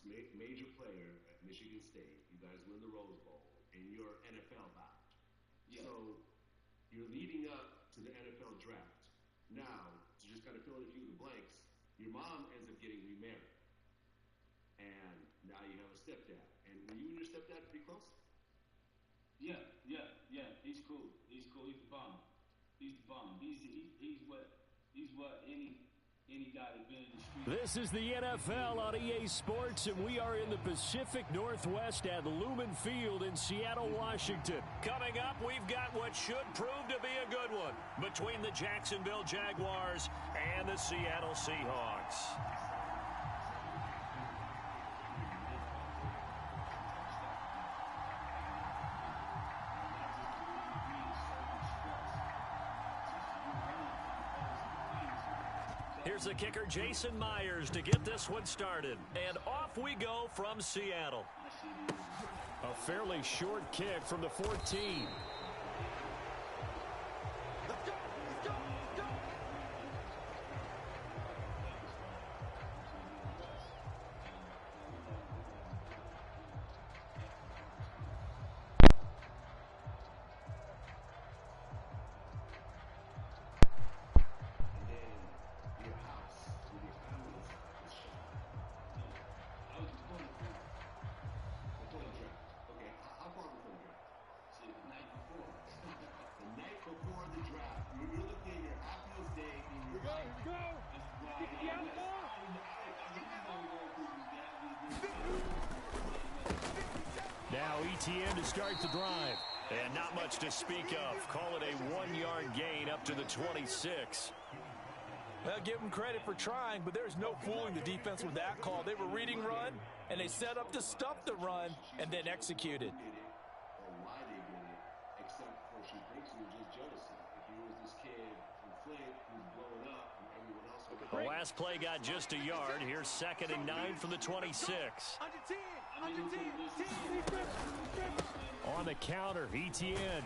major player at Michigan State. You guys win the Rose Bowl, and you're NFL bound. Yeah. So you're leading up to the NFL draft. Now, to just kind of fill in a few of the blanks, your mom ends up getting remarried. And now you have a stepdad. And were you and your stepdad pretty close? Yeah. He's cool. He's cool. He's the bomb. He's what any guy that's been in the street. This is the NFL on EA Sports, and we are in the Pacific Northwest at Lumen Field in Seattle, Washington. Coming up, we've got what should prove to be a good one between the Jacksonville Jaguars and the Seattle Seahawks. Here's the kicker, Jason Myers, to get this one started. And off we go from Seattle. A fairly short kick from the 14. Now ETN to start the drive. And not much to speak of. Call it a 1-yard gain up to the 26. Well, give them credit for trying, but there's no fooling the defense with that call. They were reading run, and they set up to stuff the run and then executed. The last play got just a yard. Here's 2nd and 9 from the 26. On the counter, ETN.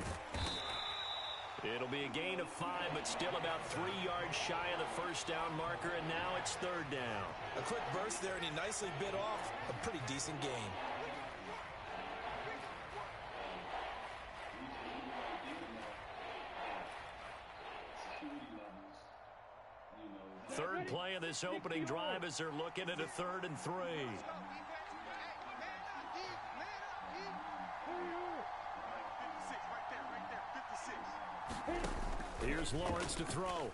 It'll be a gain of 5, but still about 3 yards shy of the first down marker, and now it's 3rd down. A quick burst there, and he nicely bit off a pretty decent gain. Third play of this opening drive as they're looking at a 3rd and 3. Here's Lawrence to throw.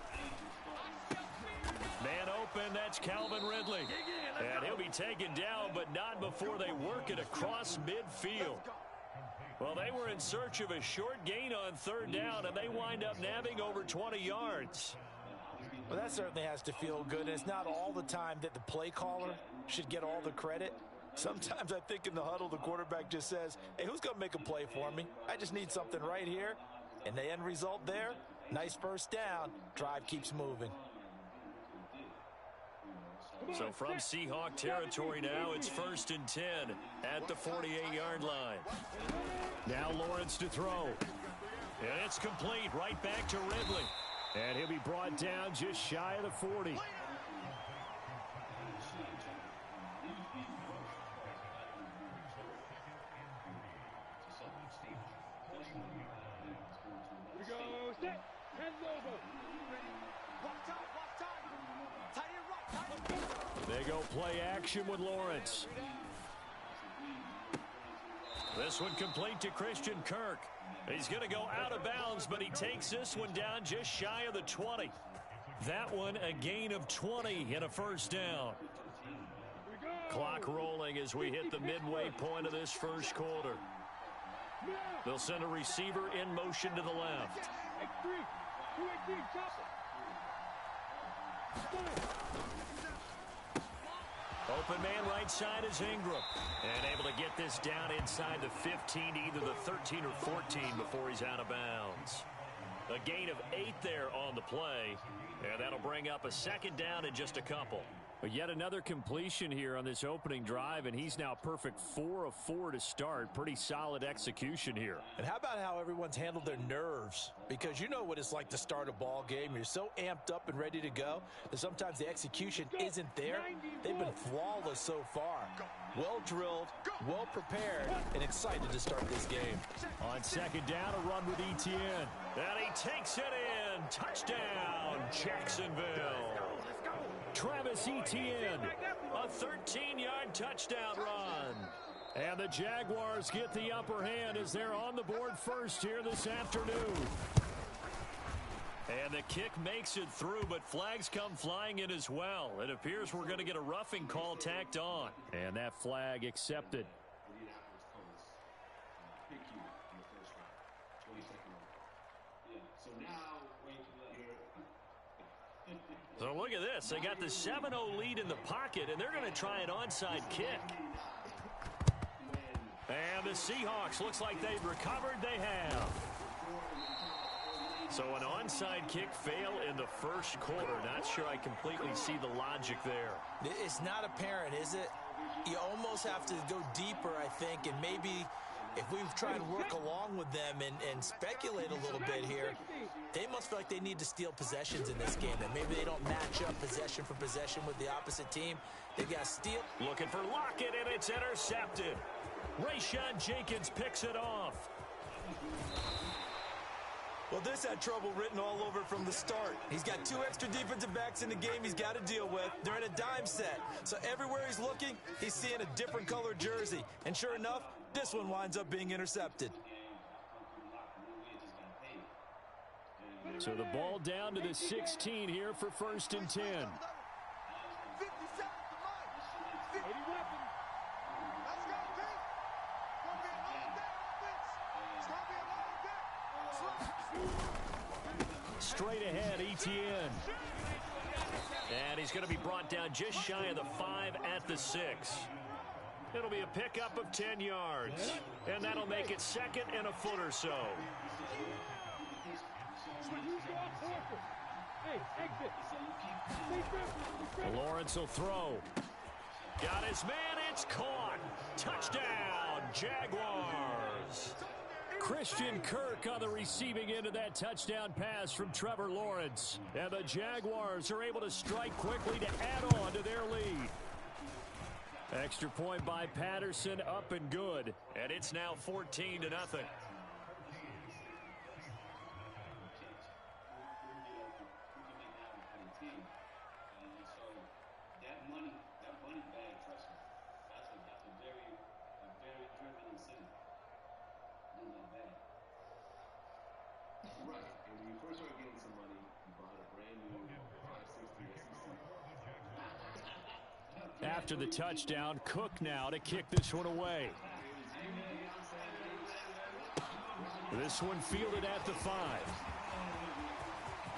Man open, that's Calvin Ridley. And he'll be taken down, but not before they work it across midfield. Well, they were in search of a short gain on 3rd down, and they wind up nabbing over 20 yards. Well, that certainly has to feel good. And it's not all the time that the play caller should get all the credit. Sometimes I think in the huddle, the quarterback just says, hey, who's going to make a play for me? I just need something right here. And the end result there, nice first down. Drive keeps moving. So from Seahawk territory now, it's 1st and 10 at the 48-yard line. Now Lawrence to throw. And it's complete right back to Ridley. And he'll be brought down just shy of the 40. Here we go. Set. Hands over. Block time. Tight end right. They go play action with Lawrence. This one complete to Christian Kirk. He's going to go out of bounds, but he takes this one down just shy of the 20. That one a gain of 20 and a first down. Clock rolling as we hit the midway point of this first quarter. They'll send a receiver in motion to the left. Open man right side is Ingram. And able to get this down inside the 15, either the 13 or 14 before he's out of bounds. A gain of 8 there on the play. And that'll bring up a 2nd down in just a couple. Yet another completion here on this opening drive, and he's now perfect 4 of 4 to start. Pretty solid execution here. And how about how everyone's handled their nerves? Because you know what it's like to start a ball game. You're so amped up and ready to go that sometimes the execution isn't there. They've been flawless so far. Well drilled, well prepared, and excited to start this game. On second down, a run with Etienne. And he takes it in. Touchdown, Jacksonville. Travis Etienne, a 13-yard touchdown run. And the Jaguars get the upper hand as they're on the board first here this afternoon. And the kick makes it through, but flags come flying in as well. It appears we're going to get a roughing call tacked on. And that flag accepted. So look at this. They got the 7-0 lead in the pocket, and they're going to try an onside kick. And the Seahawks, looks like they've recovered. They have. So an onside kick fail in the first quarter. Not sure I completely see the logic there. It's not apparent, is it? You almost have to go deeper, I think, and maybe if we try to work along with them and speculate a little bit here, they must feel like they need to steal possessions in this game. And maybe they don't match up possession for possession with the opposite team. They've got to steal. Looking for Lockett, and it's intercepted. Rayshon Jenkins picks it off. Well, this had trouble written all over from the start. He's got 2 extra defensive backs in the game he's got to deal with. They're in a dime set. So everywhere he's looking, he's seeing a different color jersey. And sure enough, this one winds up being intercepted. So the ball down to the 16 here for 1st and 10. Straight ahead, Etienne. And he's going to be brought down just shy of the 5 at the 6. It'll be a pickup of 10 yards. And that'll make it 2nd and a foot or so. Lawrence will throw. Got his man. It's caught. Touchdown, Jaguars. Christian Kirk on the receiving end of that touchdown pass from Trevor Lawrence. And the Jaguars are able to strike quickly to add on to their lead. Extra point by Patterson, up and good. And it's now 14-0. After the touchdown, Cook now to kick this one away. This one fielded at the 5.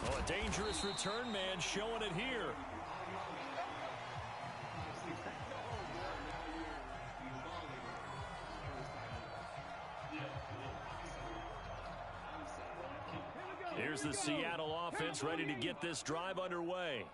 Oh, a dangerous return man showing it here. Here's the Seattle offense ready to get this drive underway.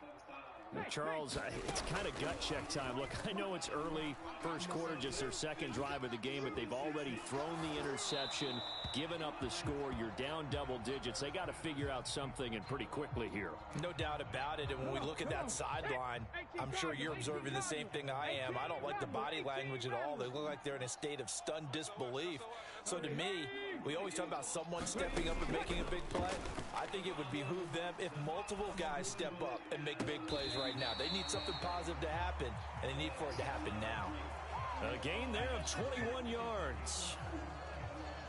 Charles, it's kind of gut check time. Look, I know it's early, first quarter, just their second drive of the game, but they've already thrown the interception, given up the score. You're down double digits. They got to figure out something, and pretty quickly here. No doubt about it, and when we look at that sideline, I'm sure you're observing the same thing I am. I don't like the body language at all. They look like they're in a state of stunned disbelief. So to me, we always talk about someone stepping up and making a big play. I think it would behoove them if multiple guys step up and make big plays right now. They need something positive to happen, and they need for it to happen now. A gain there of 21 yards.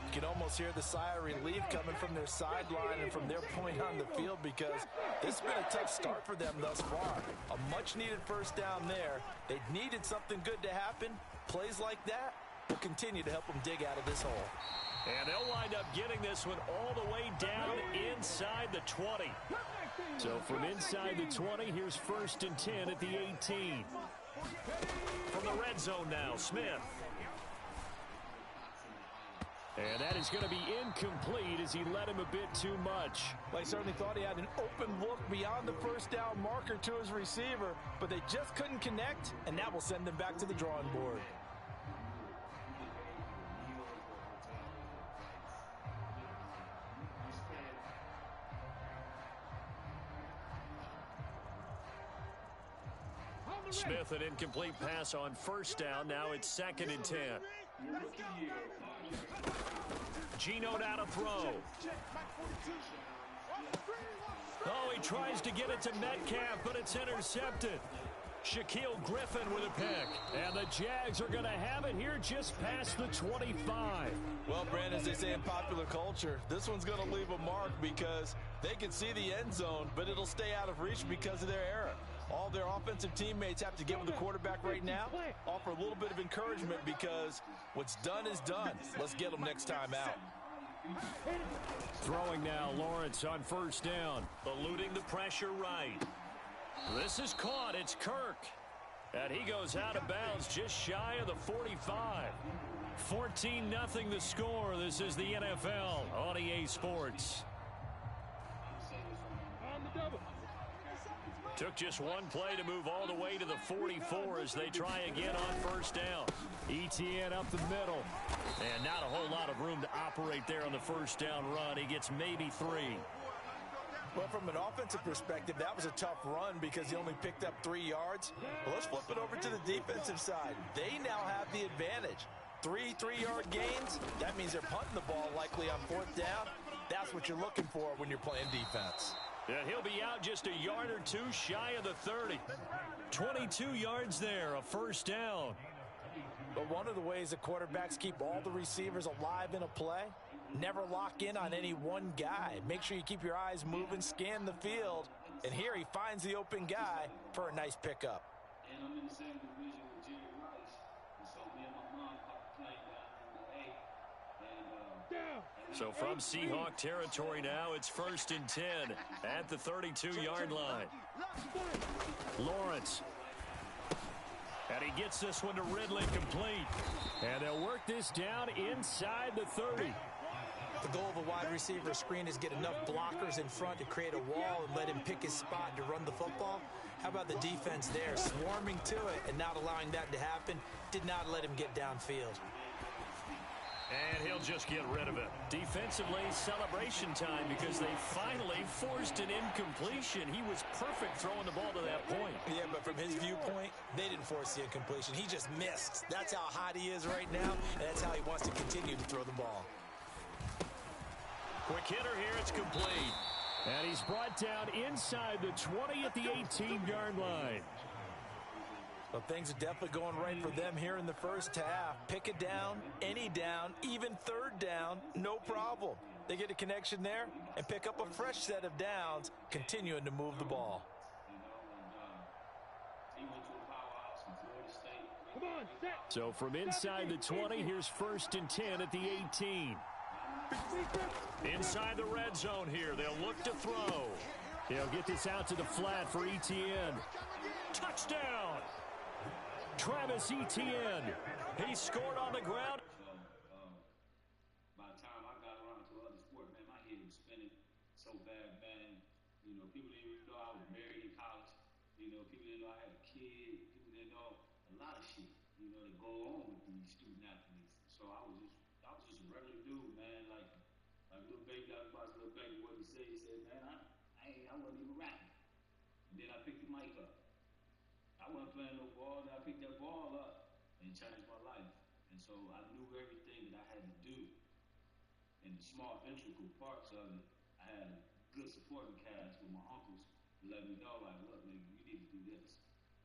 You can almost hear the sigh of relief coming from their sideline and from their point on the field, because this has been a tough start for them thus far. A much-needed first down there. They needed something good to happen. Plays like that will continue to help them dig out of this hole. And they'll wind up getting this one all the way down inside the 20. So from inside the 20, here's 1st and 10 at the 18. From the red zone now, Smith. And that is going to be incomplete as he led him a bit too much. Well, he certainly thought he had an open look beyond the first down marker to his receiver, but they just couldn't connect, and that will send them back to the drawing board. Smith, an incomplete pass on first down. Now it's 2nd and 10. Geno now to throw. Oh, he tries to get it to Metcalf, but it's intercepted. Shaquille Griffin with a pick. And the Jags are going to have it here just past the 25. Well, Brandon, as they say in popular culture, this one's going to leave a mark because they can see the end zone, but it'll stay out of reach because of their error. All their offensive teammates have to get with the quarterback right now, offer a little bit of encouragement because what's done is done. Let's get them next time out. Throwing now, Lawrence on first down, eluding the pressure right. This is caught. It's Kirk. And he goes out of bounds just shy of the 45. 14-0 the score. This is the NFL on EA Sports. Took just one play to move all the way to the 44 as they try again on first down. ETN up the middle. And not a whole lot of room to operate there on the first down run. He gets maybe 3. Well, from an offensive perspective, that was a tough run because he only picked up 3 yards. Well, let's flip it over to the defensive side. They now have the advantage. 3 3-yard gains, that means they're punting the ball likely on 4th down. That's what you're looking for when you're playing defense. And he'll be out just a yard or two shy of the 30. 22 yards there, a first down. But one of the ways the quarterbacks keep all the receivers alive in a play, never lock in on any one guy. Make sure you keep your eyes moving, scan the field. And here he finds the open guy for a nice pickup. And I'm in the same division with Jerry Rice. And so me and my mom playing down in the A. So from Seahawk territory now, it's 1st and 10 at the 32-yard line. Lawrence. And he gets this one to Ridley complete. And they'll work this down inside the 30. The goal of a wide receiver screen is get enough blockers in front to create a wall and let him pick his spot to run the football. How about the defense there, swarming to it and not allowing that to happen? Did not let him get downfield. And he'll just get rid of it. Defensively, celebration time because they finally forced an incompletion. He was perfect throwing the ball to that point. Yeah, but from his viewpoint, they didn't force the incompletion. He just missed. That's how hot he is right now, and that's how he wants to continue to throw the ball. Quick hitter here, it's complete. And he's brought down inside the 20 at the 18-yard line. Well, things are definitely going right for them here in the first half. Pick it down, any down, even 3rd down, no problem. They get a connection there and pick up a fresh set of downs, continuing to move the ball. So from inside the 20, here's 1st and 10 at the 18. Inside the red zone here, they'll look to throw. He'll get this out to the flat for ETN. Touchdown! Travis Etienne. He scored on the ground. By the time I got around to other sport, man, my head was spinning so bad, man. You know, people didn't even know I was married in college. You know, people didn't know I had a kid. People didn't know a lot of shit, you know, that go on with these student athletes. So I was just a regular dude, man. Like little baby, that was little baby. What he said, man, I wasn't even rapping. And then I picked the mic up. I wasn't playing no ball, and I picked that ball up and changed my life. And so I knew everything that I had to do. And the small, integral parts of it, I had a good supporting cast with my uncles who let me know, like, look, nigga, you need to do this.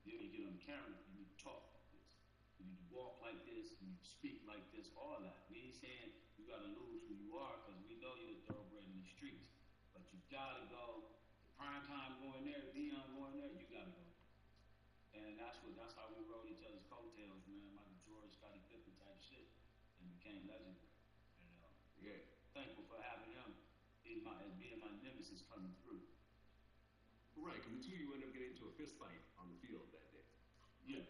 You need to get on the camera, you need to talk like this. You need to walk like this, you need to speak like this, all that. We ain't saying you got to lose who you are, because we know you're a thoroughbred in the streets. But you got to go. The prime time going there, Dion going there, you got to go. And that's how we rode each other's coattails, man. Michael Jordan, Scottie Pippen type shit, and became legendary. And thankful for having him as being my nemesis coming through. Right, because the two of you ended up getting into a fist fight on the field that day. Yeah.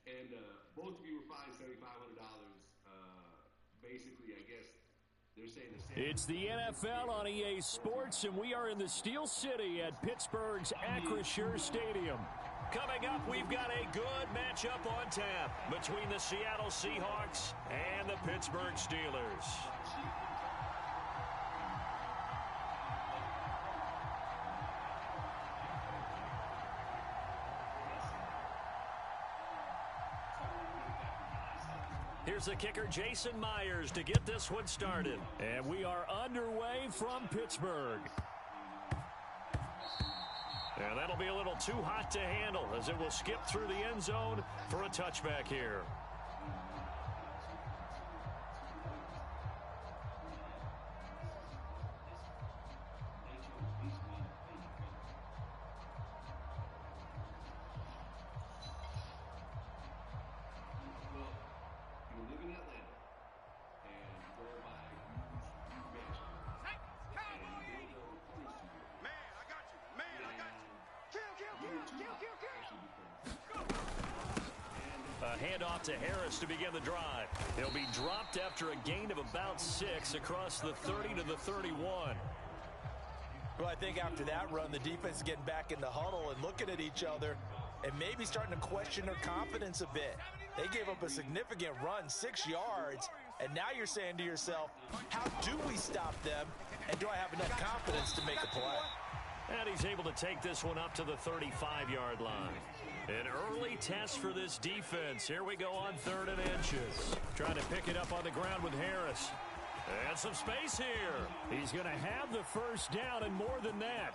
And both of you were fined $7,500. basically, I guess, they're saying the same. It's the NFL on EA Sports, and we are in the Steel City at Pittsburgh's Acrisure Stadium. Coming up, we've got a good matchup on tap between the Seattle Seahawks and the Pittsburgh Steelers. Here's the kicker, Jason Myers, to get this one started. And we are underway from Pittsburgh. And that'll be a little too hot to handle as it will skip through the end zone for a touchback here. Handoff to Harris to begin the drive. He'll be dropped after a gain of about 6 across the 30 to the 31. Well, I think after that run, the defense is getting back in the huddle and looking at each other and maybe starting to question their confidence a bit. They gave up a significant run, 6 yards, and now you're saying to yourself, how do we stop them, and do I have enough confidence to make a play? And he's able to take this one up to the 35-yard line. An early test for this defense. Here we go on 3rd and inches. Trying to pick it up on the ground with Harris. And some space here. He's going to have the first down and more than that.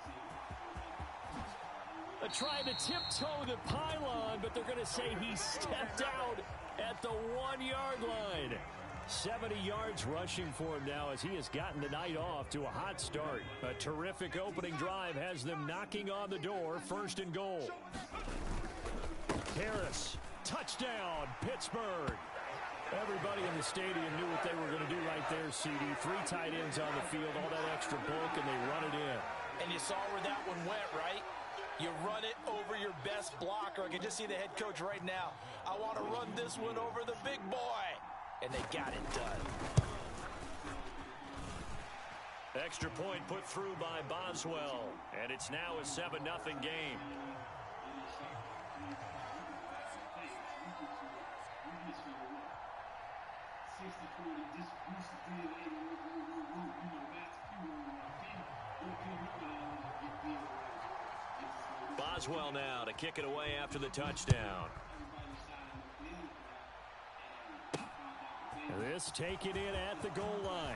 Trying to tiptoe the pylon, but they're going to say he stepped out at the 1-yard line. 70 yards rushing for him now as he has gotten the night off to a hot start. A terrific opening drive has them knocking on the door. 1st and goal. Harris, touchdown, Pittsburgh. Everybody in the stadium knew what they were going to do right there, CD. 3 tight ends on the field, all that extra bulk, and they run it in. And you saw where that one went, right? You run it over your best blocker. I can just see the head coach right now. I want to run this one over the big boy. And they got it done. Extra point put through by Boswell. And it's now a 7-0 game. Boswell now to kick it away after the touchdown. This taken in at the goal line.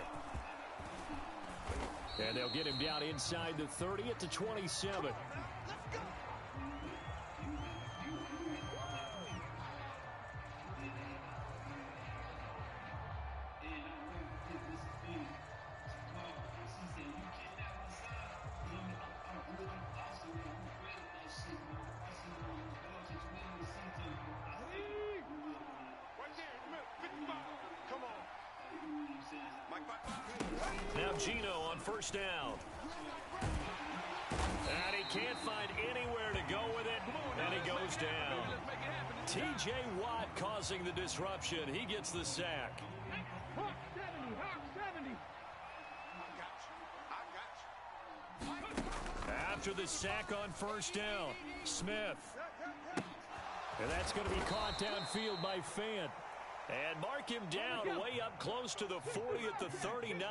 And they'll get him down inside the 30 at the 27. Now Gino on 1st down. And he can't find anywhere to go with it. And he goes down. T.J. Watt causing the disruption. He gets the sack. After the sack on 1st down, Smith. And that's going to be caught downfield by Fant. And mark him down way up close to the 40 at the 39.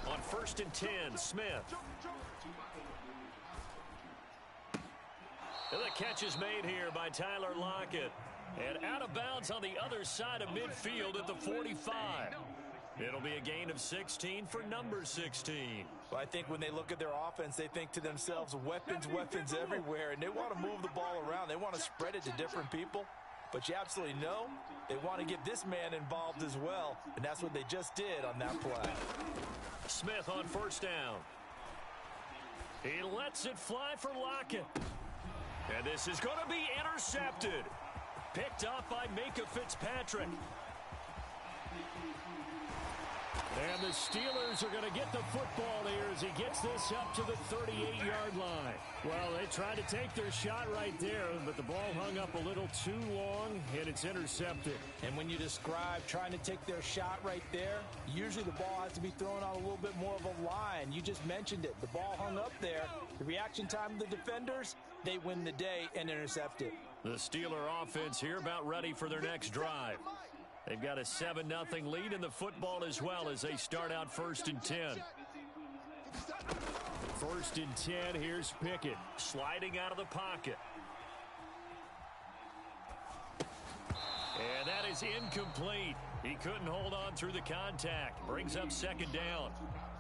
On 1st and 10, Smith. And the catch is made here by Tyler Lockett. And out of bounds on the other side of midfield at the 45. It'll be a gain of 16 for number 16. Well, I think when they look at their offense, they think to themselves, weapons everywhere, and they want to move the ball around. They want to spread it to different people. But you absolutely know they want to get this man involved as well, and that's what they just did on that play. Smith on 1st down. He lets it fly for Lockett. And this is going to be intercepted. Picked off by Micah Fitzpatrick. And the Steelers are going to get the football here as he gets gets this up to the 38-yard line. Well, they tried to take their shot right there, but the ball hung up a little too long, and it's intercepted. And when you describe trying to take their shot right there, usually the ball has to be thrown on a little bit more of a line. You just mentioned it. The ball hung up there. The reaction time of the defenders, they win the day and intercept it. The Steeler offense here about ready for their next drive. They've got a 7-0 lead in the football as well as they start out 1st and 10. 1st and 10, here's Pickett sliding out of the pocket. And that is incomplete. He couldn't hold on through the contact. Brings up 2nd down.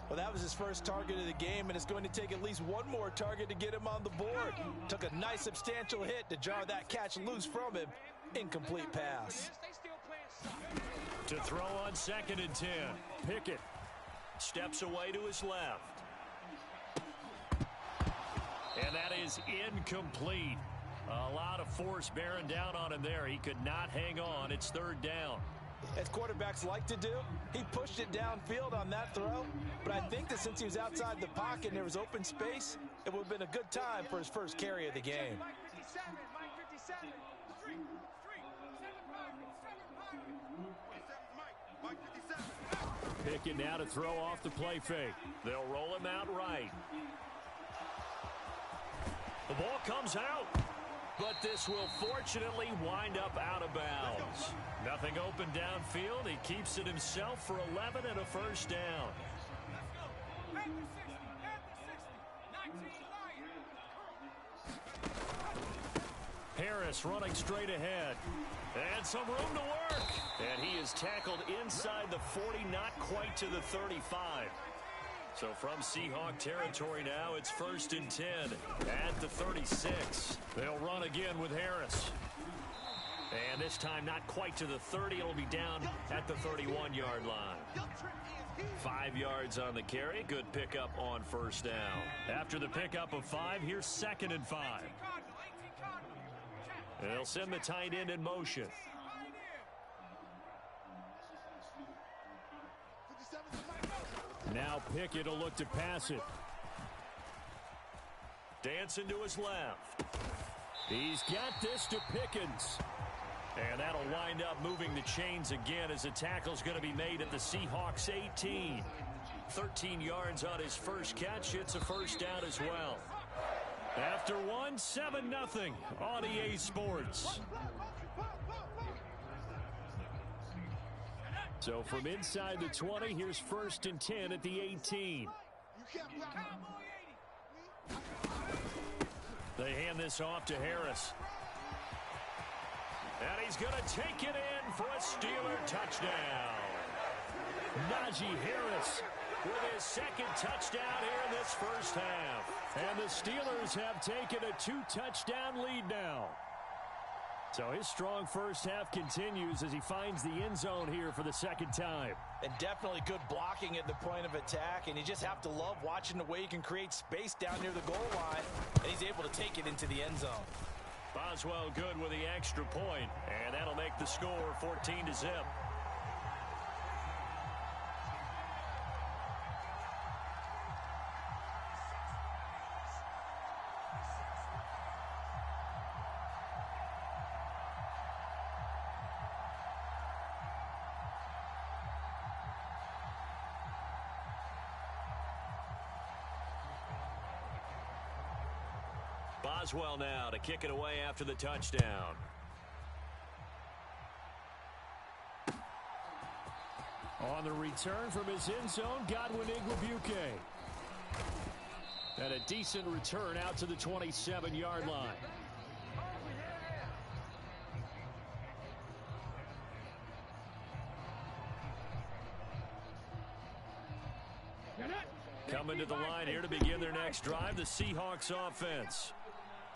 Well, that was his first target of the game, and it's going to take at least one more target to get him on the board. Took a nice substantial hit to jar that catch loose from him. Incomplete pass. To throw on 2nd and 10. Pickett steps away to his left. And that is incomplete. A lot of force bearing down on him there. He could not hang on. It's 3rd down. As quarterbacks like to do, he pushed it downfield on that throw. But I think that since he was outside the pocket and there was open space, it would have been a good time for his first carry of the game. Pickett now to throw off the play fake. They'll roll him out right. The ball comes out, but this will fortunately wind up out of bounds. Nothing open downfield. He keeps it himself for 11 and a 1st down. Harris running straight ahead. And some room to work. And he is tackled inside the 40, not quite to the 35. So from Seahawk territory now, it's 1st and 10 at the 36. They'll run again with Harris. And this time not quite to the 30. It'll be down at the 31-yard line. 5 yards on the carry. Good pickup on 1st down. After the pickup of 5, here's 2nd and 5. They'll send the tight end in motion. Now Pickett will look to pass it. Dancing to his left. He's got this to Pickens. And that'll wind up moving the chains again as the tackle's going to be made at the Seahawks 18. 13 yards on his first catch. It's a 1st down as well. After 7-0 on EA Sports. So from inside the 20, here's 1st and 10 at the 18. They hand this off to Harris. And he's going to take it in for a Steeler touchdown. Najee Harris with his 2nd touchdown here in this 1st half. And the Steelers have taken a 2-touchdown lead now. So his strong 1st half continues as he finds the end zone here for the 2nd time. And definitely good blocking at the point of attack. And you just have to love watching the way he can create space down near the goal line. And he's able to take it into the end zone. Boswell good with the extra point. And that'll make the score 14-0. Boswell now to kick it away after the touchdown. On the return from his end zone, Godwin Igwebuike. And a decent return out to the 27-yard line. Coming to the line here to begin their next drive, the Seahawks offense.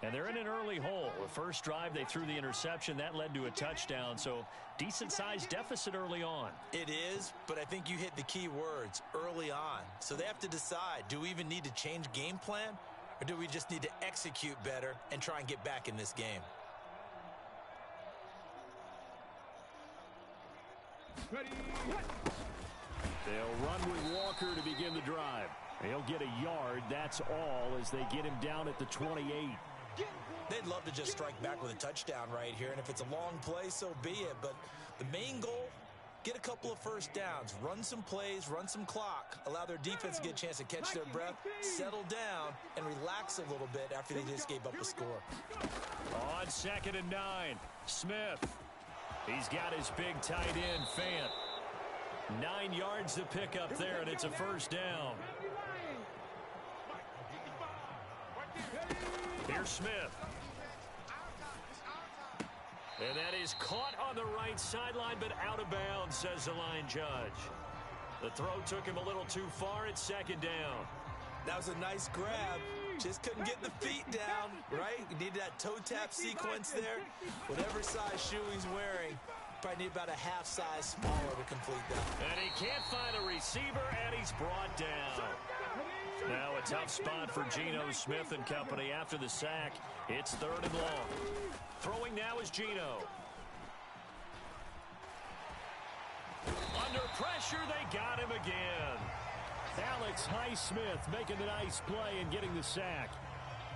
And they're in an early hole. The first drive, they threw the interception. That led to a touchdown, so decent-sized deficit early on. It is, but I think you hit the key words, early on. So they have to decide, do we even need to change game plan, or do we just need to execute better and try and get back in this game? Ready. They'll run with Walker to begin the drive. He'll get a yard. That's all as they get him down at the 28. They'd love to just strike back with a touchdown right here, and if it's a long play, so be it. But the main goal, get a couple of first downs, run some plays, run some clock, allow their defense to get a chance to catch their breath, settle down, and relax a little bit after they just gave up a score. On 2nd and 9, Smith. He's got his big tight end, Fant. 9 yards to pick up there, and it's a first down. Here's Smith. And that is caught on the right sideline, but out of bounds, says the line judge. The throw took him a little too far. It's 2nd down. That was a nice grab. Just couldn't get the feet down, right? You needed that toe tap sequence there. Whatever size shoe he's wearing, probably need about a half size smaller to complete that. And he can't find a receiver, and he's brought down. Now a tough spot for Geno Smith and company after the sack. It's 3rd and long. Throwing now is Geno. Under pressure, they got him again. Alex Highsmith making the nice play and getting the sack.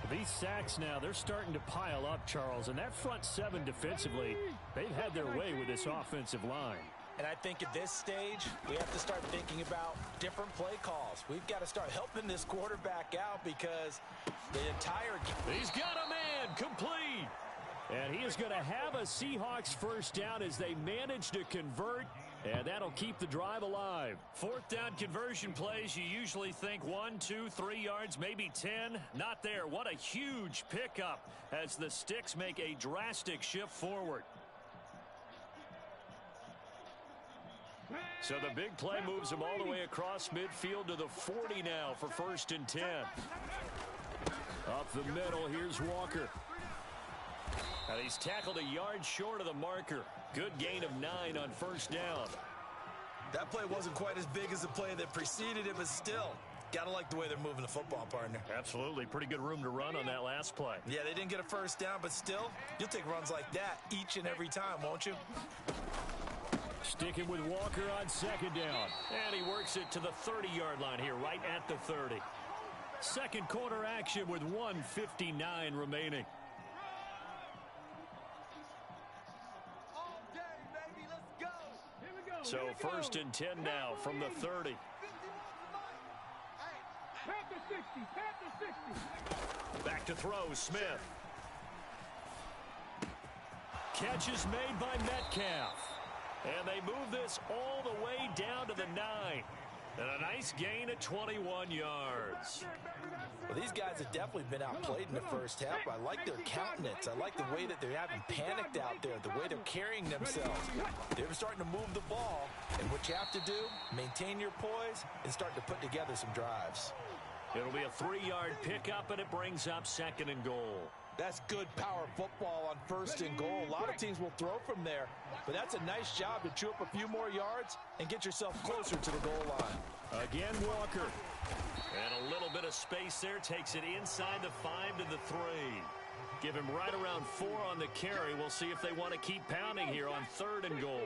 These sacks now, they're starting to pile up, Charles. And that front 7 defensively, they've had their way with this offensive line. And I think at this stage, we have to start thinking about different play calls. We've got to start helping this quarterback out because the entire game. He's got a man complete. And he is going to have a Seahawks first down as they manage to convert. And that'll keep the drive alive. 4th down conversion plays, you usually think 1, 2, 3 yards, maybe 10. Not there. What a huge pickup as the Sticks make a drastic shift forward. So the big play moves them all the way across midfield to the 40 now for 1st and 10. Up the middle, here's Walker. And he's tackled a yard short of the marker. Good gain of 9 on 1st down. That play wasn't quite as big as the play that preceded it, but still, gotta like the way they're moving the football, partner. Absolutely. Pretty good room to run on that last play. Yeah, they didn't get a first down, but still, you'll take runs like that each and every time, won't you? Sticking with Walker on 2nd down. And he works it to the 30-yard line here, right at the 30. Second quarter action with 1:59 remaining. So 1st and 10 now from the 30. Back to throw, Smith. Catch is made by Metcalf. And they move this all the way down to the 9. And a nice gain of 21 yards. Well, these guys have definitely been outplayed in the first half. I like their countenance. I like the way that they haven't panicked out there, the way they're carrying themselves. They're starting to move the ball. And what you have to do, maintain your poise and start to put together some drives. It'll be a 3-yard pickup, and it brings up 2nd and goal. That's good power football on 1st and goal. A lot of teams will throw from there, but that's a nice job to chew up a few more yards and get yourself closer to the goal line. Again, Walker. And a little bit of space there. Takes it inside the 5 to the 3. Give him right around 4 on the carry. We'll see if they want to keep pounding here on 3rd and goal.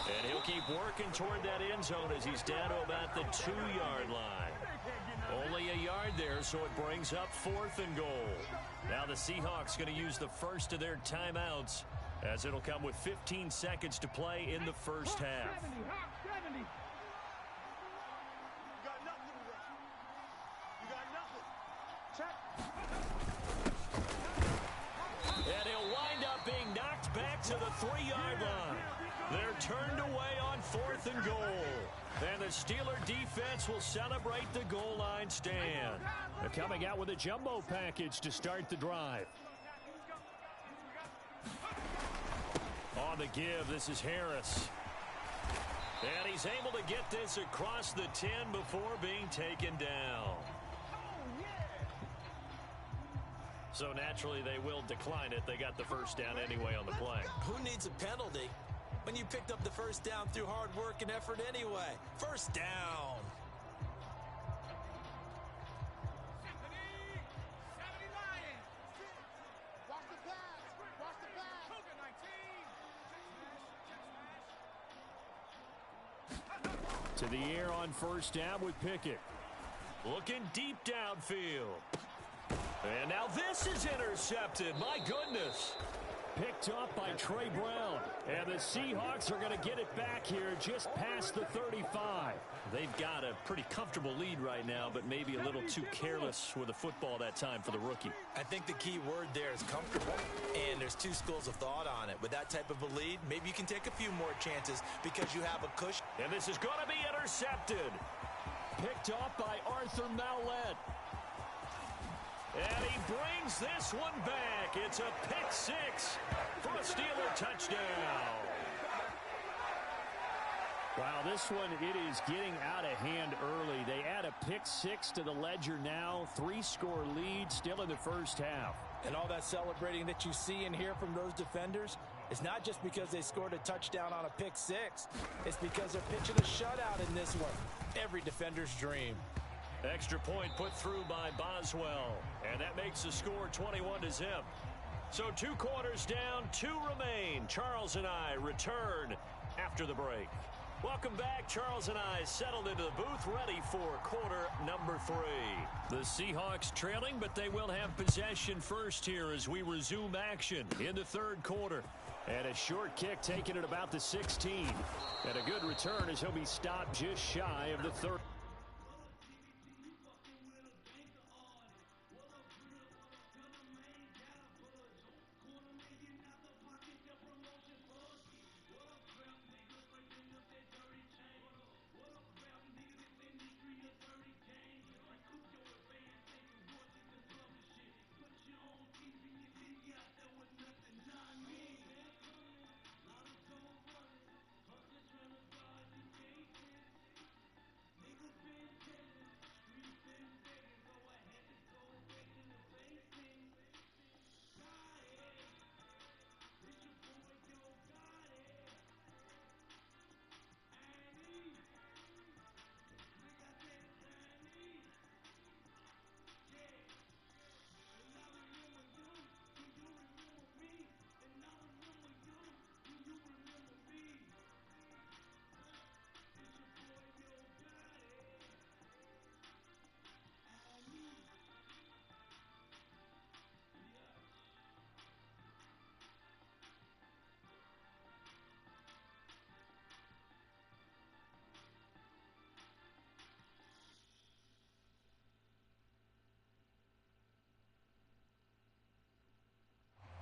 And he'll keep working toward that end zone as he's down to about the 2-yard line. Only a yard there, so it brings up 4th and goal. Now the Seahawks going to use the first of their timeouts as it'll come with 15 seconds to play in the first half. And he'll wind up being knocked back to the 3-yard line. They're turned away on 4th and goal. And the Steeler defense will celebrate the goal line stand. They're coming out with a jumbo package to start the drive. On the give, this is Harris. And he's able to get this across the 10 before being taken down. So naturally they will decline it. They got the first down anyway on the play. Who needs a penalty when you picked up the first down through hard work and effort anyway? First down. To the air on first down with Pickett. Looking deep downfield. And now this is intercepted. My goodness. Picked up by Trey Brown. And the Seahawks are going to get it back here just past the 35. They've got a pretty comfortable lead right now, but maybe a little too careless with the football that time for the rookie. I think the key word there is comfortable, and there's two schools of thought on it. With that type of a lead, maybe you can take a few more chances because you have a cushion. And this is going to be intercepted. Picked off by Arthur Maulet. And he brings this one back. It's a pick six for a Steeler touchdown. Wow, this one, it is getting out of hand early. They add a pick six to the ledger now. 3-score lead still in the first half. And all that celebrating that you see and hear from those defenders is not just because they scored a touchdown on a pick six. It's because they're pitching a shutout in this one. Every defender's dream. Extra point put through by Boswell. And that makes the score 21-0. So 2 quarters down, 2 remain. Charles and I return after the break. Welcome back. Charles and I settled into the booth, ready for quarter number 3. The Seahawks trailing, but they will have possession first here as we resume action in the third quarter. And a short kick taken at about the 16. And a good return as he'll be stopped just shy of the 30.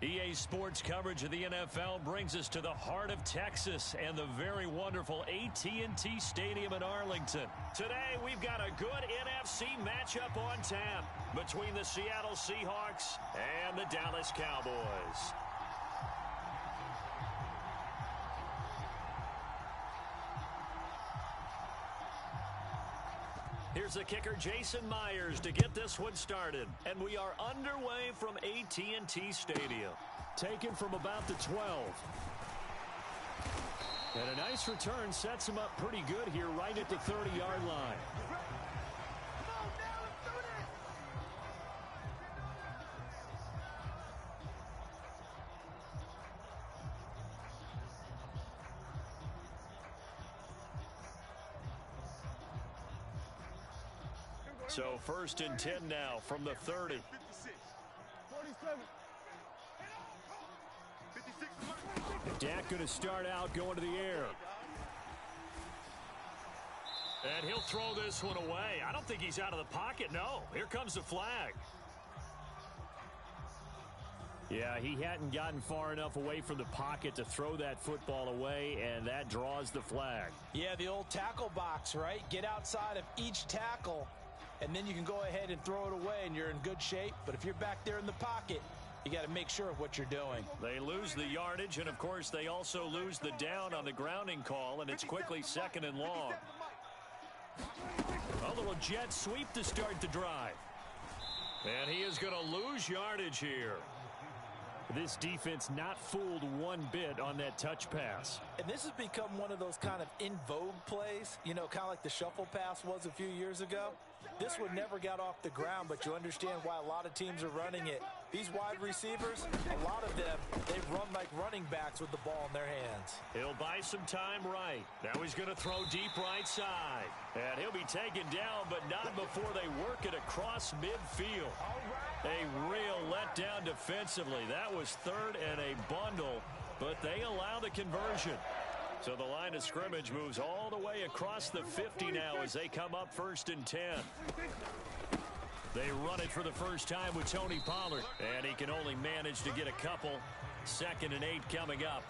EA Sports coverage of the NFL brings us to the heart of Texas and the very wonderful AT&T Stadium in Arlington. Today, we've got a good NFC matchup on tap between the Seattle Seahawks and the Dallas Cowboys. Here's the kicker, Jason Myers, to get this one started. And we are underway from AT&T Stadium. Taken from about the 12. And a nice return sets him up pretty good here right at the 30-yard line. So 1st and 10 now from the 30. 47. Dak going to start out going to the air. And he'll throw this one away. I don't think he's out of the pocket. No, here comes the flag. Yeah, he hadn't gotten far enough away from the pocket to throw that football away, and that draws the flag. Yeah, the old tackle box, right? Get outside of each tackle, and then you can go ahead and throw it away, and you're in good shape. But if you're back there in the pocket, you got to make sure of what you're doing. They lose the yardage, and, of course, they also lose the down on the grounding call, and it's quickly 2nd and long. A little jet sweep to start the drive. And he is going to lose yardage here. This defense not fooled one bit on that touch pass. And this has become one of those kind of in vogue plays, you know, kind of like the shuffle pass was a few years ago. This one never got off the ground, but you understand why a lot of teams are running it. These wide receivers, a lot of them, they run like running backs with the ball in their hands. He'll buy some time right. Now he's going to throw deep right side. And he'll be taken down, but not before they work it across midfield. A real letdown defensively. That was third and a bundle, but they allow the conversion. So the line of scrimmage moves all the way across the 50 now as they come up 1st and 10. They run it for the first time with Tony Pollard, and he can only manage to get a couple. 2nd and 8 coming up.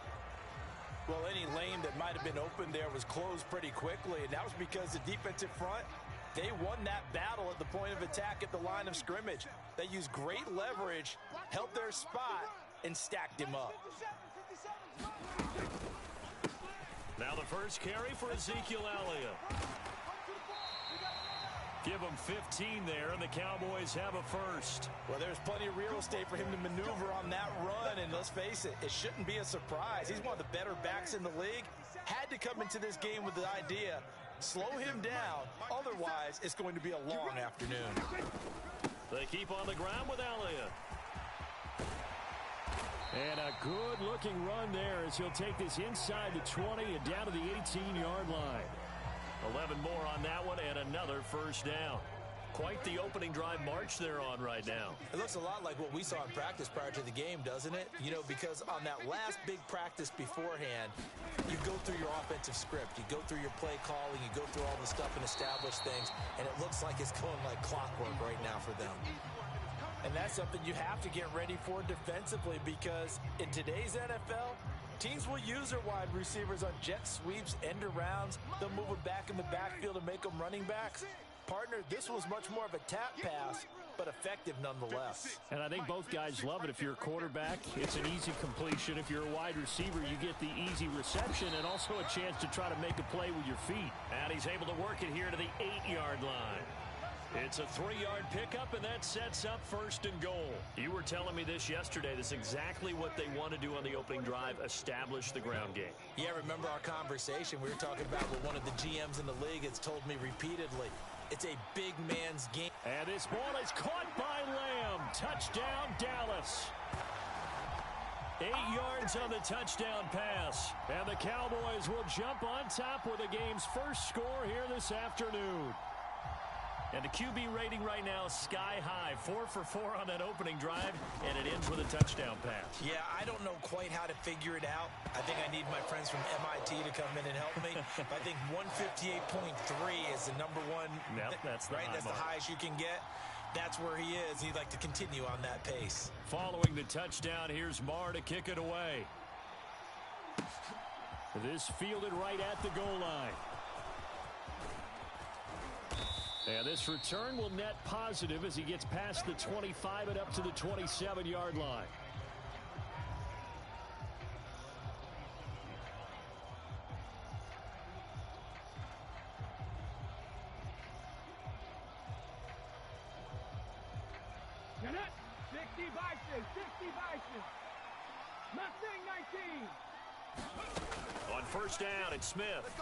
Well, any lane that might have been open there was closed pretty quickly, and that was because the defensive front, they won that battle at the point of attack at the line of scrimmage. They used great leverage, held their spot, and stacked him up. Now the first carry for Ezekiel Elliott. Give him 15 there, and the Cowboys have a first. Well, there's plenty of real estate for him to maneuver on that run, and let's face it, it shouldn't be a surprise. He's one of the better backs in the league. Had to come into this game with the idea, slow him down, otherwise it's going to be a long afternoon. They keep on the ground with Elliott. And a good-looking run there as he'll take this inside the 20 and down to the 18-yard line. 11 more on that one and another first down. Quite the opening drive march they're on right now. It looks a lot like what we saw in practice prior to the game, doesn't it? You know, because on that last big practice beforehand, you go through your offensive script. You go through your play calling. You go through all the stuff and establish things. And it looks like it's going like clockwork right now for them. And that's something you have to get ready for defensively, because in today's NFL, teams will use their wide receivers on jet sweeps, end arounds. They'll move them back in the backfield and make them running backs. Partner, this was much more of a tap pass, but effective nonetheless. And I think both guys love it. If you're a quarterback, it's an easy completion. If you're a wide receiver, you get the easy reception and also a chance to try to make a play with your feet. And he's able to work it here to the 8-yard line. It's a 3-yard pickup, and that sets up 1st and goal. You were telling me this yesterday. This is exactly what they want to do on the opening drive, establish the ground game. Yeah, remember our conversation. We were talking about what one of the GMs in the league has told me repeatedly. It's a big man's game. And this ball is caught by Lamb. Touchdown, Dallas. 8 yards on the touchdown pass. And the Cowboys will jump on top with the game's first score here this afternoon. And the QB rating right now is sky high. 4 for 4 on that opening drive, and it ends with a touchdown pass. Yeah, I don't know quite how to figure it out. I think I need my friends from MIT to come in and help me. I think 158.3 is the number one. Yep, that's the right. That's the highest you can get. That's where he is. He'd like to continue on that pace. Following the touchdown, here's Marr to kick it away. This fielded right at the goal line. And this return will net positive as he gets past the 25 and up to the 27-yard line. Get it! 60 Vices! 60 Vices! Mustang 19! On first down, it's Smith.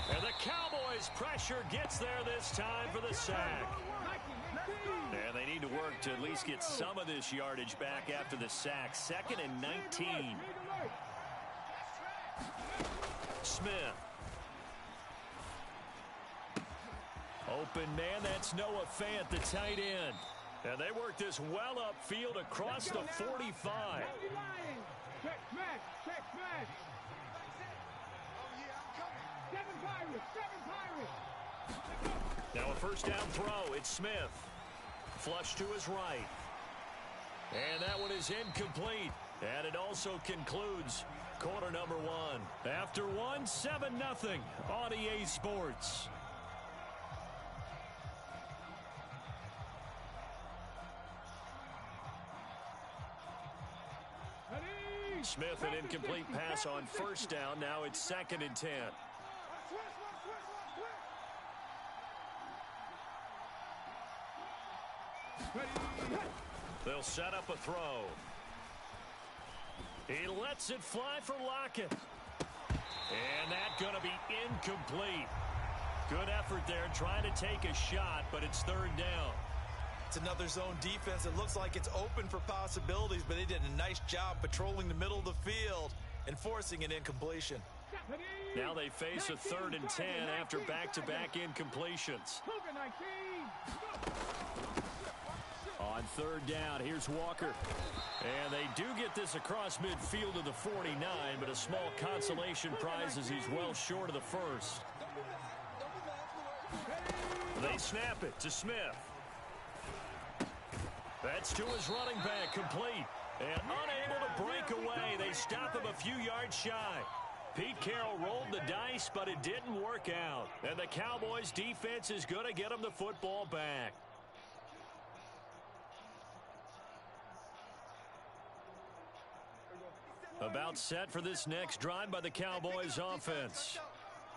And the Cowboys' pressure gets there this time for the sack. And they need to work to at least get some of this yardage back after the sack. 2nd and 19. Smith. Open man, that's Noah Fant, the tight end. And they work this well upfield across the 45. Check smash! Now a first down throw. It's Smith. Flush to his right. And that one is incomplete. And it also concludes quarter number 1. After 1, 7-0 on EA Sports. Smith, an incomplete pass on first down. Now it's 2nd and 10. They'll set up a throw. He lets it fly for Lockett. And that's going to be incomplete. Good effort there, trying to take a shot, but it's third down. It's another zone defense. It looks like it's open for possibilities, but they did a nice job patrolling the middle of the field and forcing an incompletion. Now they face a 3rd and 10 after back-to-back incompletions. On 3rd down, here's Walker. And they do get this across midfield to the 49, but a small consolation prize as he's well short of the first. They snap it to Smith. That's to his running back, complete. And unable to break away. They stop him a few yards shy. Pete Carroll rolled the dice, but it didn't work out. And the Cowboys defense is going to get him the football back. About set for this next drive by the Cowboys offense.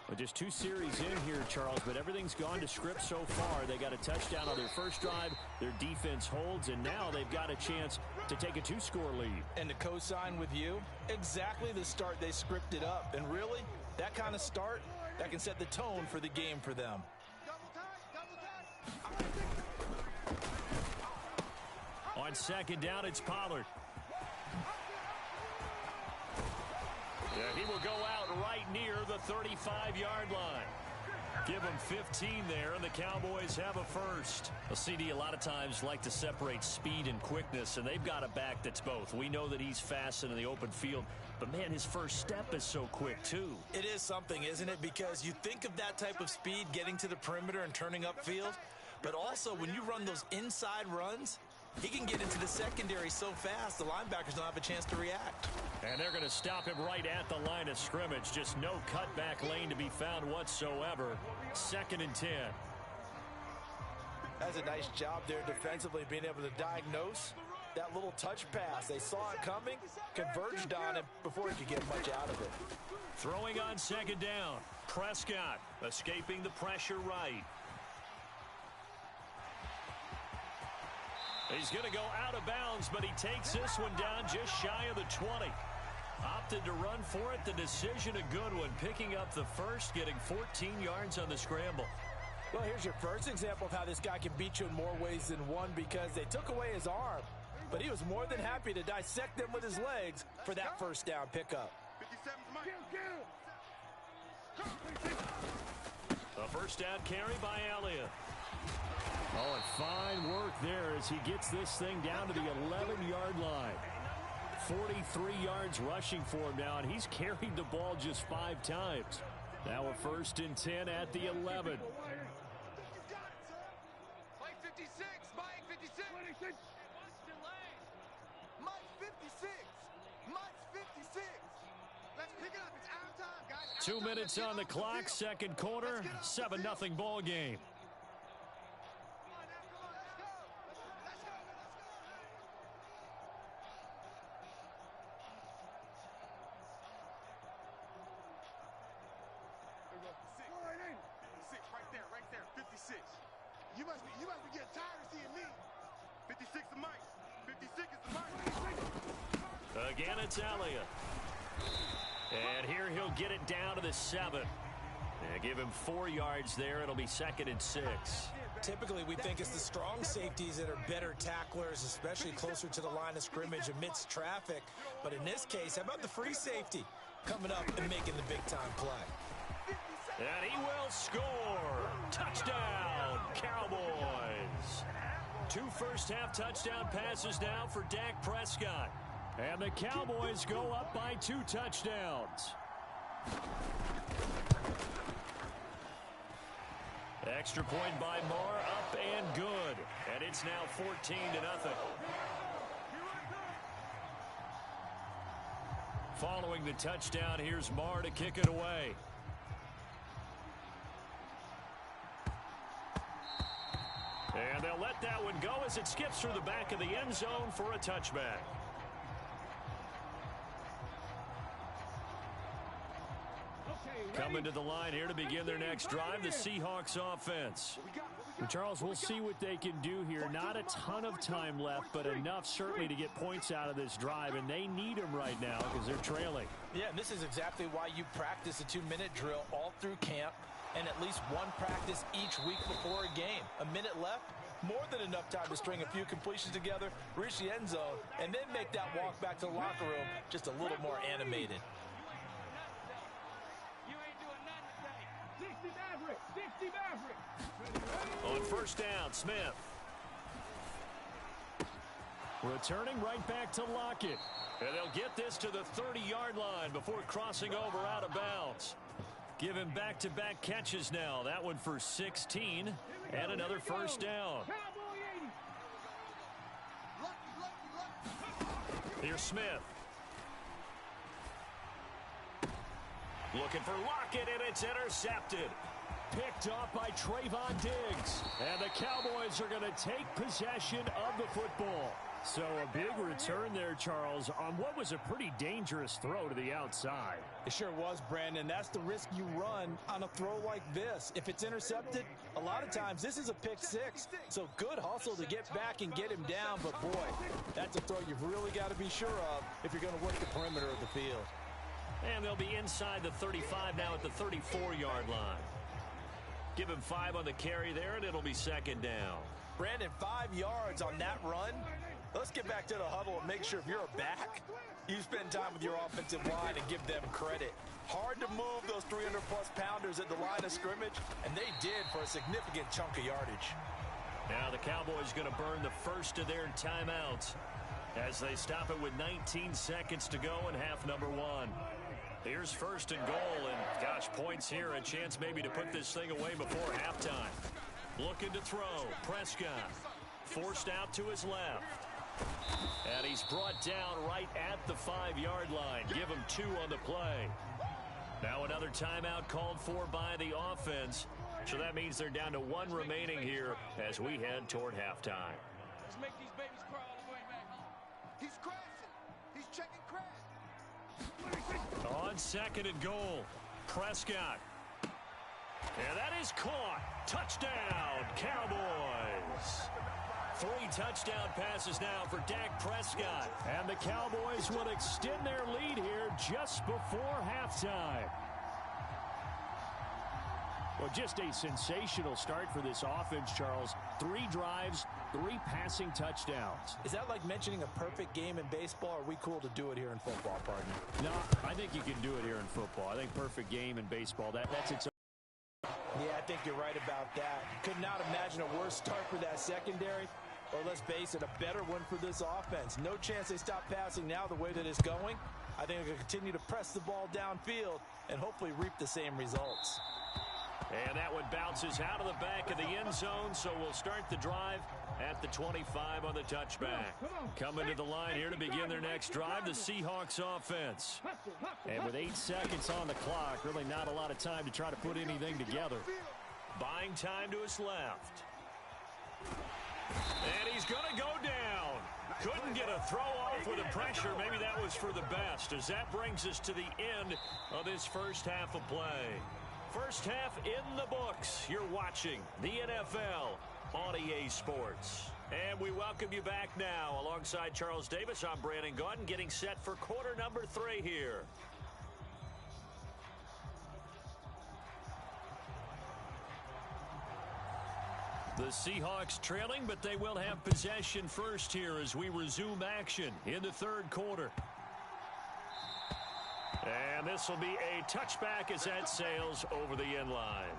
Well, just 2 series in here, Charles, but everything's gone to script so far. They got a touchdown on their first drive. Their defense holds, and now they've got a chance to take a 2-score lead. And to co-sign with you, exactly the start they scripted up. And really, that kind of start, that can set the tone for the game for them. On 2nd down, it's Pollard. Yeah, he will go out right near the 35-yard line. Give him 15 there, and the Cowboys have a first. Well, CD a lot of times like to separate speed and quickness, and they've got a back that's both. We know that he's fast in the open field, but, man, his first step is so quick, too. It is something, isn't it? Because you think of that type of speed getting to the perimeter and turning upfield, but also when you run those inside runs, he can get into the secondary so fast, the linebackers don't have a chance to react. And they're going to stop him right at the line of scrimmage. Just no cutback lane to be found whatsoever. 2nd and 10. That's a nice job there defensively, being able to diagnose that little touch pass. They saw it coming, converged on it before he could get much out of it. Throwing on 2nd down. Prescott escaping the pressure right. He's going to go out of bounds, but he takes this one down just shy of the 20. Opted to run for it. The decision a good one. Picking up the first, getting 14 yards on the scramble. Well, here's your first example of how this guy can beat you in more ways than one, because they took away his arm. But he was more than happy to dissect them with his legs for that first down pickup. A first down carry by Elliott. Oh, and fine work there as he gets this thing down to the 11-yard line. 43 yards rushing for him now, and he's carried the ball just 5 times. Now a 1st and 10 at the 11. Mike 56, Mike 56. Mike 56. Mike 56. Let's pick it up. It's our time, guys. 2 minutes on the clock, 2nd quarter, 7-0 ball game. You must be getting tired of seeing me. 56 is Mike. 56 is the Mike. Again, it's Elliott. And here he'll get it down to the 7. And give him 4 yards there. It'll be 2nd and 6. Typically, we think it's the strong safeties that are better tacklers, especially closer to the line of scrimmage amidst traffic. But in this case, how about the free safety coming up and making the big-time play? And he will score. Touchdown, Cowboys. 2 first-half touchdown passes now for Dak Prescott. And the Cowboys go up by 2 touchdowns. Extra point by Marr, up and good. And it's now 14-0. Following the touchdown, here's Marr to kick it away. And they'll let that one go as it skips through the back of the end zone for a touchback. Coming to the line here to begin their next drive, the Seahawks offense. And Charles, we'll see what they can do here. Not a ton of time left, but enough certainly to get points out of this drive, and they need them right now because they're trailing. Yeah, and this is exactly why you practice a 2-minute drill all through camp. and at least one practice each week before a game. A minute left, more than enough time to string a few completions together, reach the end zone, and then make that walk back to the locker room just a little more animated. On first down, Smith. Returning right back to Lockett. And they'll get this to the 30-yard line before crossing over out of bounds. Give him back-to-back catches now. That one for 16 and another first down. Here's Smith. Looking for Lockett, and it's intercepted. Picked off by Trayvon Diggs. And the Cowboys are going to take possession of the football. So a big return there, Charles, on what was a pretty dangerous throw to the outside. It sure was, Brandon. That's the risk you run on a throw like this. If it's intercepted, a lot of times this is a pick six. So good hustle to get back and get him down. But, boy, that's a throw you've really got to be sure of if you're going to work the perimeter of the field. And they'll be inside the 35 now at the 34-yard line. Give him 5 on the carry there, and it'll be second down. Brandon, 5 yards on that run. Let's get back to the huddle and make sure if you're a back, you spend time with your offensive line and give them credit. Hard to move those 300-plus pounders at the line of scrimmage, and they did for a significant chunk of yardage. Now the Cowboys going to burn the first of their timeouts as they stop it with 19 seconds to go in half number 1. Here's first and goal, and gosh, points here, a chance maybe to put this thing away before halftime. Looking to throw, Prescott forced out to his left. And he's brought down right at the 5-yard line. Give him 2 on the play. Now another timeout called for by the offense. So that means they're down to 1 remaining here as we head toward halftime. Let's make these babies crawl all the way back home. He's crashing. He's checking crash. On second and goal, Prescott. And that is caught. Touchdown, Cowboys. 3 touchdown passes now for Dak Prescott. And the Cowboys will extend their lead here just before halftime. Well, just a sensational start for this offense, Charles. 3 drives, 3 passing touchdowns. Is that like mentioning a perfect game in baseball? Or are we cool to do it here in football, partner? No, I think you can do it here in football. I think perfect game in baseball, that's its own. Yeah, I think you're right about that. Could not imagine a worse start for that secondary. Or let's face it, a better one for this offense. No chance they stop passing now the way that it's going. I think they'll continue to press the ball downfield and hopefully reap the same results. And that one bounces out of the back of the end zone, so we'll start the drive at the 25 on the touchback. Coming to the line here to begin their next drive, the Seahawks offense. And with 8 seconds on the clock, really not a lot of time to try to put anything together. Buying time to his left. And he's going to go down. Couldn't get a throw off with the pressure. Maybe that was for the best, as that brings us to the end of this first half of play. First half in the books. You're watching the NFL on EA Sports. And we welcome you back now. Alongside Charles Davis, I'm Brandon Gaudin, getting set for quarter number 3 here. The Seahawks trailing, but they will have possession first here as we resume action in the third quarter. And this will be a touchback as that sails over the end line.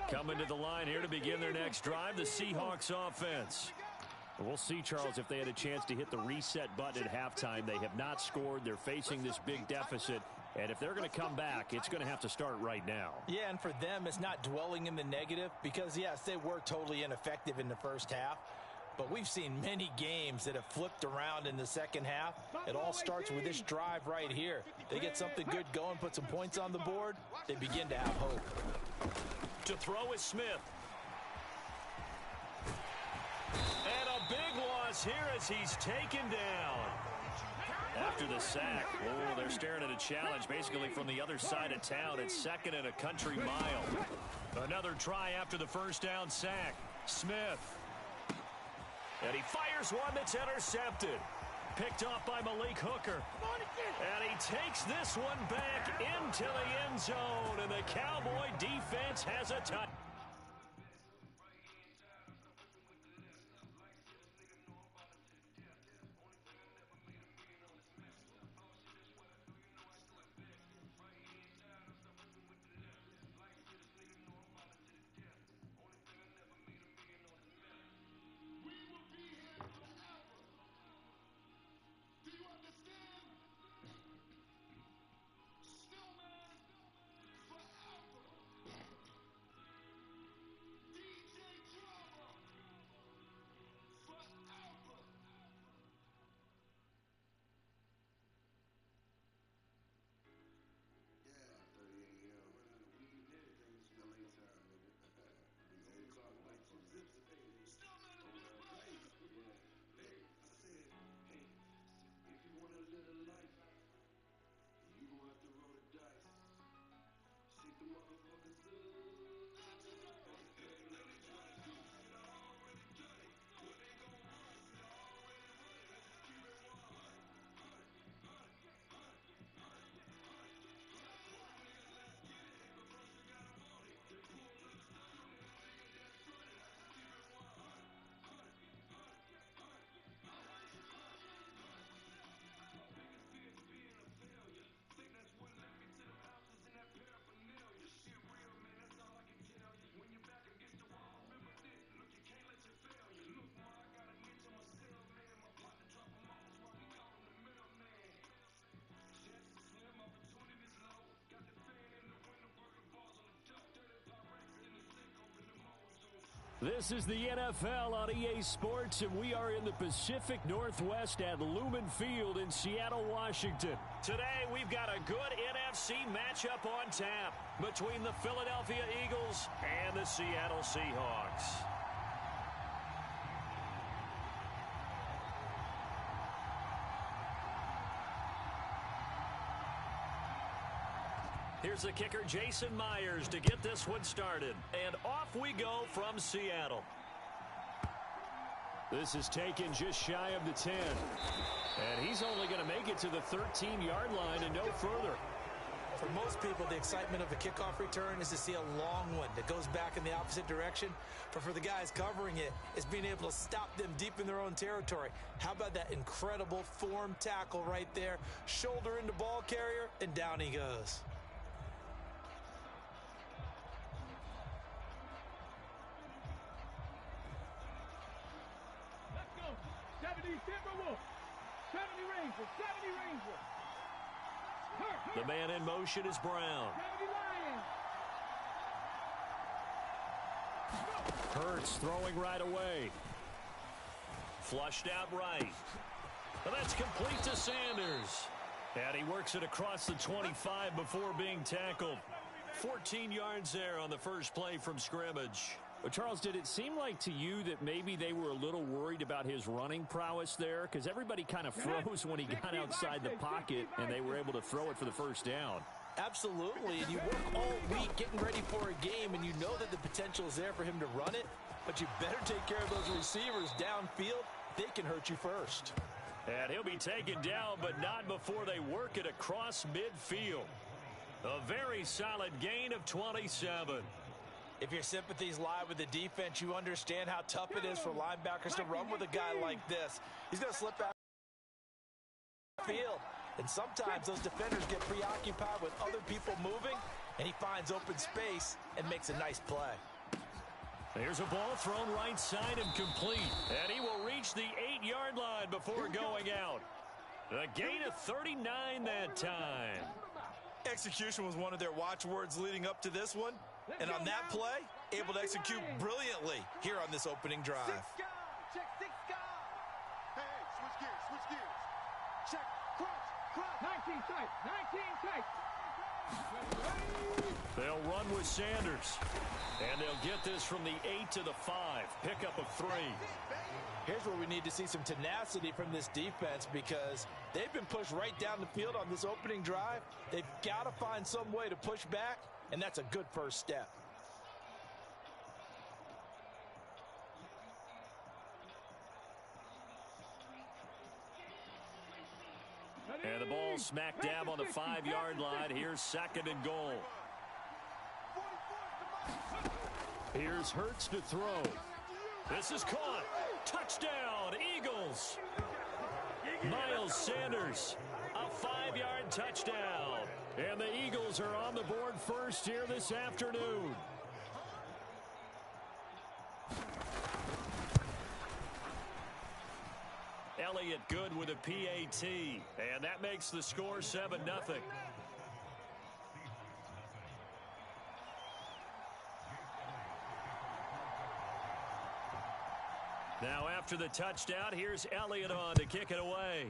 Coming to the line here to begin their next drive, the Seahawks offense. We'll see, Charles, if they had a chance to hit the reset button at halftime. They have not scored. They're facing this big deficit. And if they're going to come back, it's going to have to start right now. Yeah, and for them, it's not dwelling in the negative because, yes, they were totally ineffective in the first half. But we've seen many games that have flipped around in the second half. It all starts with this drive right here. They get something good going, put some points on the board, they begin to have hope. To throw is Smith. And a big loss here as he's taken down. After the sack, oh, they're staring at a challenge basically from the other side of town. It's second and a country mile. Another try after the first down sack. Smith. And he fires one that's intercepted. picked off by Malik Hooker. And he takes this one back into the end zone, and the Cowboy defense has a touchdown. This is the NFL on EA Sports, and we are in the Pacific Northwest at Lumen Field in Seattle, Washington. Today, we've got a good NFC matchup on tap between the Philadelphia Eagles and the Seattle Seahawks. Here's the kicker, Jason Myers, to get this one started. And off we go from Seattle. This is taken just shy of the 10. And he's only going to make it to the 13-yard line and no further. For most people, the excitement of a kickoff return is to see a long one that goes back in the opposite direction. But for the guys covering it, it's being able to stop them deep in their own territory. How about that incredible form tackle right there? Shoulder into ball carrier, and down he goes. The man in motion is Brown. Hurts throwing right away. Flushed out right. And that's complete to Sanders. And he works it across the 25 before being tackled. 14 yards there on the first play from scrimmage. But Charles, did it seem like to you that maybe they were a little worried about his running prowess there? Because everybody kind of froze when he got outside the pocket and they were able to throw it for the first down. Absolutely, and you work all week getting ready for a game, and you know that the potential is there for him to run it, but you better take care of those receivers downfield. They can hurt you first. And he'll be taken down, but not before they work it across midfield. A very solid gain of 27. If your sympathies lie with the defense, you understand how tough it is for linebackers to run with a guy like this. He's going to slip out of the field. And sometimes those defenders get preoccupied with other people moving, and he finds open space and makes a nice play. There's a ball thrown right side and complete. And he will reach the 8-yard line before going out. A gain of 39 that time. Execution was one of their watchwords leading up to this one. And on that play, able to execute brilliantly here on this opening drive. Check 6 guard. Hey, switch gears. Check, crunch. 19 tight, 19 tight. They'll run with Sanders. And they'll get this from the 8 to the 5. Pickup of 3. Here's where we need to see some tenacity from this defense because they've been pushed right down the field on this opening drive. They've got to find some way to push back, and that's a good first step. And the ball smack dab on the 5-yard line. Here's 2nd and goal. Here's Hurts to throw. This is caught. Touchdown, Eagles. Miles Sanders, a 5-yard touchdown. And the Eagles are on the board first here this afternoon. Elliott good with a PAT. And that makes the score 7-0. Now after the touchdown, here's Elliott on to kick it away.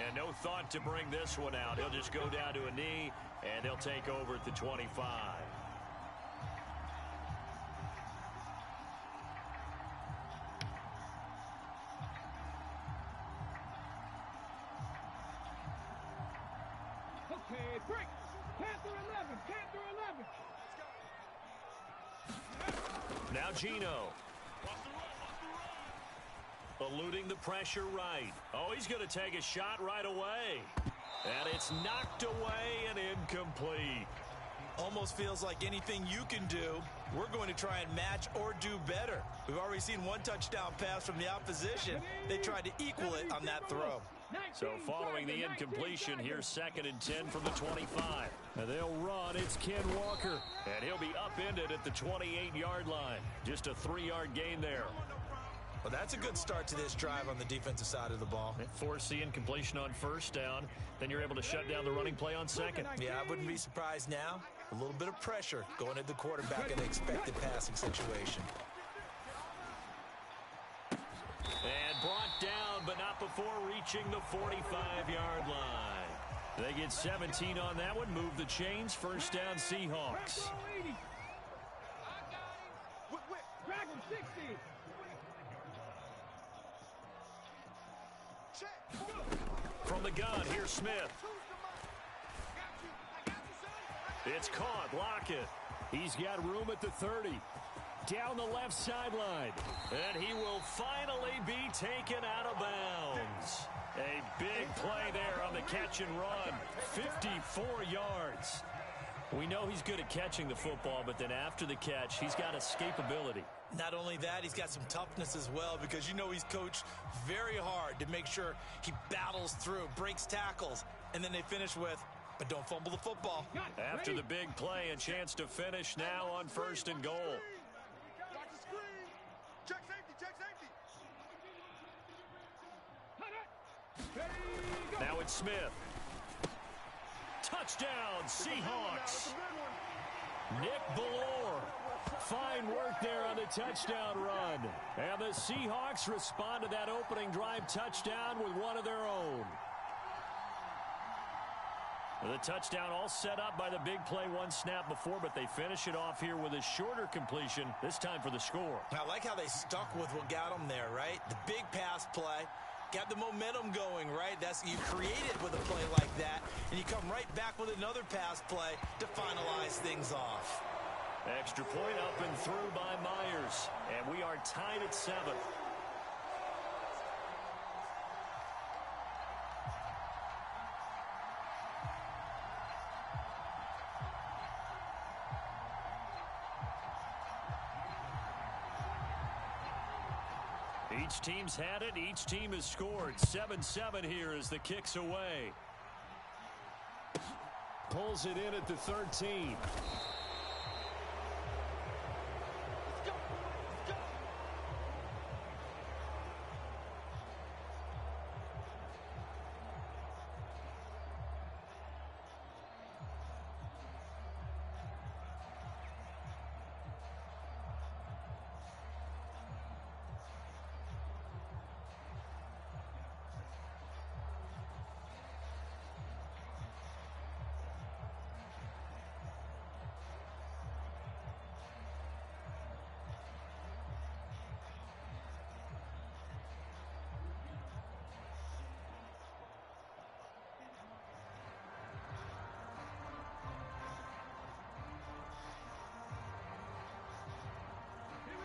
And no thought to bring this one out. He'll just go down to a knee, and they'll take over at the 25. Okay, break. Panther 11. Panther 11. Now Gino. Eluding the pressure right. Oh, he's going to take a shot right away. And it's knocked away and incomplete. Almost feels like anything you can do, we're going to try and match or do better. We've already seen one touchdown pass from the opposition. They tried to equal it on that throw. So following the incompletion, here's 2nd and 10 from the 25. And they'll run. It's Ken Walker. And he'll be upended at the 28-yard line. Just a 3-yard gain there. Well, that's a good start to this drive on the defensive side of the ball. Force the incompletion on 1st down. Then you're able to shut down the running play on 2nd. Yeah, I wouldn't be surprised now. A little bit of pressure going at the quarterback in an expected passing situation. And brought down, but not before reaching the 45-yard line. They get 17 on that one. Move the chains. 1st down, Seahawks. Drag him 60. From the gun, here's Smith. It's caught. Lockett. He's got room at the 30. Down the left sideline. And he will finally be taken out of bounds. A big play there on the catch and run. 54 yards. We know he's good at catching the football, but then after the catch, he's got escapability. Not only that, he's got some toughness as well, because you know he's coached very hard to make sure he battles through, breaks tackles, and then they finish with, but don't fumble the football. After the big play, a chance to finish now on 1st and goal. Watch the screen. Check safety, check safety. Now it's Smith. Touchdown, Seahawks. Nick Ballore. Fine work there on the touchdown run. And the Seahawks respond to that opening drive touchdown with one of their own. The touchdown all set up by the big play one snap before, but they finish it off here with a shorter completion, this time for the score. I like how they stuck with what got them there, right? The big pass play. Got the momentum going, right? That's you create it with a play like that, and you come right back with another pass play to finalize things off. Extra point up and through by Myers, and we are tied at 7. Each team's had it. Each team has scored. 7-7 here as the kick's away. Pulls it in at the 13.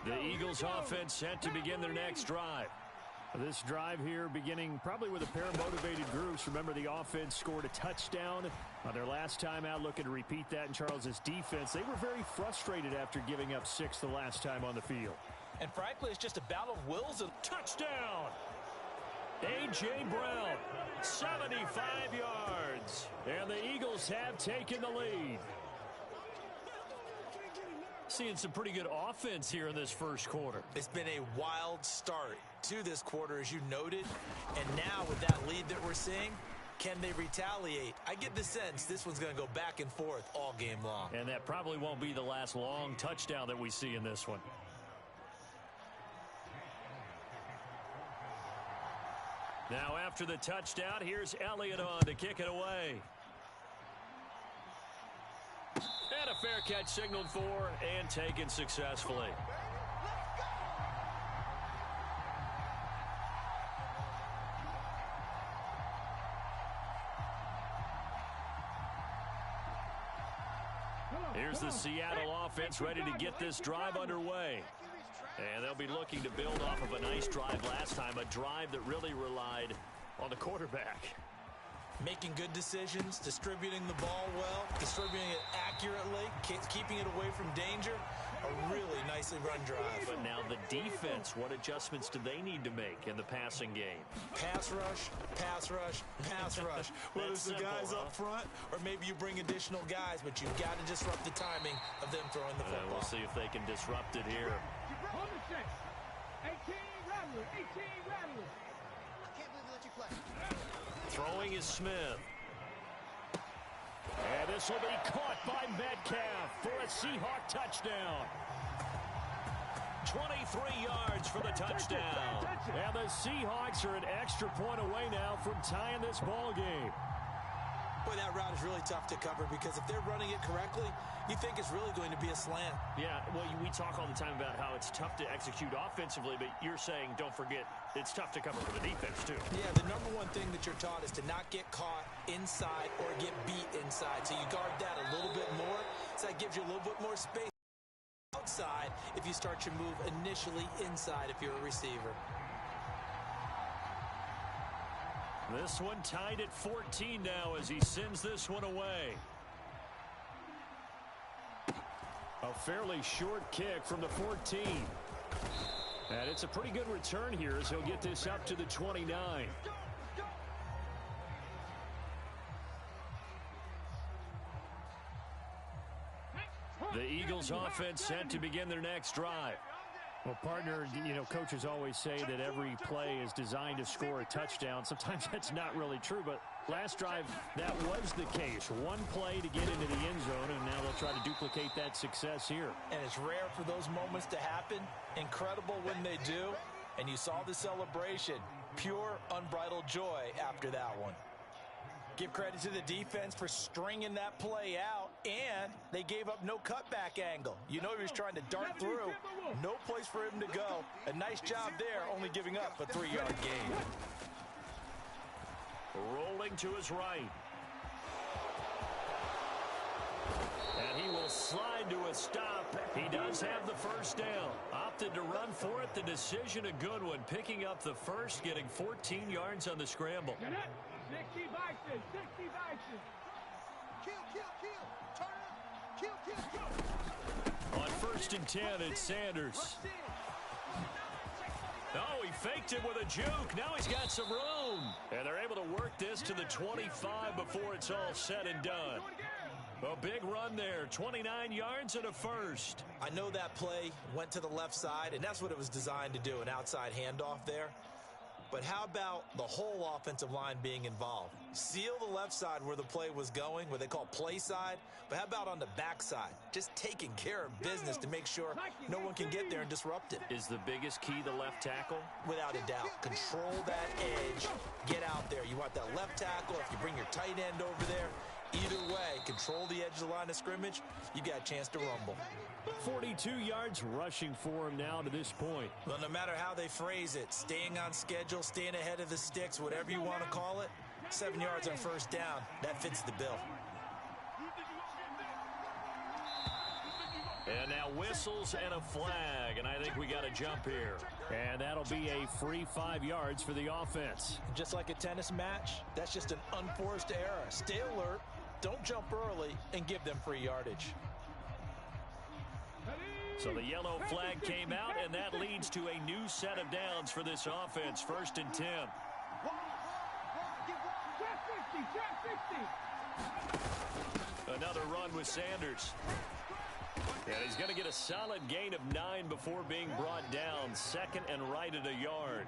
The Eagles offense set to begin their next drive. This drive here beginning probably with a pair of motivated groups. Remember, the offense scored a touchdown on their last time out. Looking to repeat that in Charles's defense. They were very frustrated after giving up 6 the last time on the field. And frankly, it's just a battle of wills. And touchdown! A.J. Brown, 75 yards. And the Eagles have taken the lead. Seeing some pretty good offense here in this first quarter. It's been a wild start to this quarter, as you noted. And now with that lead that we're seeing, can they retaliate? I get the sense this one's going to go back and forth all game long. And that probably won't be the last long touchdown that we see in this one. Now after the touchdown, here's Elliott on to kick it away. And a fair catch signaled for and taken successfully. Here's the Seattle offense ready to get this drive underway. And they'll be looking to build off of a nice drive last time, a drive that really relied on the quarterback. Making good decisions, distributing the ball well, distributing it accurately, keeping it away from danger. A really nicely run drive. But now the defense, what adjustments do they need to make in the passing game? Pass rush, pass rush, pass rush. Whether it's the guys up front or maybe you bring additional guys, but you've got to disrupt the timing of them throwing the football. We'll see if they can disrupt it here. 18 rattlers, 18 rattlers. I can't believe we let you play. Throwing is Smith. And this will be caught by Metcalf for a Seahawk touchdown. 23 yards for the touchdown. And the Seahawks are an extra point away now from tying this ball game. Boy, that route is really tough to cover because if they're running it correctly, you think it's really going to be a slant. Yeah, well, we talk all the time about how it's tough to execute offensively, but you're saying, don't forget, it's tough to cover for the defense, too. Yeah, the number one thing that you're taught is to not get caught inside or get beat inside. So you guard that a little bit more. So that gives you a little bit more space outside if you start your move initially inside if you're a receiver. This one tied at 14 now as he sends this one away. A fairly short kick from the 14. And it's a pretty good return here as he'll get this up to the 29. The Eagles offense set to begin their next drive. Well, partner, coaches always say that every play is designed to score a touchdown. Sometimes that's not really true, but last drive, that was the case. One play to get into the end zone, and now they'll try to duplicate that success here. And it's rare for those moments to happen. Incredible when they do. And you saw the celebration. Pure, unbridled joy after that one. Give credit to the defense for stringing that play out, and they gave up no cutback angle. You know he was trying to dart through. No place for him to go. A nice job there, only giving up a 3-yard gain. Rolling to his right. And he will slide to a stop. He does have the first down. Opted to run for it. The decision a good one. Picking up the first, getting 14 yards on the scramble. 60 vices, 60 vices. Kill, kill, kill. Turn up. Kill, kill, kill. On 1st and 10, it's Sanders. Oh, he faked it with a juke. Now he's got some room. And they're able to work this to the 25 before it's all said and done. A big run there, 29 yards and a first. I know that play went to the left side, and that's what it was designed to do, an outside handoff there. But how about the whole offensive line being involved? Seal the left side where the play was going, what they call play side. But how about on the back side? Just taking care of business to make sure no one can get there and disrupt it. Is the biggest key the left tackle? Without a doubt. Control that edge. Get out there. You want that left tackle. If you bring your tight end over there, either way, control the edge of the line of scrimmage, you got a chance to rumble. 42 yards rushing for him now to this point. Well, no matter how they phrase it, staying on schedule, staying ahead of the sticks, whatever you want to call it, 7 yards on first down, that fits the bill. And now whistles and a flag, and I think we got a jump here. And that'll be a free 5 yards for the offense. Just like a tennis match, that's just an unforced error. Stay alert, don't jump early, and give them free yardage. So the yellow flag came out, and that leads to a new set of downs for this offense. 1st and 10. Another run with Sanders. And he's going to get a solid gain of 9 before being brought down. 2nd and right at a yard.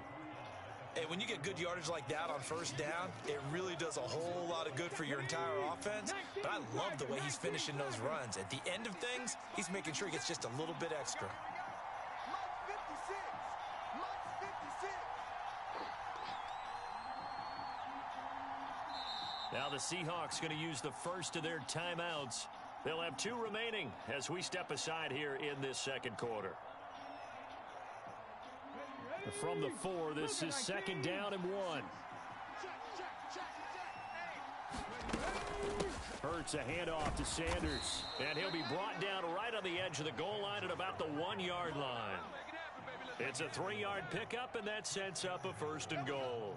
And when you get good yardage like that on 1st down, it really does a whole lot of good for your entire offense. But I love the way he's finishing those runs. At the end of things, he's making sure he gets just a little bit extra. Now the Seahawks going to use the first of their timeouts. They'll have 2 remaining as we step aside here in this 2nd quarter. From the 4, this is 2nd down and 1. Hurts a handoff to Sanders. And he'll be brought down right on the edge of the goal line at about the 1-yard line. It's a 3-yard pickup, and that sets up a 1st and goal.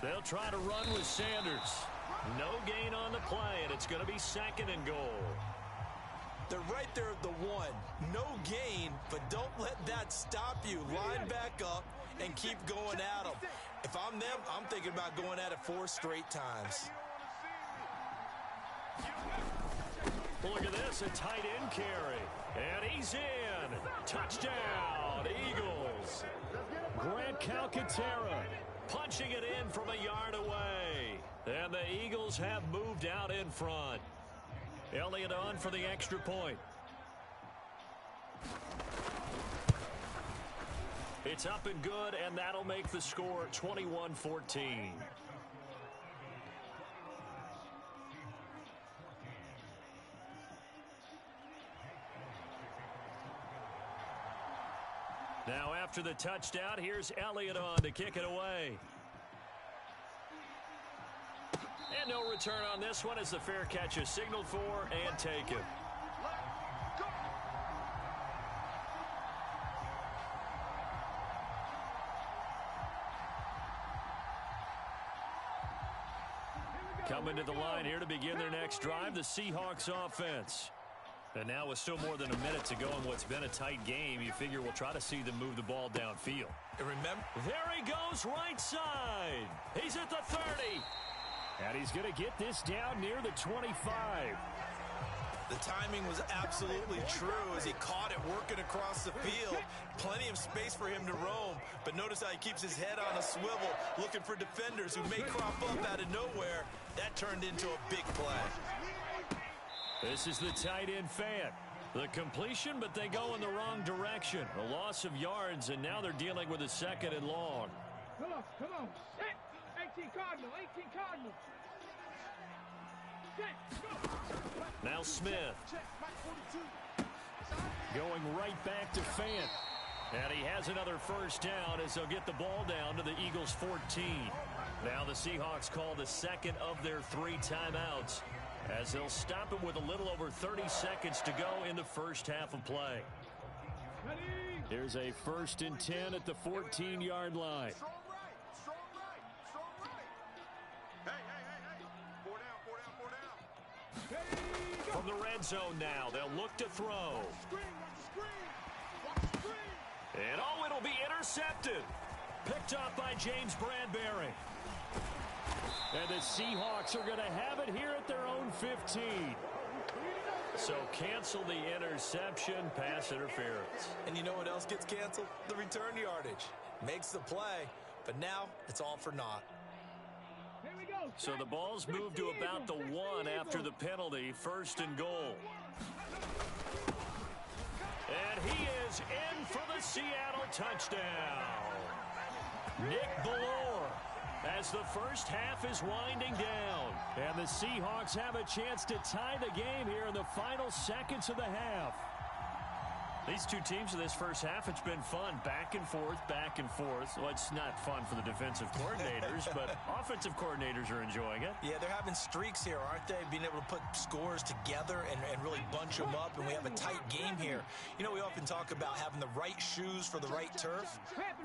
They'll try to run with Sanders. No gain on the play, and it's going to be 2nd and goal. They're right there at the 1. No gain, but don't let that stop you. Line back up and keep going at them. If I'm them, I'm thinking about going at it 4 straight times. Look at this, a tight end carry. And he's in. Touchdown, Eagles. Grant Calcaterra punching it in from a yard away. And the Eagles have moved out in front. Elliott on for the extra point. It's up and good, and that'll make the score 21-14. Now after the touchdown, here's Elliott on to kick it away. And no return on this one as the fair catch is signaled for and taken. Coming to the line here to begin their next drive, the Seahawks offense. And now with still more than a minute to go in what's been a tight game, you figure we'll try to see them move the ball downfield. And remember, there he goes right side. He's at the 30. And he's going to get this down near the 25. The timing was absolutely true as he caught it working across the field. Plenty of space for him to roam, but notice how he keeps his head on a swivel, looking for defenders who may crop up out of nowhere. That turned into a big play. This is the tight end Fant. The completion, but they go in the wrong direction. A loss of yards, and now they're dealing with a 2nd and long. Come on. Set. 18 Cardinal. Set. Go. Now Smith. Going right back to Fant. And he has another 1st down as they'll get the ball down to the Eagles' 14. Now the Seahawks call the 2nd of their 3 timeouts, as they'll stop him with a little over 30 seconds to go in the first half of play. Here's a 1st and 10 at the 14-yard line. Strong right. Hey. 4 down. From the red zone now, they'll look to throw. And it'll be intercepted. Picked off by James Bradbury. And the Seahawks are going to have it here at their own 15. So cancel the interception, pass interference. And you know what else gets canceled? The return yardage. Makes the play, but now it's all for naught. So the ball's moved to about the 1 after the penalty, 1st and goal. And he is in for the Seattle touchdown. Nick Ballore, as the first half is winding down. And the Seahawks have a chance to tie the game here in the final seconds of the half. These two teams in this first half, it's been fun. Back and forth, back and forth. Well, it's not fun for the defensive coordinators, but offensive coordinators are enjoying it. Yeah, they're having streaks here, aren't they? Being able to put scores together and really bunch them up, and we have a tight game here. You know, we often talk about having the right shoes for the right turf.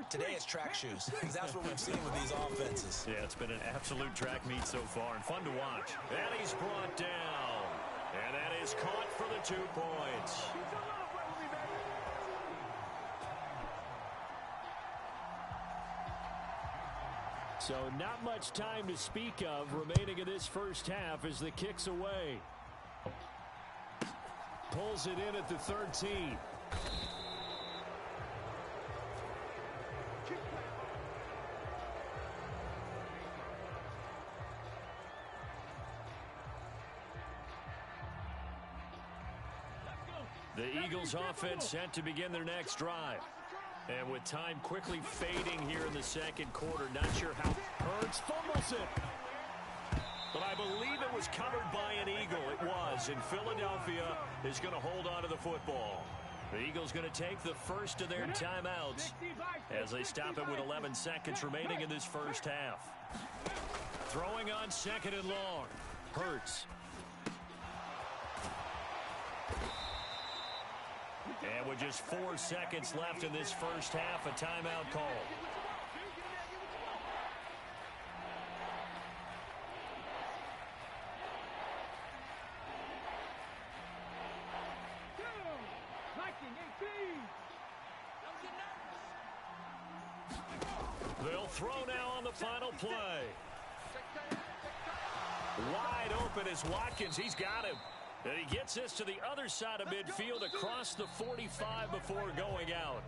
Today it's track shoes, because that's what we've seen with these offenses. Yeah, it's been an absolute track meet so far, and fun to watch. And he's brought down. And that is caught for the 2 points. So not much time to speak of remaining in this first half as the kick's away. Pulls it in at the 13. The Eagles offense set to begin their next drive. And with time quickly fading here in the second quarter, not sure how. Hurts fumbles it. But I believe it was covered by an Eagle. It was. And Philadelphia is going to hold on to the football. The Eagles going to take the first of their timeouts as they stop it with 11 seconds remaining in this first half. Throwing on second and long. Hurts. And with just 4 seconds left in this first half, a timeout call. They'll throw now on the final play. Wide open is Watkins. He's got him. And he gets this to the other side of midfield across the 45 before going out.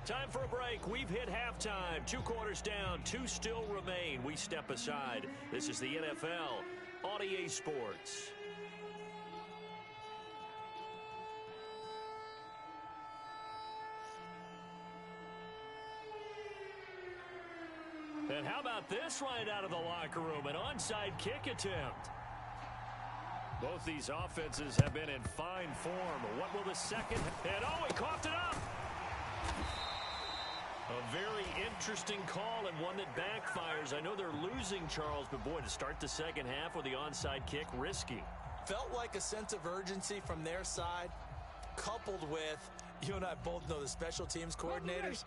Time for a break. We've hit halftime. 2 quarters down. 2 still remain. We step aside. This is the NFL on EA Sports. And how about this right out of the locker room? An onside kick attempt. Both these offenses have been in fine form. What will the second? And oh, he coughed it up. A very interesting call and one that backfires. I know they're losing, Charles, but boy, to start the second half with the onside kick, risky. Felt like a sense of urgency from their side, coupled with, you and I both know the special teams coordinators.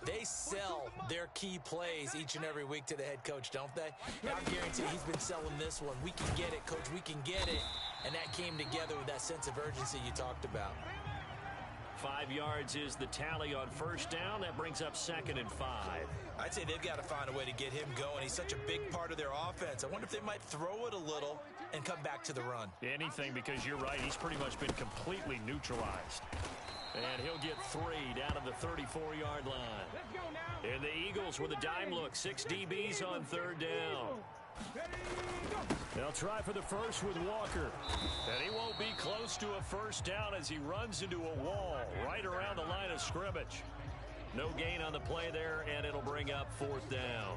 They sell their key plays each and every week to the head coach, don't they? And I guarantee he's been selling this one. We can get it, coach. We can get it. And that came together with that sense of urgency you talked about. 5 yards is the tally on first down. That brings up 2nd and 5. I'd say they've got to find a way to get him going. He's such a big part of their offense. I wonder if they might throw it a little and come back to the run. Anything, because you're right. He's pretty much been completely neutralized. And he'll get 3 down to the 34-yard line. And the Eagles with a dime look. 6 DBs on 3rd down. They'll try for the first with Walker. And he won't be close to a first down as he runs into a wall right around the line of scrimmage. No gain on the play there, and it'll bring up 4th down.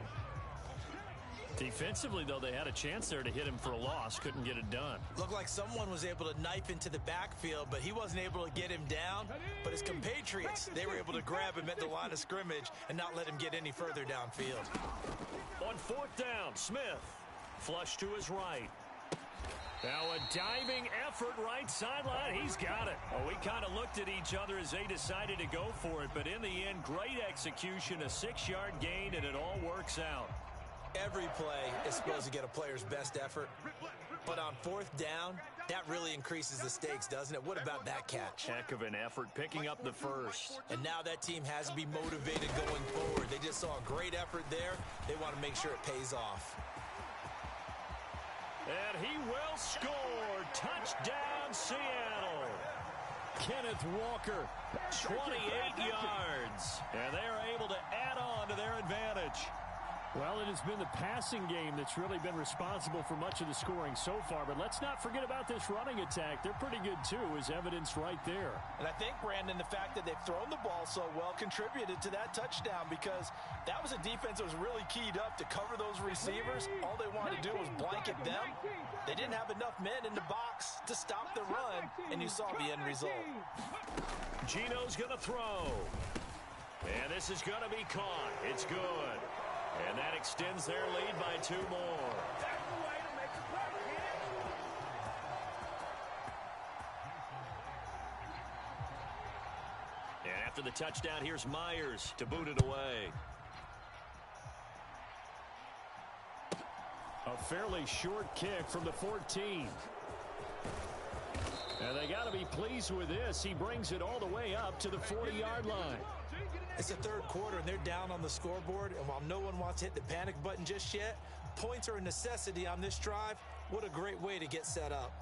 Defensively, though, they had a chance there to hit him for a loss. Couldn't get it done. Looked like someone was able to knife into the backfield, but he wasn't able to get him down. But his compatriots, they were able to grab him at the line of scrimmage and not let him get any further downfield. On 4th down, Smith. Flush to his right. Now a diving effort right sideline. He's got it. Oh, we kind of looked at each other as they decided to go for it. But in the end, great execution, a 6-yard gain, and it all works out. Every play is supposed to get a player's best effort. But on 4th down, that really increases the stakes, doesn't it? What about that catch? Heck of an effort, picking up the first. And now that team has to be motivated going forward. They just saw a great effort there. They want to make sure it pays off. And he will score. Touchdown, Seattle. Kenneth Walker, 28 yards. And they are able to add on to their advantage. Well, it has been the passing game that's really been responsible for much of the scoring so far. But let's not forget about this running attack. They're pretty good, too, as evidenced right there. And I think, Brandon, the fact that they've thrown the ball so well contributed to that touchdown, because that was a defense that was really keyed up to cover those receivers. All they wanted to do was blanket them. They didn't have enough men in the box to stop the run, and you saw the end result. Gino's going to throw. And this is going to be caught. It's good. And that extends their lead by 2 more. And after the touchdown, here's Myers to boot it away. A fairly short kick from the 14. And they got to be pleased with this. He brings it all the way up to the 40-yard line. It's the third quarter, and they're down on the scoreboard. And while no one wants to hit the panic button just yet, points are a necessity on this drive. What a great way to get set up.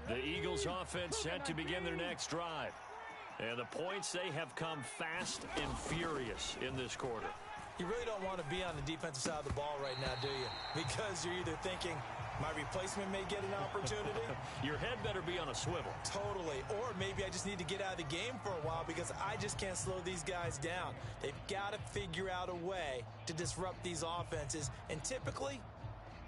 The Eagles offense set to begin their next drive. And the points, they have come fast and furious in this quarter. You really don't want to be on the defensive side of the ball right now, do you? Because you're either thinking, my replacement may get an opportunity. Your head better be on a swivel. Totally. Or maybe I just need to get out of the game for a while because I just can't slow these guys down. They've got to figure out a way to disrupt these offenses. And typically,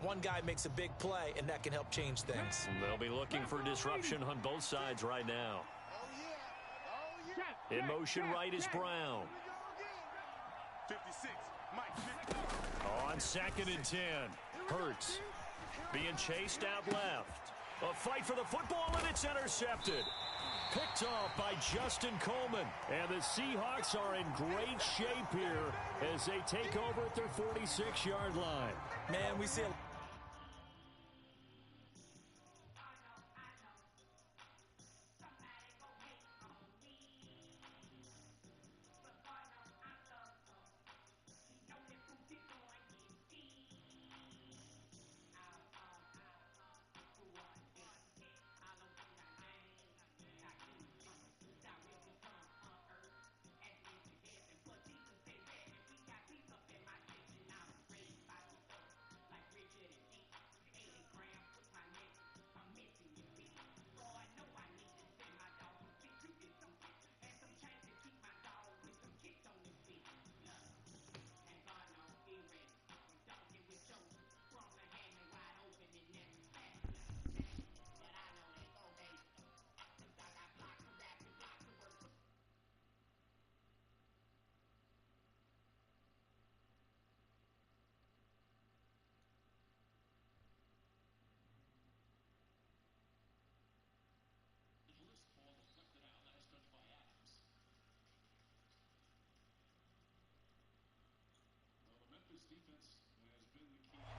one guy makes a big play, and that can help change things. They'll be looking for disruption on both sides right now. In motion right is Brown. 56, Mike. On 2nd and 10. Hurts being chased out left. A fight for the football, and it's intercepted. Picked off by Justin Coleman. And the Seahawks are in great shape here as they take over at their 46-yard line. Man, we see a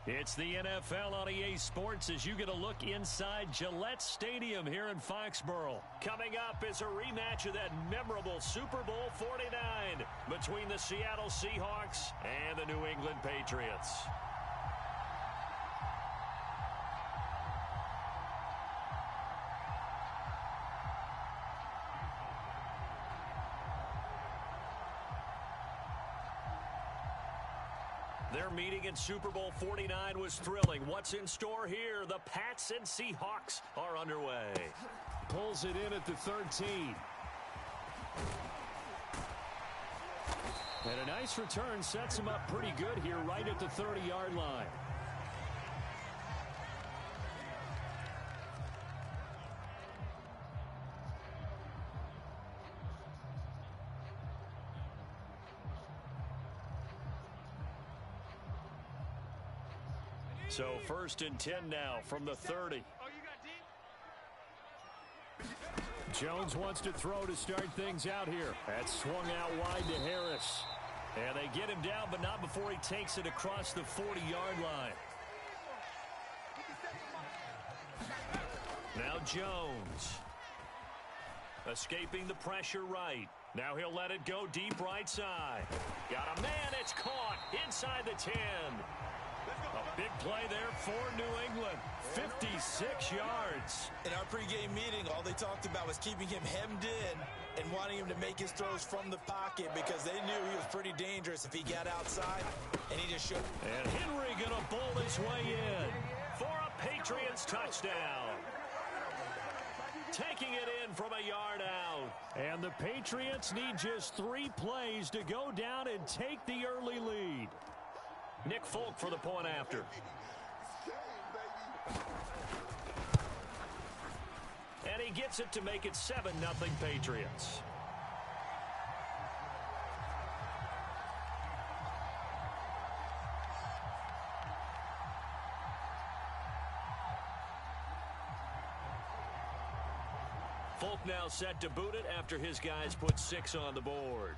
It's the NFL on EA Sports as you get a look inside Gillette Stadium here in Foxborough. Coming up is a rematch of that memorable Super Bowl 49 between the Seattle Seahawks and the New England Patriots. Their meeting in Super Bowl 49 was thrilling. What's in store here? The Pats and Seahawks are underway. Pulls it in at the 13. And a nice return sets him up pretty good here right at the 30-yard line. So 1st and 10 now from the 30. Jones wants to throw to start things out here. That's swung out wide to Harris. And they get him down, but not before he takes it across the 40-yard line. Now Jones. Escaping the pressure right. Now he'll let it go deep right side. Got a man. It's caught inside the 10. A big play there for New England. 56 yards. In our pregame meeting, all they talked about was keeping him hemmed in and wanting him to make his throws from the pocket because they knew he was pretty dangerous if he got outside, and he just showed. And Henry going to bowl his way in for a Patriots touchdown. Taking it in from a yard out. And the Patriots need just 3 plays to go down and take the early lead. Nick Folk for the point after. And he gets it to make it 7-0 Patriots. Folk now set to boot it after his guys put 6 on the board.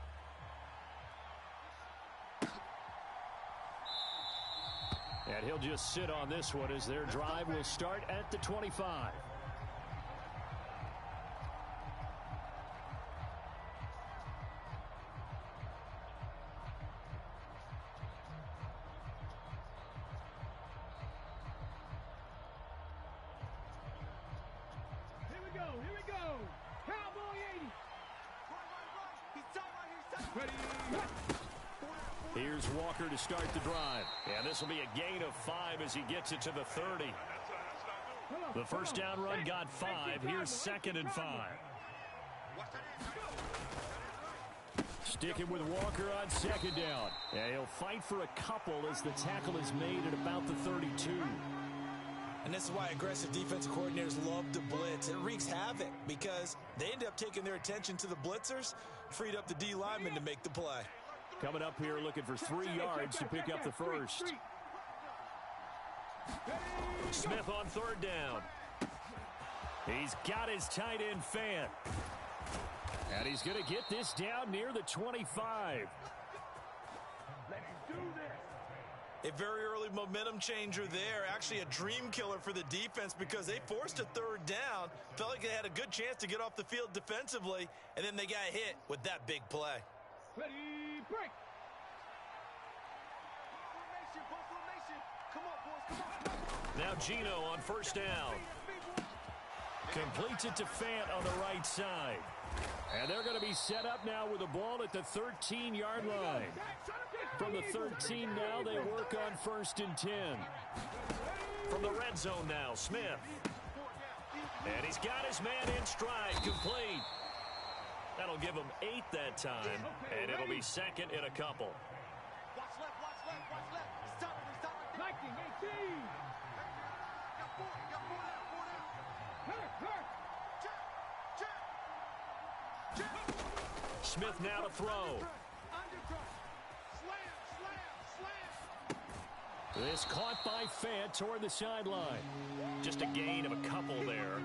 And he'll just sit on this one as their drive will start at the 25. Here we go. Cowboy 80. Ready. Here's Walker to start the drive. And this will be a gain of 5 as he gets it to the 30. The first down run got 5. Here's 2nd and 5. Sticking with Walker on 2nd down. And he'll fight for a couple as the tackle is made at about the 32. And this is why aggressive defensive coordinators love to blitz. It wreaks havoc because they end up taking their attention to the blitzers, freed up the D lineman to make the play. Coming up here looking for 3 yards to pick up the first. Smith on 3rd down. He's got his tight end Fant. And he's going to get this down near the 25. A very early momentum changer there. Actually a dream killer for the defense because they forced a 3rd down. Felt like they had a good chance to get off the field defensively, and then they got hit with that big play. Ready, break. Now Gino on 1st down. Completes it to Fant on the right side. And they're going to be set up now with the ball at the 13-yard line. From the 13 now, they work on 1st and 10. From the red zone now, Smith. And he's got his man in stride, complete. That'll give him 8 that time, and it'll be 2nd in a couple. Watch left, watch left, watch left. Stop it, stop it. Lightning 18. Got 4 there. Hurt. Smith now to throw. This caught by Fant toward the sideline. Just a gain of a couple there.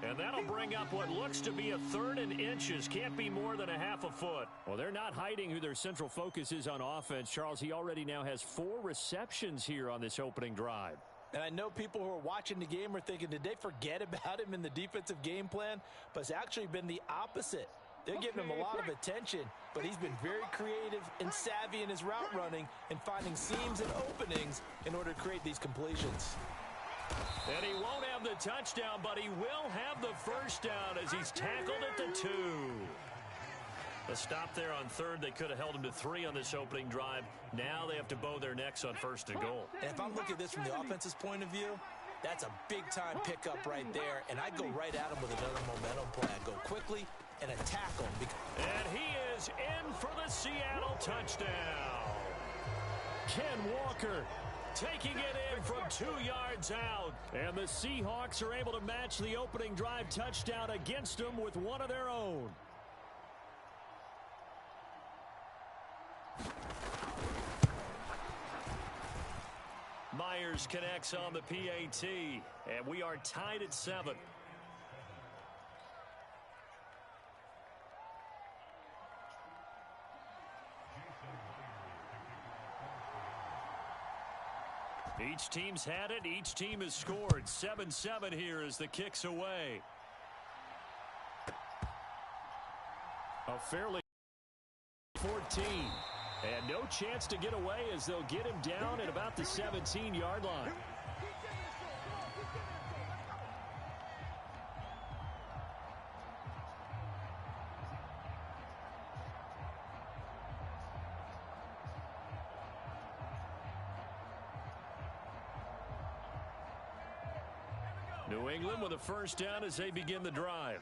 And that'll bring up what looks to be a 3rd and inches. Can't be more than a half a foot. Well, they're not hiding who their central focus is on offense. Charles, he already now has 4 receptions here on this opening drive. And I know people who are watching the game are thinking, did they forget about him in the defensive game plan? But it's actually been the opposite. They're giving him a lot of attention, but he's been very creative and savvy in his route running and finding seams and openings in order to create these completions. And he won't have the touchdown, but he will have the first down as he's tackled at the 2. A stop there on 3rd. They could have held him to 3 on this opening drive. Now they have to bow their necks on 1st and goal. And if I'm looking at this from the offense's point of view, that's a big-time pickup right there, and I'd go right at him with another momentum play. I'd go quickly and attack him. And he is in for the Seattle touchdown. Ken Walker taking it in from 2 yards out. And the Seahawks are able to match the opening drive touchdown against them with one of their own. Myers connects on the PAT, and we are tied at 7. Each team's had it. Each team has scored. 7-7 here as the kick's away. A fairly 14. And no chance to get away as they'll get him down at about the 17-yard line. New England with a first down as they begin the drive.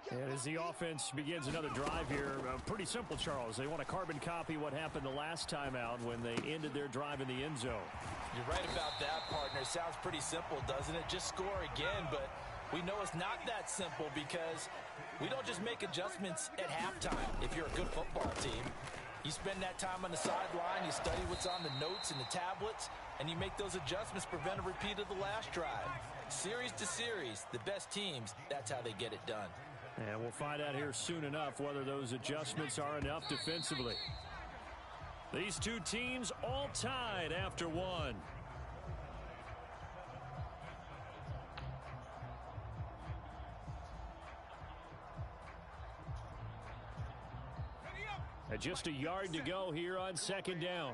And as the offense begins another drive here, pretty simple, Charles. They want to carbon copy what happened the last time out when they ended their drive in the end zone. You're right about that, partner. Sounds pretty simple, doesn't it? Just score again, but we know it's not that simple because we don't just make adjustments at halftime if you're a good football team. You spend that time on the sideline, you study what's on the notes and the tablets, and you make those adjustments to prevent a repeat of the last drive. Series to series, the best teams, that's how they get it done. And we'll find out here soon enough whether those adjustments are enough defensively. These two teams all tied after one. And just a yard to go here on second down.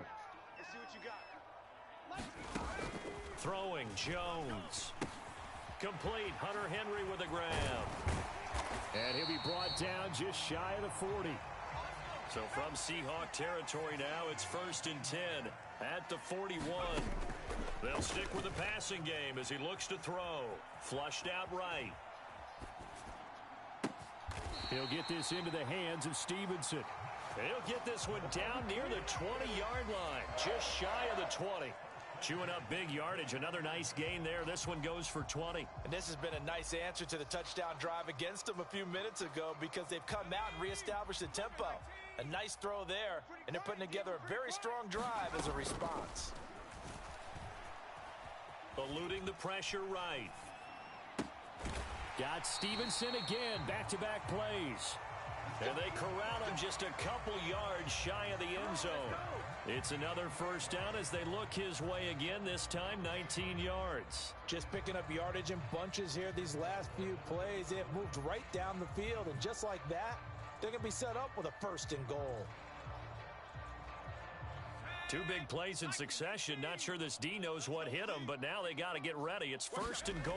Let's see what you got. Throwing Jones. Complete. Hunter Henry with a grab. And he'll be brought down just shy of the 40. So from Seahawk territory now, it's 1st and 10 at the 41. They'll stick with the passing game as he looks to throw. Flushed out right. He'll get this into the hands of Stevenson. He'll get this one down near the 20-yard line, just shy of the 20. Chewing up big yardage. Another nice gain there. This one goes for 20. And this has been a nice answer to the touchdown drive against them a few minutes ago because they've come out and reestablished the tempo. A nice throw there, and they're putting together a very strong drive as a response. Eluding the pressure right. Got Stevenson again. Back-to-back plays. And they corral him just a couple yards shy of the end zone. It's another first down as they look his way again, this time 19 yards. Just picking up yardage in bunches here these last few plays. They have moved right down the field, and just like that, they're going to be set up with a 1st and goal. Two big plays in succession. Not sure this D knows what hit him, but now they got to get ready. It's 1st and goal.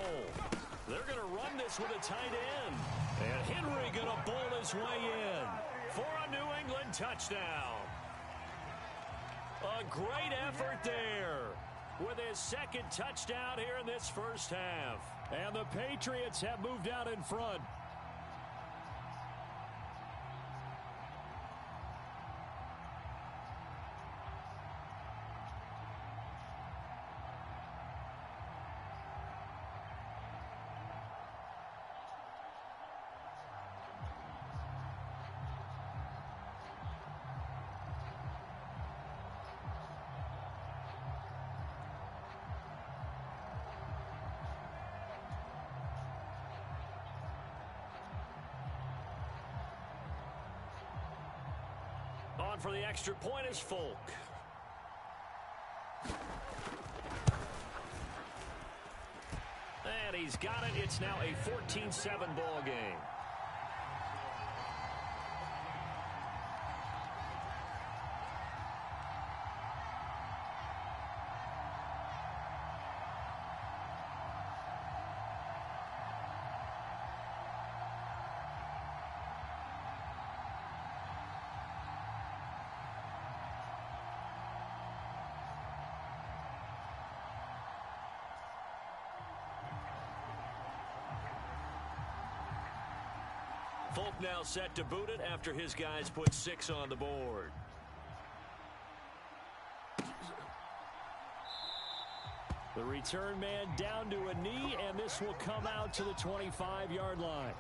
They're going to run this with a tight end. And Henry going to bowl his way in for a New England touchdown. A great effort there with his second touchdown here in this first half. And the Patriots have moved out in front. On for the extra point is Folk. And he's got it. It's now a 14-7 ball game. Folk now set to boot it after his guys put 6 on the board. The return man down to a knee, and this will come out to the 25-yard line.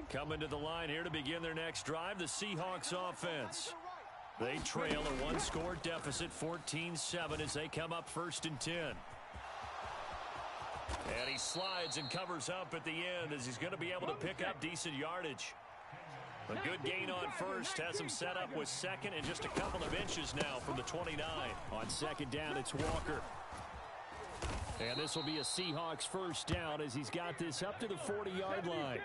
Coming to the line here to begin their next drive, the Seahawks offense. They trail a one-score deficit, 14-7, as they come up 1st and 10. And he slides and covers up at the end as he's going to be able to pick up decent yardage. A good gain on first has him set up with second and just a couple of inches now from the 29. On second down, it's Walker. And this will be a Seahawks first down as he's got this up to the 40-yard line.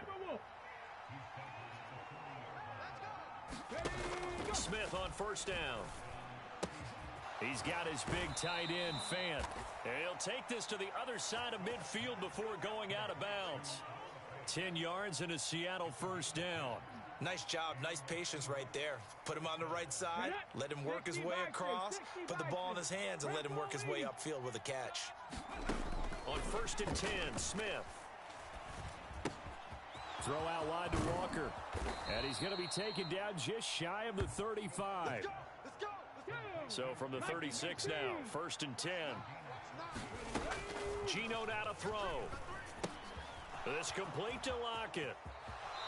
Smith on first down. He's got his big tight end, Fant. And he'll take this to the other side of midfield before going out of bounds. 10 yards and a Seattle first down. Nice job, nice patience right there. Put him on the right side, let him work his way across, put the ball in his hands, and let him work his way upfield with a catch. On first and 10, Smith. Throw out wide to Walker. And he's going to be taken down just shy of the 35. So from the 36 now, first and 10. Geno now to throw. This complete to Lockett.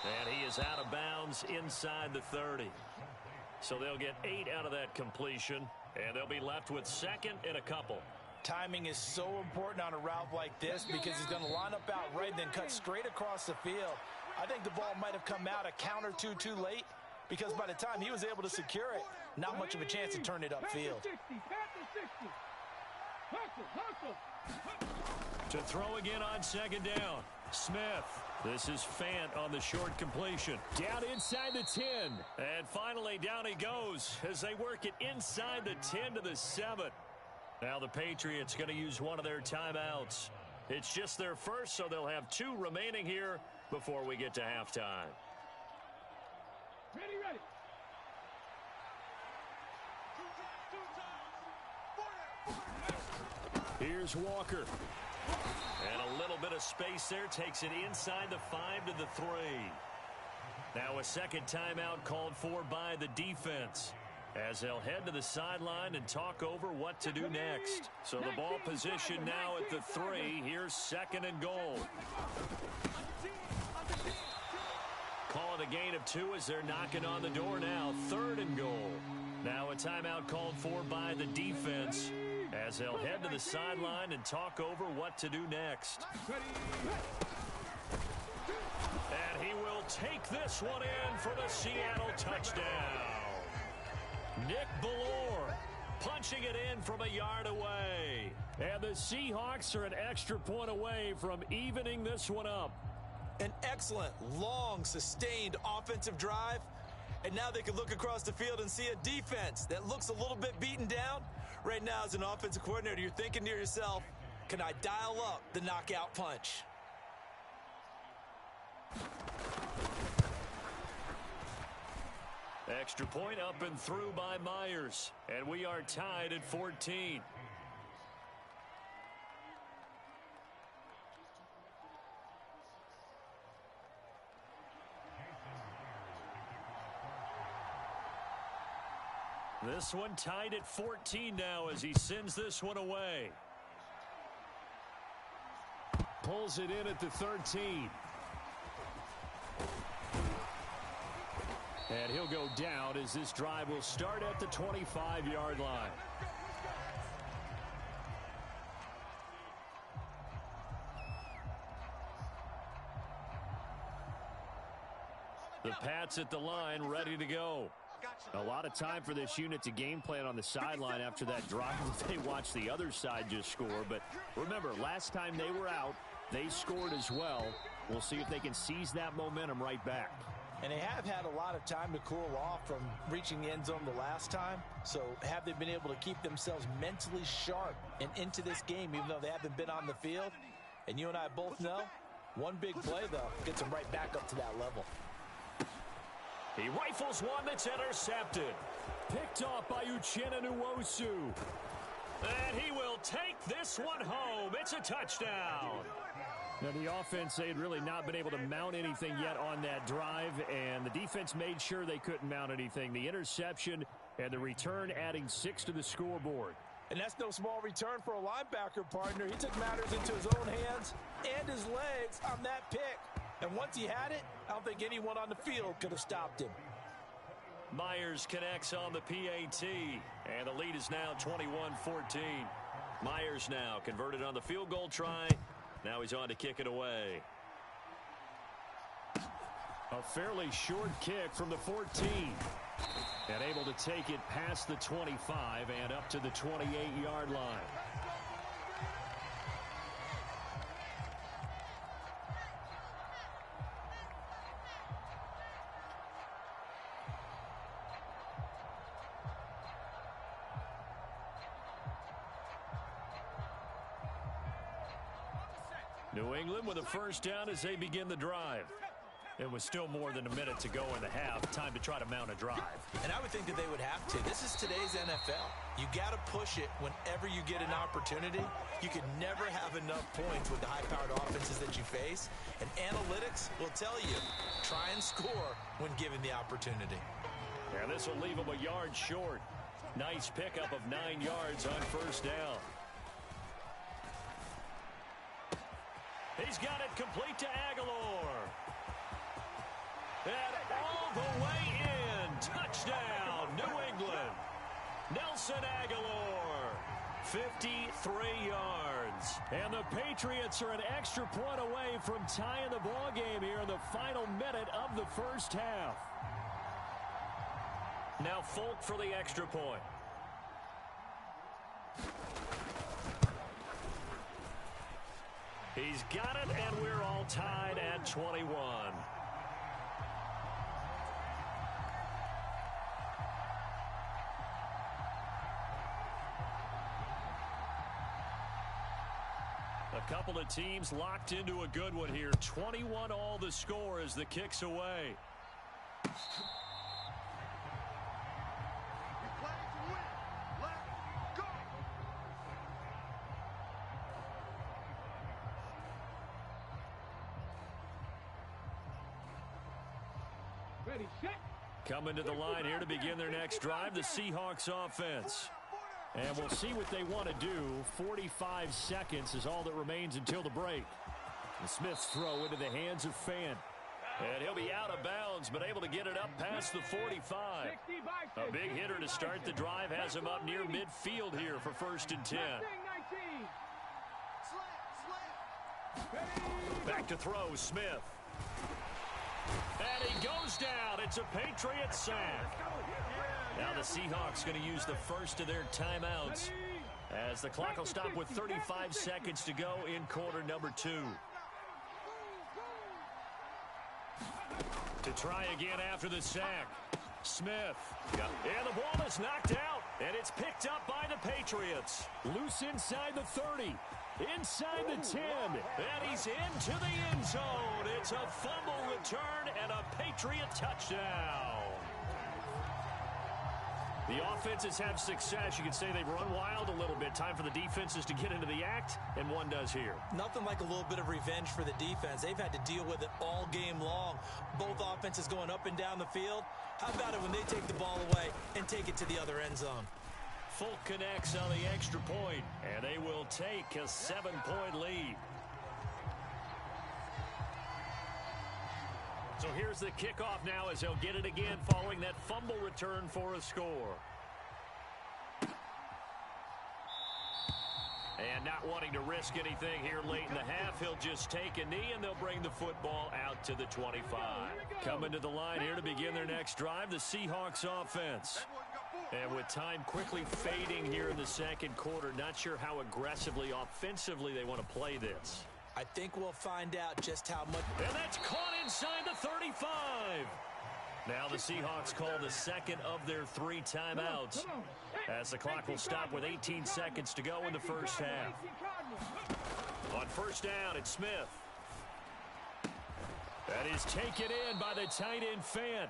And he is out of bounds inside the 30. So they'll get 8 out of that completion, and they'll be left with second and a couple. Timing is so important on a route like this because he's going to line up out right and then cut straight across the field. I think the ball might have come out a count or two too late because by the time he was able to secure it, not much of a chance to turn it upfield. To throw again on second down, Smith. This is Fant on the short completion. Down inside the 10. And finally down he goes as they work it inside the 10 to the 7. Now the Patriots going to use one of their timeouts. It's just their first, so they'll have 2 remaining here before we get to halftime. Ready. Here's Walker. And a little bit of space there takes it inside the 5 to the 3. Now a second timeout called for by the defense as they'll head to the sideline and talk over what to do next. So the ball position now at the 3. Here's second and goal. Call it a gain of 2 as they're knocking on the door now. Third and goal. Now a timeout called for by the defense as they'll head to the sideline and talk over what to do next. And he will take this one in for the Seattle touchdown. Nick Ballore punching it in from a yard away. And the Seahawks are an extra point away from evening this one up. An excellent, long, sustained offensive drive. And now they can look across the field and see a defense that looks a little bit beaten down. Right now, as an offensive coordinator, you're thinking to yourself, can I dial up the knockout punch? Extra point up and through by Myers. And we are tied at 14. This one tied at 14 now as he sends this one away. Pulls it in at the 13. And he'll go down as this drive will start at the 25-yard line. The Pats at the line ready to go. A lot of time for this unit to game plan on the sideline after that drive that they watched the other side just score. But remember, last time they were out, they scored as well. We'll see if they can seize that momentum right back. And they have had a lot of time to cool off from reaching the end zone the last time. So have they been able to keep themselves mentally sharp and into this game, even though they haven't been on the field? And you and I both know, one big play, though, gets them right back up to that level. He rifles one that's intercepted. Picked off by Uchenna Nwosu. And he will take this one home. It's a touchdown. Now, the offense, they had really not been able to mount anything yet on that drive, and the defense made sure they couldn't mount anything. The interception and the return adding 6 to the scoreboard. And that's no small return for a linebacker, partner. He took matters into his own hands and his legs on that pick. And once he had it, I don't think anyone on the field could have stopped him. Myers connects on the PAT, and the lead is now 21-14. Myers now converted on the field goal try. Now he's on to kick it away. A fairly short kick from the 14. And able to take it past the 25 and up to the 28-yard line. New England with a first down as they begin the drive. It was still more than a minute to go in the half. Time to try to mount a drive. And I would think that they would have to. This is today's NFL. You got to push it whenever you get an opportunity. You can never have enough points with the high-powered offenses that you face. And analytics will tell you, try and score when given the opportunity. And this will leave them a yard short. Nice pickup of 9 yards on first down. He's got it complete to Aguilar. And all the way in. Touchdown, New England. Nelson Aguilar, 53 yards. And the Patriots are an extra point away from tying the ball game here in the final minute of the first half. Now Folk for the extra point. He's got it, and we're all tied at 21. A couple of teams locked into a good one here. 21 all the score as the kick's away. Ready, set. Coming to the line here to begin their next drive, the Seahawks offense. And we'll see what they want to do. 45 seconds is all that remains until the break. And Smith's throw into the hands of Fan. And he'll be out of bounds, but able to get it up past the 45. A big hitter to start the drive has him up near midfield here for 1st and 10. Back to throw, Smith. And he goes down. It's a Patriot sack. Now the Seahawks going to use the first of their timeouts as the clock will stop with 35 seconds to go in quarter number 2. To try again after the sack. Smith. And the ball is knocked out. And it's picked up by the Patriots. Loose inside the 30. Inside the 10. And he's into the end zone. It's a fumble return and a Patriot touchdown. The offenses have success. You can say they've run wild a little bit. Time for the defenses to get into the act, and one does here. Nothing like a little bit of revenge for the defense. They've had to deal with it all game long. Both offenses going up and down the field. How about it when they take the ball away and take it to the other end zone? Folk connects on the extra point, and they will take a 7-point lead. So here's the kickoff now as they'll get it again following that fumble return for a score. And not wanting to risk anything here late in the half, he'll just take a knee and they'll bring the football out to the 25. Coming to the line here to begin their next drive, the Seahawks offense. And with time quickly fading here in the second quarter, not sure how aggressively, offensively they want to play this. I think we'll find out just how much. And that's caught inside the 35. Now the Seahawks call the second of their 3 timeouts as the clock will stop with 18 seconds to go in the first half. On first down, it's Smith. That is taken in by the tight end Fan.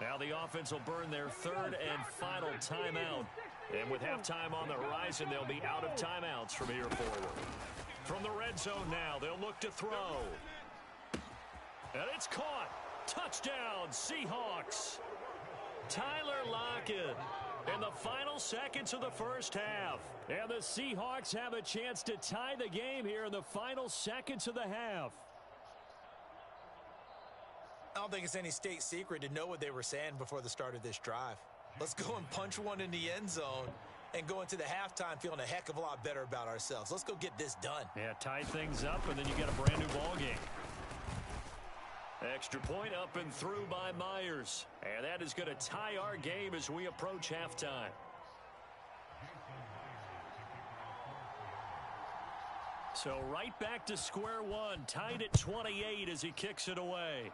Now the offense will burn their 3rd and final timeout. And with halftime on the horizon, they'll be out of timeouts from here forward. From the red zone now, they'll look to throw. And it's caught. Touchdown, Seahawks. Tyler Lockett in the final seconds of the first half. And the Seahawks have a chance to tie the game here in the final seconds of the half. I don't think it's any state secret to know what they were saying before the start of this drive. Let's go and punch one in the end zone and go into the halftime feeling a heck of a lot better about ourselves. Let's go get this done. Yeah, tie things up, and then you get a brand new ball game. Extra point up and through by Myers. And that is going to tie our game as we approach halftime. So right back to square one, tied at 28 as he kicks it away.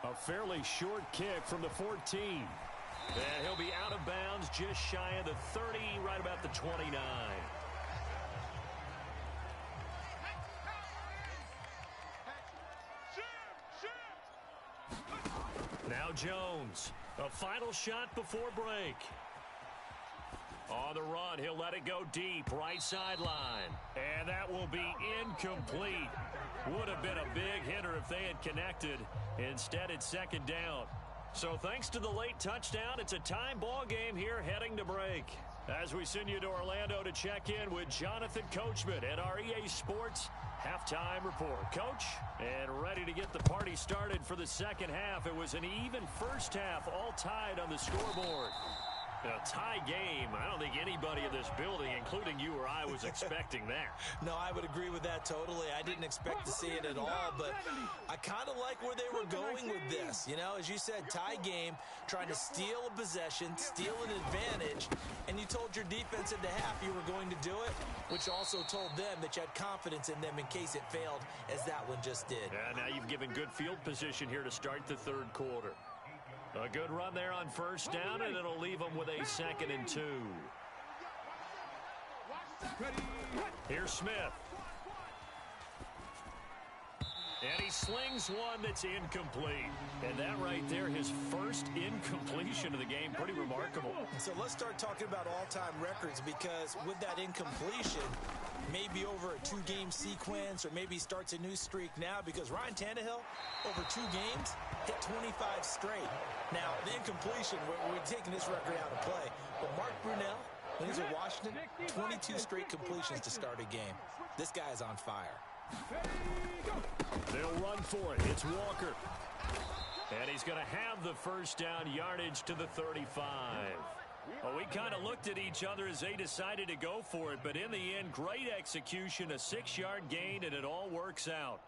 A fairly short kick from the 14. And he'll be out of bounds just shy of the 30, right about the 29. Now Jones, a final shot before break. On the run, he'll let it go deep, right sideline. And that will be incomplete. Would have been a big hitter if they had connected. Instead, it's second down. So thanks to the late touchdown, it's a tie ball game here heading to break. As we send you to Orlando to check in with Jonathan Coachman at our EA Sports Halftime Report. Coach, and ready to get the party started for the second half. It was an even first half, all tied on the scoreboard. A tie game. I don't think anybody in this building, including you or I, was expecting that. No, I would agree with that totally. I didn't expect to see it at all, but I kind of like where they were going with this. You know, as you said, tie game, trying to steal a possession, steal an advantage, and you told your defense at the half you were going to do it, which also told them that you had confidence in them in case it failed, as that one just did. Yeah, now you've given good field position here to start the third quarter. A good run there on first down, and it'll leave them with a 2nd and 2. Here's Smith. And he slings one that's incomplete. And that right there, his first incompletion of the game, pretty remarkable. So let's start talking about all-time records, because with that incompletion, maybe over a 2-game sequence, or maybe starts a new streak now, because Ryan Tannehill, over 2 games, hit 25 straight. Now, the incompletion, we're taking this record out of play. But Mark Brunell, when he's at Washington, 22 straight completions to start a game. This guy is on fire. They'll run for it. It's Walker. And he's going to have the first down, yardage to the 35. Well, we kind of looked at each other as they decided to go for it, but in the end, great execution, a 6-yard gain, and it all works out.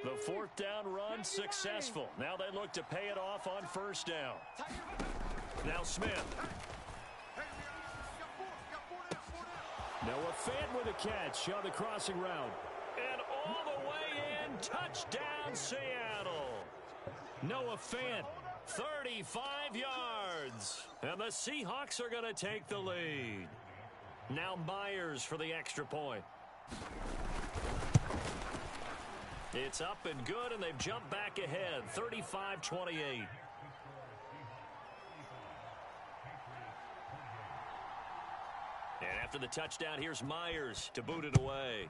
The 4th down run successful. Now they look to pay it off on first down. Now Smith. Noah Fant with a catch on the crossing route. And all the way in, touchdown Seattle. Noah Fant, 35 yards. And the Seahawks are going to take the lead. Now Myers for the extra point. It's up and good, and they've jumped back ahead, 35-28. And after the touchdown, here's Myers to boot it away.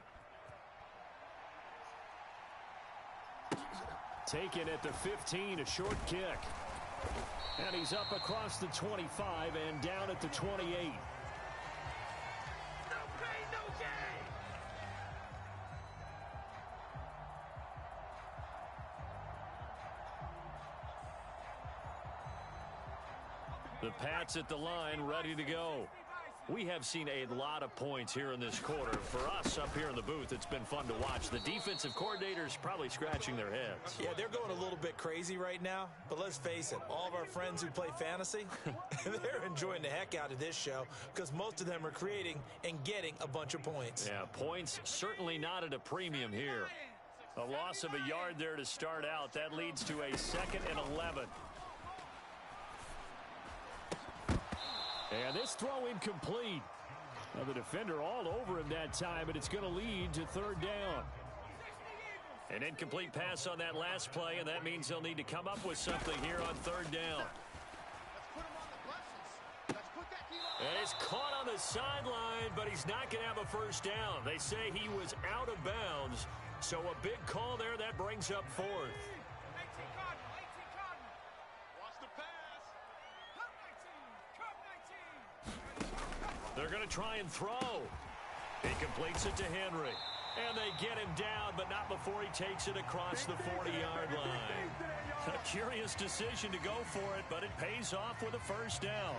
Taken at the 15, a short kick. And he's up across the 25 and down at the 28. The Pats at the line, ready to go. We have seen a lot of points here in this quarter. For us up here in the booth, it's been fun to watch. The defensive coordinators probably scratching their heads. Yeah, they're going a little bit crazy right now. But let's face it, all of our friends who play fantasy, they're enjoying the heck out of this show, because most of them are creating and getting a bunch of points. Yeah, points certainly not at a premium here. A loss of a yard there to start out. That leads to a 2nd and 11. And this throw incomplete. Now the defender all over him that time, but it's going to lead to 3rd down. An incomplete pass on that last play, and that means they'll need to come up with something here on 3rd down. And he's caught on the sideline, but he's not going to have a first down. They say he was out of bounds, so a big call there that brings up 4th. They're going to try and throw. He completes it to Henry. And they get him down, but not before he takes it across the 40-yard line. A curious decision to go for it, but it pays off with a first down.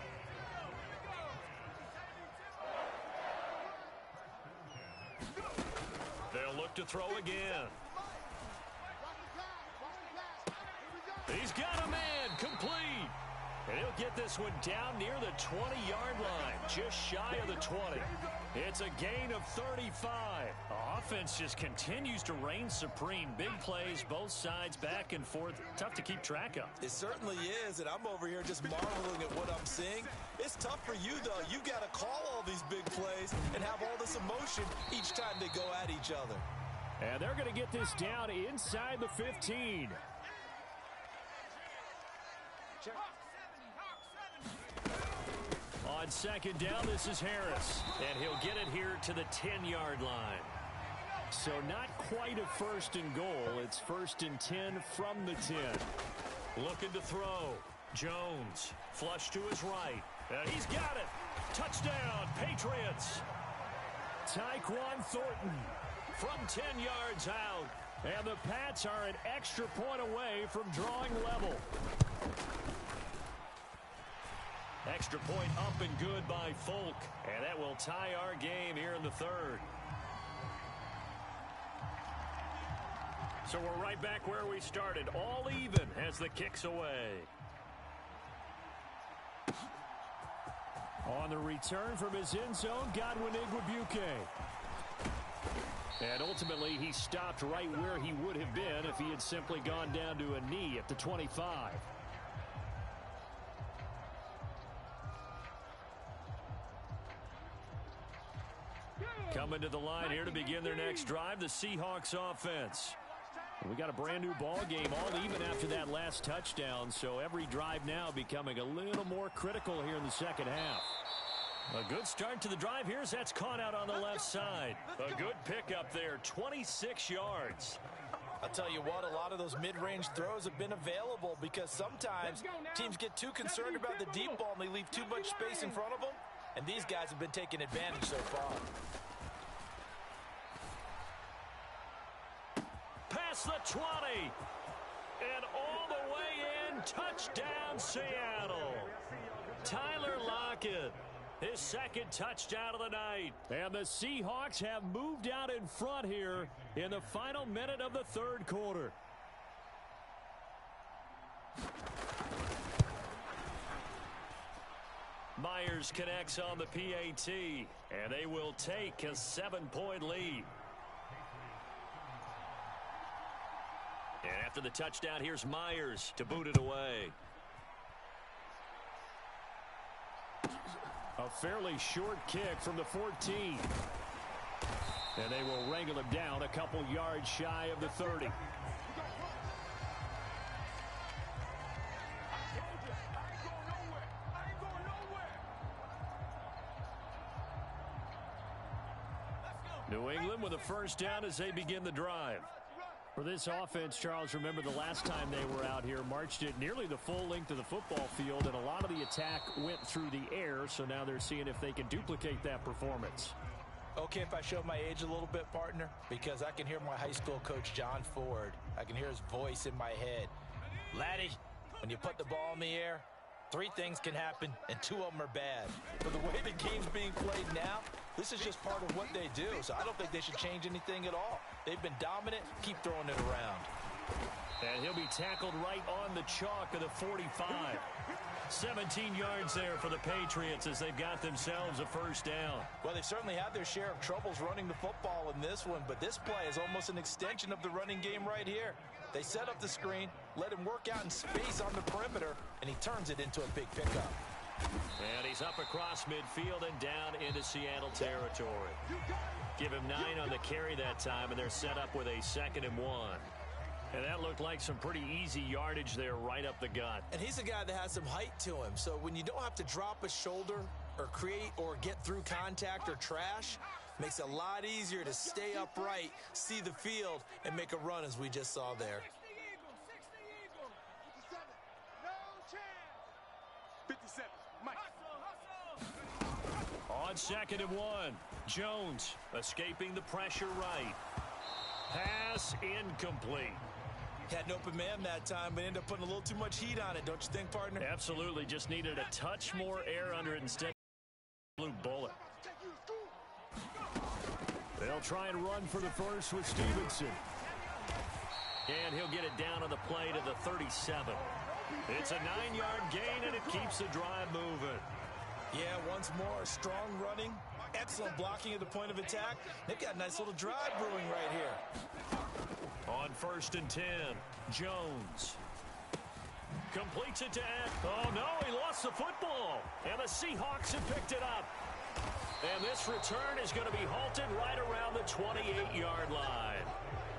They'll look to throw again. He's got a man, complete. And he'll get this one down near the 20-yard line, just shy of the 20. It's a gain of 35. Offense just continues to reign supreme. Big plays, both sides, back and forth. Tough to keep track of. It certainly is, and I'm over here just marveling at what I'm seeing. It's tough for you, though. You've got to call all these big plays and have all this emotion each time they go at each other. And they're going to get this down inside the 15. On second down, this is Harris. And he'll get it here to the 10-yard line. So not quite a first and goal. It's first and 10 from the 10. Looking to throw. Jones, flush to his right. And he's got it. Touchdown, Patriots. Tyquan Thornton from 10 yards out. And the Pats are an extra point away from drawing level. Extra point up and good by Folk. And that will tie our game here in the third. So we're right back where we started. All even as the kick's away. On the return from his end zone, Godwin Igwebuike. And ultimately, he stopped right where he would have been if he had simply gone down to a knee at the 25. Coming to the line here to begin their next drive, the Seahawks offense. We got a brand new ball game, all even after that last touchdown, so every drive now becoming a little more critical here in the second half. A good start to the drive here as that's caught out on the left side. A good pickup there, 26 yards. I'll tell you what, a lot of those mid-range throws have been available because sometimes teams get too concerned about the deep ball and they leave too much space in front of them, and these guys have been taking advantage so far. Past the 20, and all the way in, touchdown Seattle. Tyler Lockett, his second touchdown of the night. And the Seahawks have moved out in front here in the final minute of the third quarter. Myers connects on the PAT, and they will take a 7-point lead. And after the touchdown, here's Myers to boot it away. A fairly short kick from the 14. And they will wrangle him down a couple yards shy of the 30. New England with a first down as they begin the drive. For this offense, Charles, remember the last time they were out here, marched it nearly the full length of the football field, and a lot of the attack went through the air, so now they're seeing if they can duplicate that performance. Okay, if I show my age a little bit, partner, because I can hear my high school coach, John Ford. I can hear his voice in my head. Laddie, when you put the ball in the air, 3 things can happen, and 2 of them are bad. For the way the game's being played now, this is just part of what they do, so I don't think they should change anything at all. They've been dominant. Keep throwing it around. And he'll be tackled right on the chalk of the 45. 17 yards there for the Patriots as they've got themselves a first down. Well, they've certainly had their share of troubles running the football in this one, but this play is almost an extension of the running game right here. They set up the screen, let him work out in space on the perimeter, and he turns it into a big pickup. And he's up across midfield and down into Seattle territory. Give him 9 on the carry that time, and they're set up with a 2nd and 1. And that looked like some pretty easy yardage there right up the gut. And he's a guy that has some height to him, so when you don't have to drop a shoulder or create or get through contact or trash, makes it a lot easier to stay upright, see the field, and make a run as we just saw there. 57, Mike. On 2nd and 1, Jones escaping the pressure right. Pass incomplete. Had an open man that time, but ended up putting a little too much heat on it, don't you think, partner? Absolutely. Just needed a touch more air under it instead of blue bullet. They'll try and run for the first with Stevenson. And he'll get it down on the play to the 37. It's a 9-yard gain, and it keeps the drive moving. Yeah, once more, strong running, excellent blocking at the point of attack. They've got a nice little drive brewing right here. On 1st and 10, Jones completes it to Ed. Oh, no, he lost the football. And the Seahawks have picked it up. And this return is going to be halted right around the 28-yard line.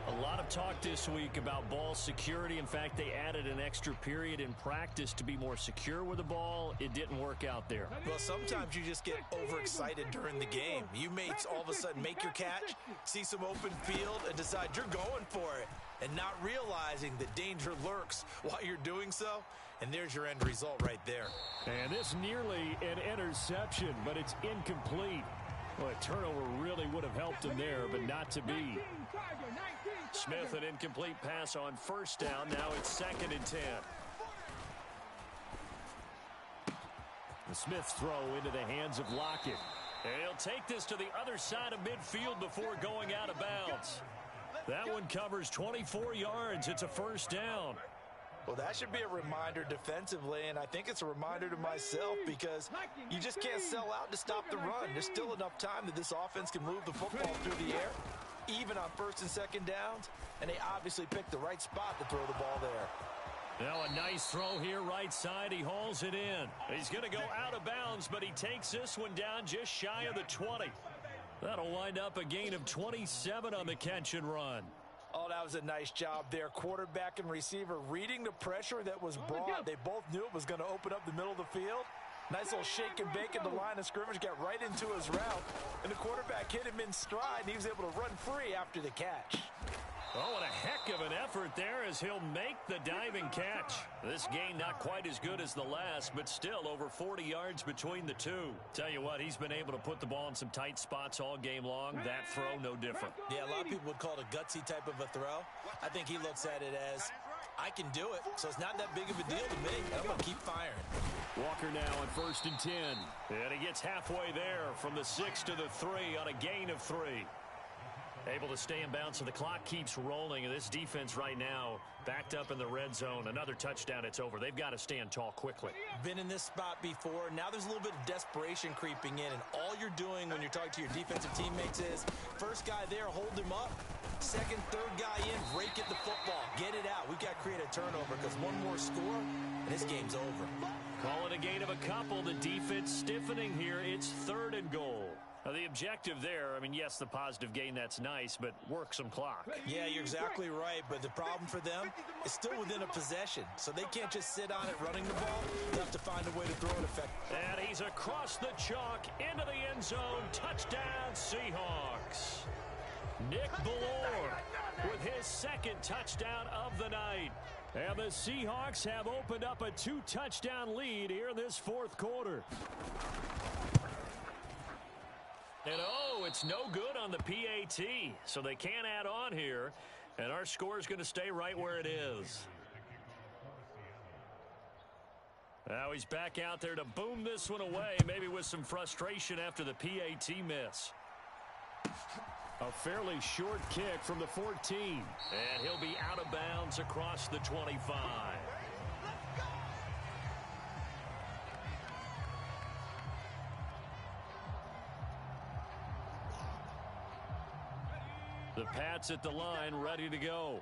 A lot of talk this week about ball security. In fact, they added an extra period in practice to be more secure with the ball. It didn't work out there. Well, sometimes you just get overexcited during the game. You may all of a sudden make your catch, see some open field, and decide you're going for it, and not realizing that danger lurks while you're doing so. And there's your end result right there. And this nearly an interception, but it's incomplete. Well, a turnover really would have helped him there, but not to be. Smith, an incomplete pass on 1st down. Now it's 2nd and 10. The Smith's throw into the hands of Lockett. And he'll take this to the other side of midfield before going out of bounds. That one covers 24 yards. It's a 1st down. Well, that should be a reminder defensively, and I think it's a reminder to myself because you just can't sell out to stop the run. There's still enough time that this offense can move the football through the air, even on 1st and 2nd downs, and they obviously picked the right spot to throw the ball there. Now a nice throw here right side. He hauls it in. He's going to go out of bounds, but he takes this one down just shy of the 20. That'll wind up a gain of 27 on the catch and run. Oh, that was a nice job there. Quarterback and receiver reading the pressure that was brought. They both knew it was going to open up the middle of the field. Nice little shake and bake in the line of scrimmage, got right into his route, and the quarterback hit him in stride, and he was able to run free after the catch. Oh, and a heck of an effort there as he'll make the diving catch. This gain not quite as good as the last, but still over 40 yards between the two. Tell you what, he's been able to put the ball in some tight spots all game long. That throw, no different. Yeah, a lot of people would call it a gutsy type of a throw. I think he looks at it as, I can do it, so it's not that big of a deal to me. I'm going to keep firing. Walker now on 1st and 10. And he gets halfway there from the 6 to the 3 on a gain of 3. Able to stay in bounds, so the clock keeps rolling. And this defense right now backed up in the red zone. Another touchdown, it's over. They've got to stand tall quickly. Been in this spot before. Now there's a little bit of desperation creeping in. And all you're doing when you're talking to your defensive teammates is, first guy there, hold him up. Second, third guy in, break at the football. Get it out. We've got to create a turnover because one more score, and this game's over. Call it a gain of a couple. The defense stiffening here. It's 3rd and goal. Now, the objective there, I mean, yes, the positive gain, that's nice, but work some clock. Yeah, you're exactly right, but the problem for them is still within a possession, so they can't just sit on it running the ball. They have to find a way to throw it effectively. And he's across the chalk into the end zone. Touchdown, Seahawks. Nick Ballore with his 2nd touchdown of the night. And the Seahawks have opened up a 2-touchdown lead here in this 4th quarter. And oh, it's no good on the PAT, so they can't add on here, and our score is going to stay right where it is. Now he's back out there to boom this one away, maybe with some frustration after the PAT miss. A fairly short kick from the 14. And he'll be out of bounds across the 25. The Pats at the line, ready to go.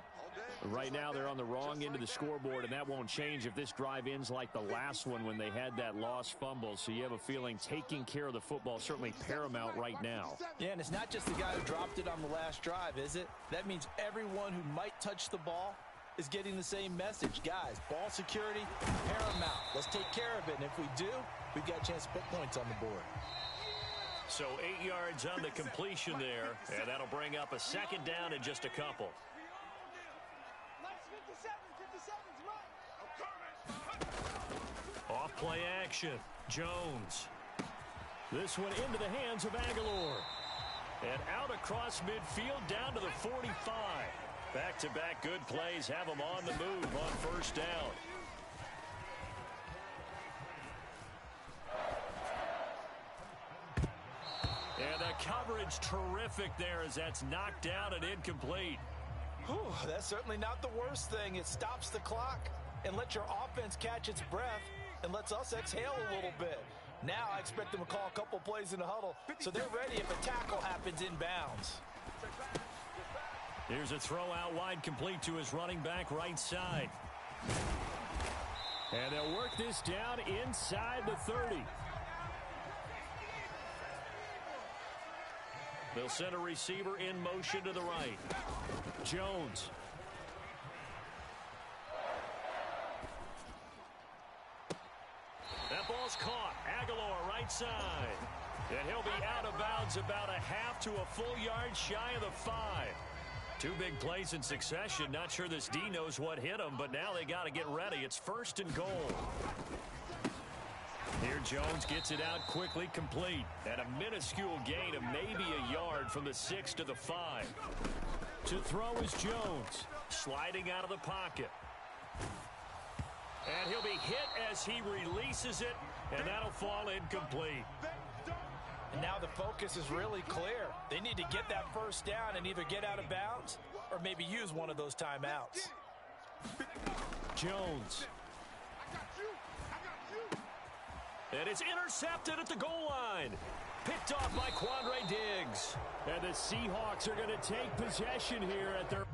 Right now they're on the wrong end of the scoreboard, and that won't change if this drive ends like the last one when they had that lost fumble. So you have a feeling taking care of the football is certainly paramount right now. Yeah, and it's not just the guy who dropped it on the last drive, is it? That means everyone who might touch the ball is getting the same message. Guys, ball security, paramount. Let's take care of it, and if we do, we've got a chance to put points on the board. So 8 yards on the completion there, and that'll bring up a 2nd down in just a couple. Off play action, Jones. This one into the hands of Aguilar. And out across midfield down to the 45. Back-to-back good plays have them on the move on 1st down. And a coverage terrific there as that's knocked down and incomplete. Whew, that's certainly not the worst thing. It stops the clock and lets your offense catch its breath and lets us exhale a little bit. Now I expect them to call a couple plays in the huddle so they're ready if a tackle happens inbounds. Here's a throw out wide, complete to his running back right side. And they'll work this down inside the 30. They'll send a receiver in motion to the right. Jones. That ball's caught. Aguilar right side. And he'll be out of bounds about a half to a full yard shy of the 5. Two big plays in succession. Not sure this D knows what hit him, but now they got to get ready. It's 1st and goal. Here Jones gets it out quickly, complete. And a minuscule gain of maybe a yard from the 6 to the 5. To throw is Jones. Sliding out of the pocket. And he'll be hit as he releases it, and that'll fall incomplete. And now the focus is really clear. They need to get that first down and either get out of bounds or maybe use one of those timeouts. Jones. And it's intercepted at the goal line. Picked off by Quandre Diggs. And the Seahawks are going to take possession here at their...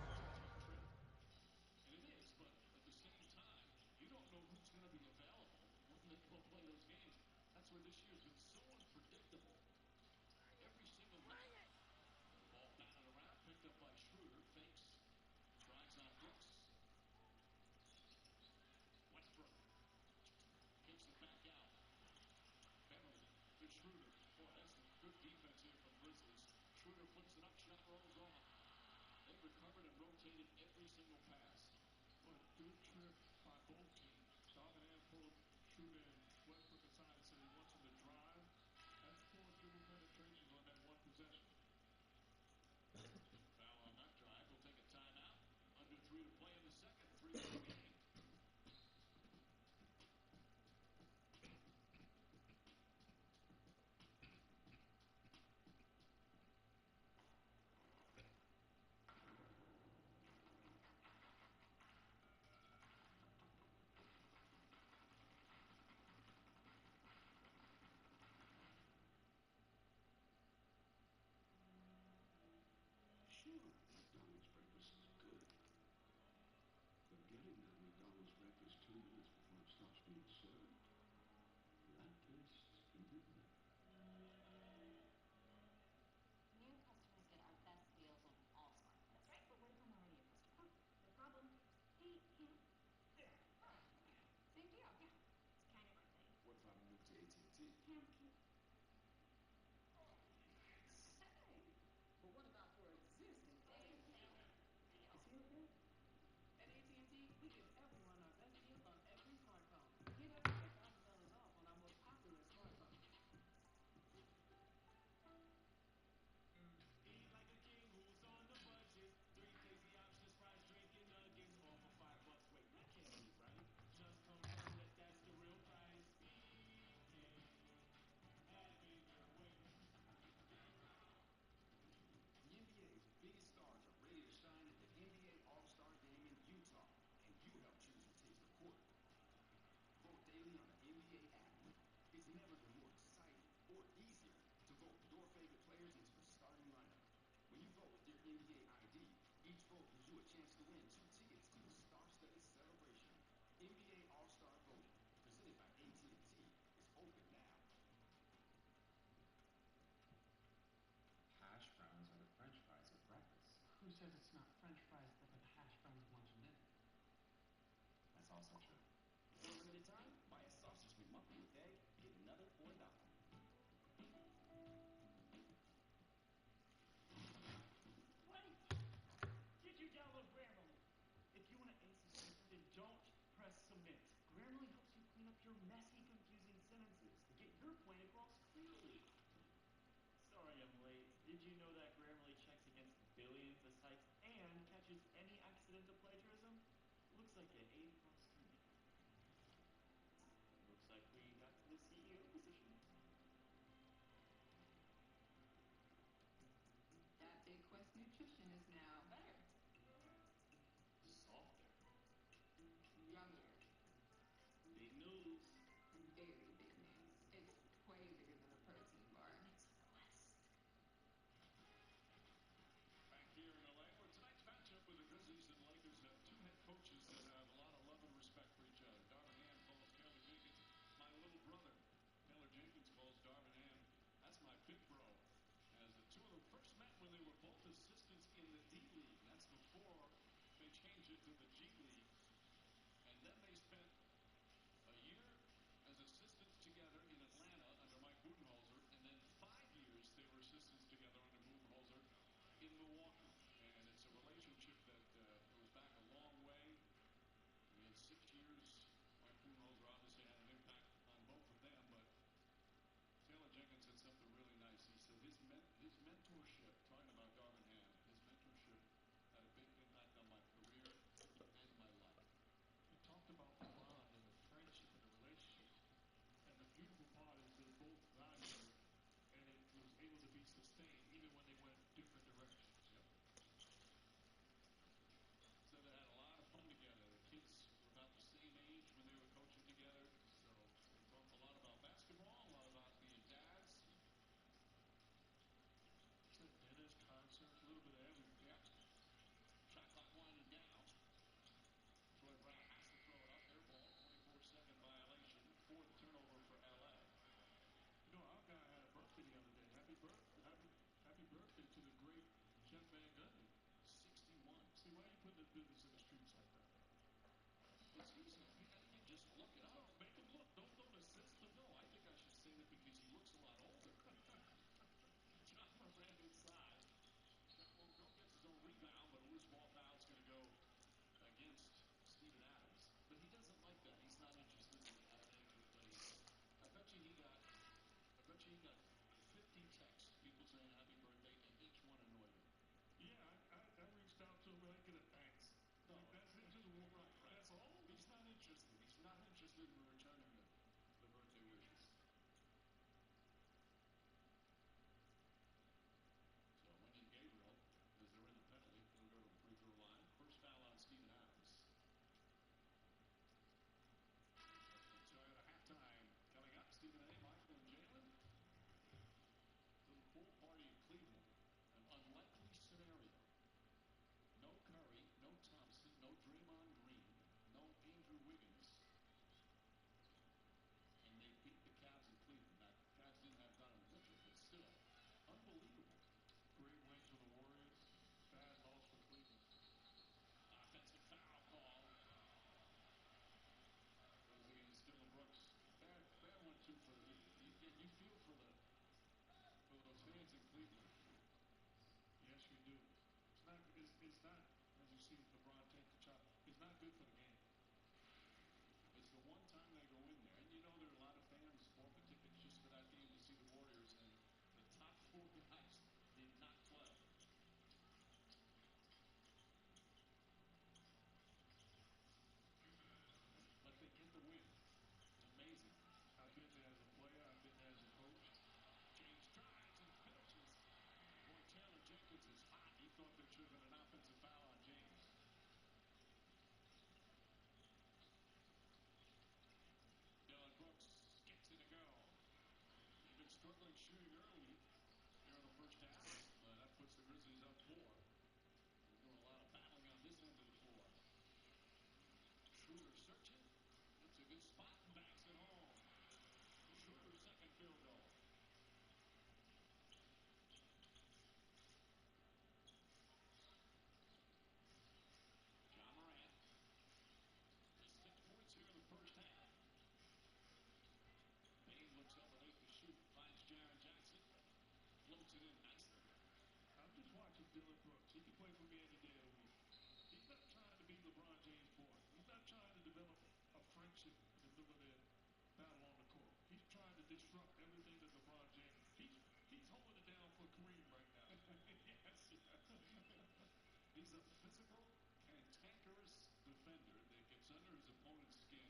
He's a physical, cantankerous defender that gets under his opponent's skin.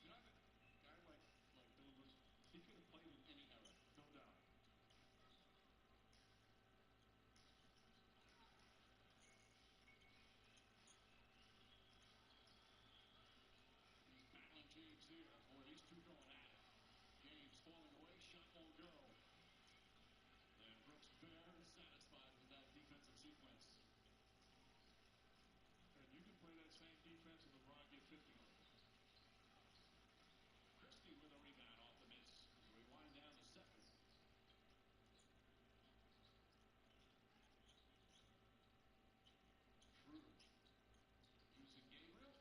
You know, a guy like Bill Lewis, he could have played in any era, no doubt. He's battling James here. Boy, these two going at it. James falling away, shot won't go. And Brooks very satisfied with that defensive sequence. And you can play that same defense and LeBron get 50 on it. Christie with a rebound off the miss. We wind down to 7. Schroeder using Gabriel.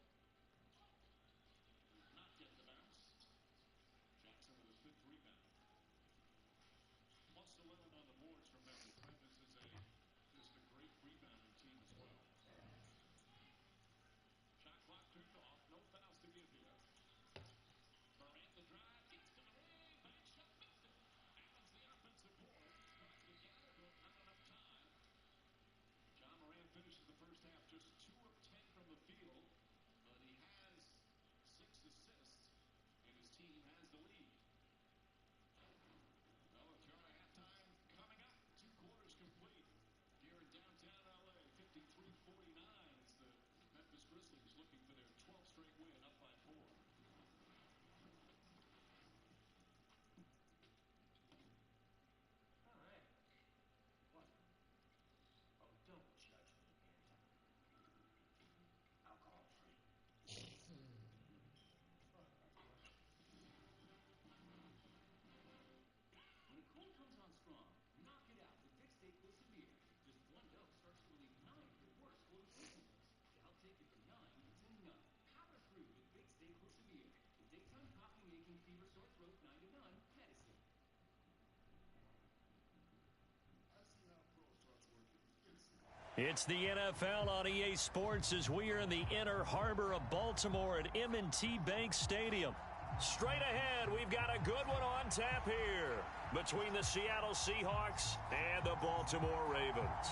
Does not get the bounce. Jackson with his 5th rebound. Plus 11 on the boards from Memphis. Memphis is just a great rebounding team as well. Shot clock turned off. No fouls to give here. Durant the drive. Gets to the ring. Back shot. Missed it. Allen's the offensive board. Tries to gather, but not enough time. John Morant finishes the first half just 2 of 10 from the field. But he has 6 assists. And his team has the lead. Well, if you're at halftime coming up, 2 quarters complete here in downtown LA, 53-49. It's the Memphis Grizzlies looking for their 12th straight win, up by 4. All right. What? Oh, don't judge me, man. Alcohol free. When a cold comes on strong, knock it out with Big Steak Cool Severe. Just 1 dose starts to relieve 9 of your worst cold symptoms to help take it from 9 to none. Power through with Big Steak Cool Severe. The daytime coughing, aching, fever, sore throat, 9 to none medicine. I see how Pro starts working. It's the NFL on EA Sports as we are in the inner harbor of Baltimore at M&T Bank Stadium. Straight ahead, we've got a good one on tap here between the Seattle Seahawks and the Baltimore Ravens.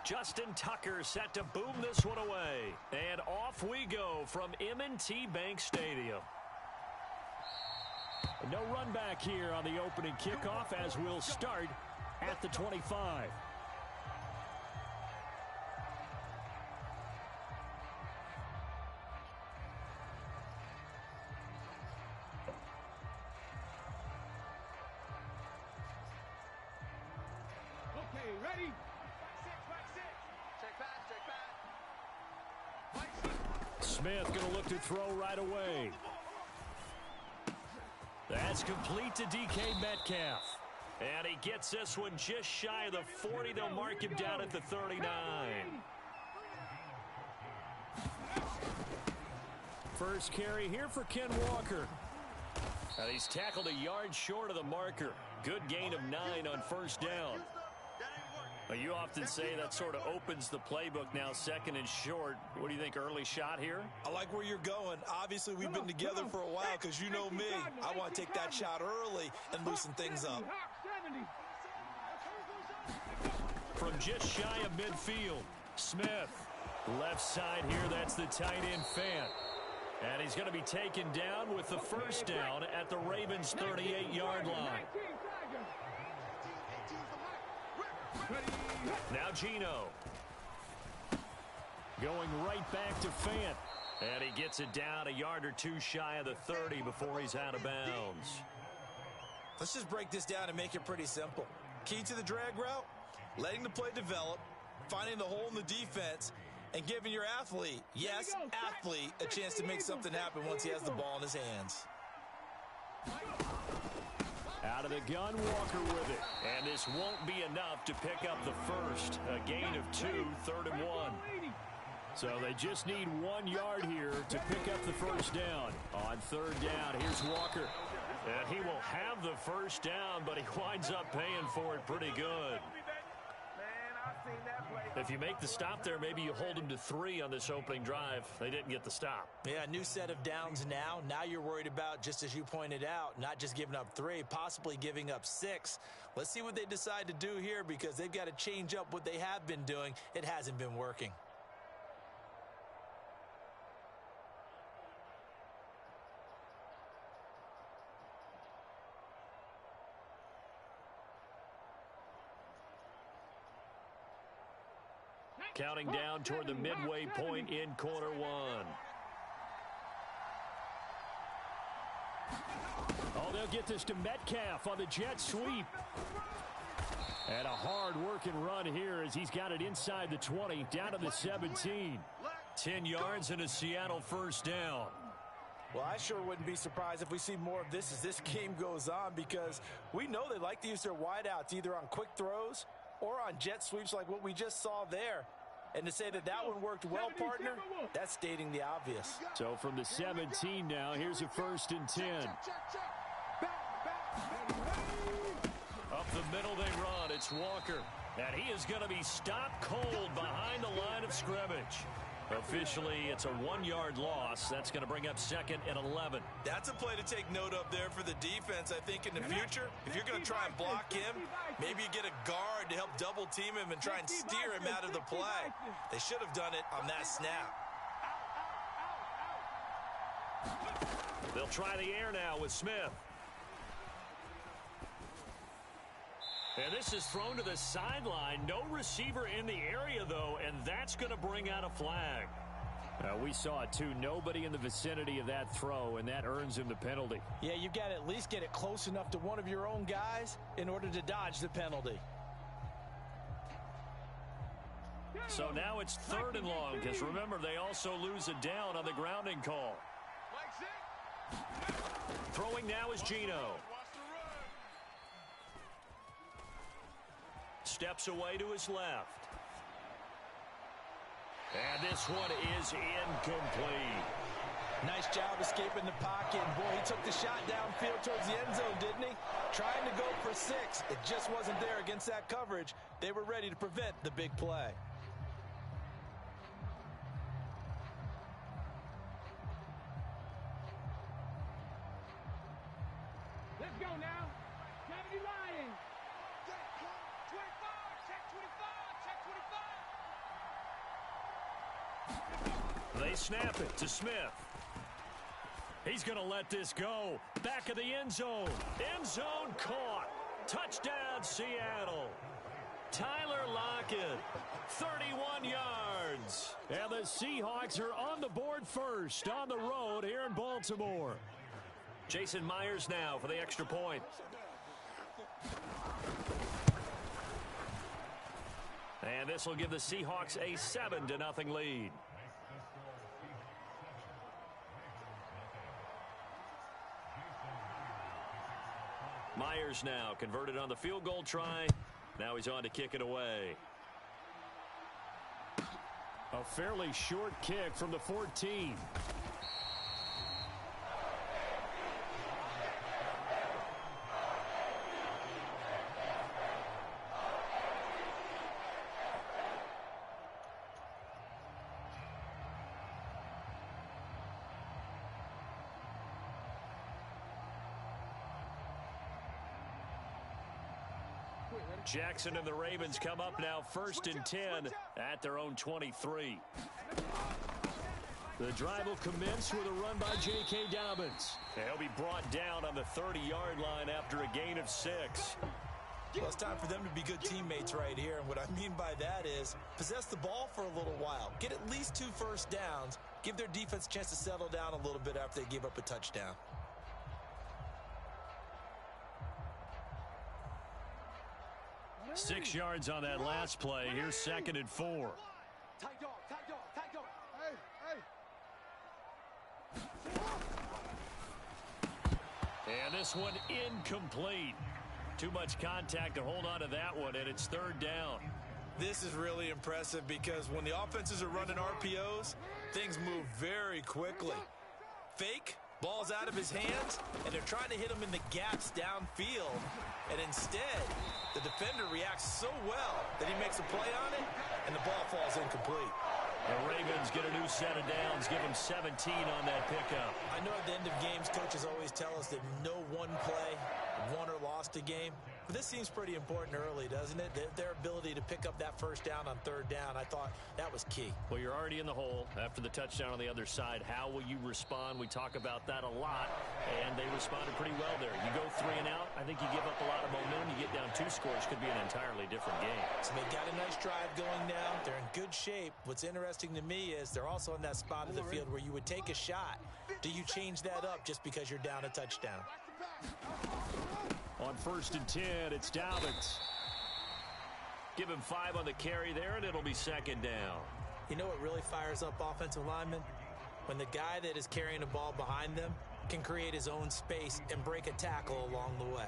Justin Tucker set to boom this one away. And off we go from M&T Bank Stadium. No run back here on the opening kickoff as we'll start at the 25. Okay, ready? Check back. Smith going to look to throw right away. That's complete to DK Metcalf. And he gets this one just shy of the 40. They'll mark him down at the 39. First carry here for Ken Walker. And he's tackled a yard short of the marker. Good gain of 9 on first down. You often say that sort of opens the playbook now, 2nd and short. What do you think, early shot here? I like where you're going. Obviously, we've been together for a while because you know me. I want to take that shot early and loosen things up. From just shy of midfield, Smith. Left side here, that's the tight end Fant. And he's going to be taken down with the first down at the Ravens' 38-yard line. Now Geno. Going right back to Fant. And he gets it down a yard or 2 shy of the 30 before he's out of bounds. Let's just break this down and make it pretty simple. Key to the drag route, letting the play develop, finding the hole in the defense, and giving your athlete, yes, athlete, a chance to make something happen once he has the ball in his hands. Out of the gun, Walker with it. And this won't be enough to pick up the first. A gain of 2, 3rd and 1. So they just need 1 yard here to pick up the first down. On 3rd down, here's Walker. And he will have the first down, but he winds up paying for it pretty good. Man, I've seen that play If you make the stop there, maybe you hold them to 3 on this opening drive. They didn't get the stop. Yeah, new set of downs now. Now you're worried about, just as you pointed out, not just giving up 3, possibly giving up 6. Let's see what they decide to do here because they've got to change up what they have been doing. It hasn't been working. Counting down toward the midway point in quarter 1. Oh, they'll get this to Metcalf on the jet sweep. And a hard-working run here as he's got it inside the 20, down to the 17. 10 yards and a Seattle first down. Well, I sure wouldn't be surprised if we see more of this as this game goes on because we know they like to use their wideouts either on quick throws or on jet sweeps like what we just saw there. And to say that that one worked well, partner, that's stating the obvious. So from the 17 now, here's a 1st and 10. Up the middle they run. It's Walker. And he is going to be stopped cold behind the line of scrimmage. Officially, it's a 1-yard loss. That's going to bring up 2nd and 11. That's a play to take note of there for the defense. I think in the future, if you're going to try and block him, maybe you get a guard to help double team him and try and steer him out of the play. They should have done it on that snap. They'll try the air now with Smith. And this is thrown to the sideline. No receiver in the area, though, and that's going to bring out a flag. We saw it, too. Nobody in the vicinity of that throw, and that earns him the penalty. Yeah, you've got to at least get it close enough to one of your own guys in order to dodge the penalty. So now it's 3rd and long, because remember, they also lose a down on the grounding call. Throwing now is Geno. Steps away to his left. And this one is incomplete. Nice job escaping the pocket. Boy, he took the shot downfield towards the end zone, didn't he? Trying to go for 6. It just wasn't there against that coverage. They were ready to prevent the big play. Let's go now. Kennedy Lions. They snap it to Smith. He's going to let this go. Back of the end zone. End zone caught. Touchdown, Seattle. Tyler Lockett, 31 yards. And the Seahawks are on the board first on the road here in Baltimore. Jason Myers now for the extra point. And this will give the Seahawks a 7-0 lead. Myers now converted on the field goal try. Now he's on to kick it away. A fairly short kick from the 14. Jackson and the Ravens come up now 1st and 10 at their own 23. The drive will commence with a run by J.K. Dobbins. He'll be brought down on the 30-yard line after a gain of 6. Well, it's time for them to be good teammates right here. And what I mean by that is possess the ball for a little while. Get at least 2 first downs. Give their defense a chance to settle down a little bit after they give up a touchdown. Six yards on that last play. Here's 2nd and 4. Tight dog, tight dog, tight dog. Hey, And this one incomplete. Too much contact to hold on to that one, and it's 3rd down. This is really impressive because when the offenses are running RPOs, things move very quickly. Fake, Ball's out of his hands, and they're trying to hit him in the gaps downfield. And instead, the defender reacts so well that he makes a play on it, and the ball falls incomplete. The Ravens get a new set of downs, give them 17 on that pickup. I know at the end of games, coaches always tell us that no one play won or lost a game. But this seems pretty important early, doesn't it? Their ability to pick up that first down on third down, I thought that was key. Well, you're already in the hole after the touchdown on the other side. How will you respond? We talk about that a lot, and they responded pretty well there. You go 3 and out, I think you give up a lot of momentum. You get down 2 scores, could be an entirely different game. So they got a nice drive going now. They're in good shape. What's interesting to me is they're also in that spot of the field where you would take a shot. Do you change that up just because you're down a touchdown? On 1st and 10, it's Dobbins. Give him 5 on the carry there, and it'll be 2nd down. You know what really fires up offensive linemen? When the guy that is carrying the ball behind them can create his own space and break a tackle along the way.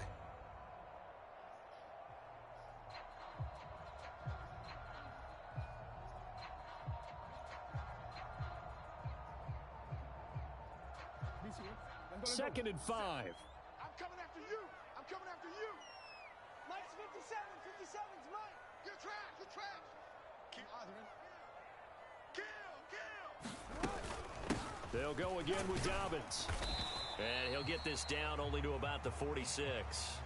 Second and 5. I'm coming after you. I'm coming after you. Mike's 57. 57's Mike. You're trash. You're trash. Kill. They'll go again with Dobbins. And he'll get this down only to about the 46.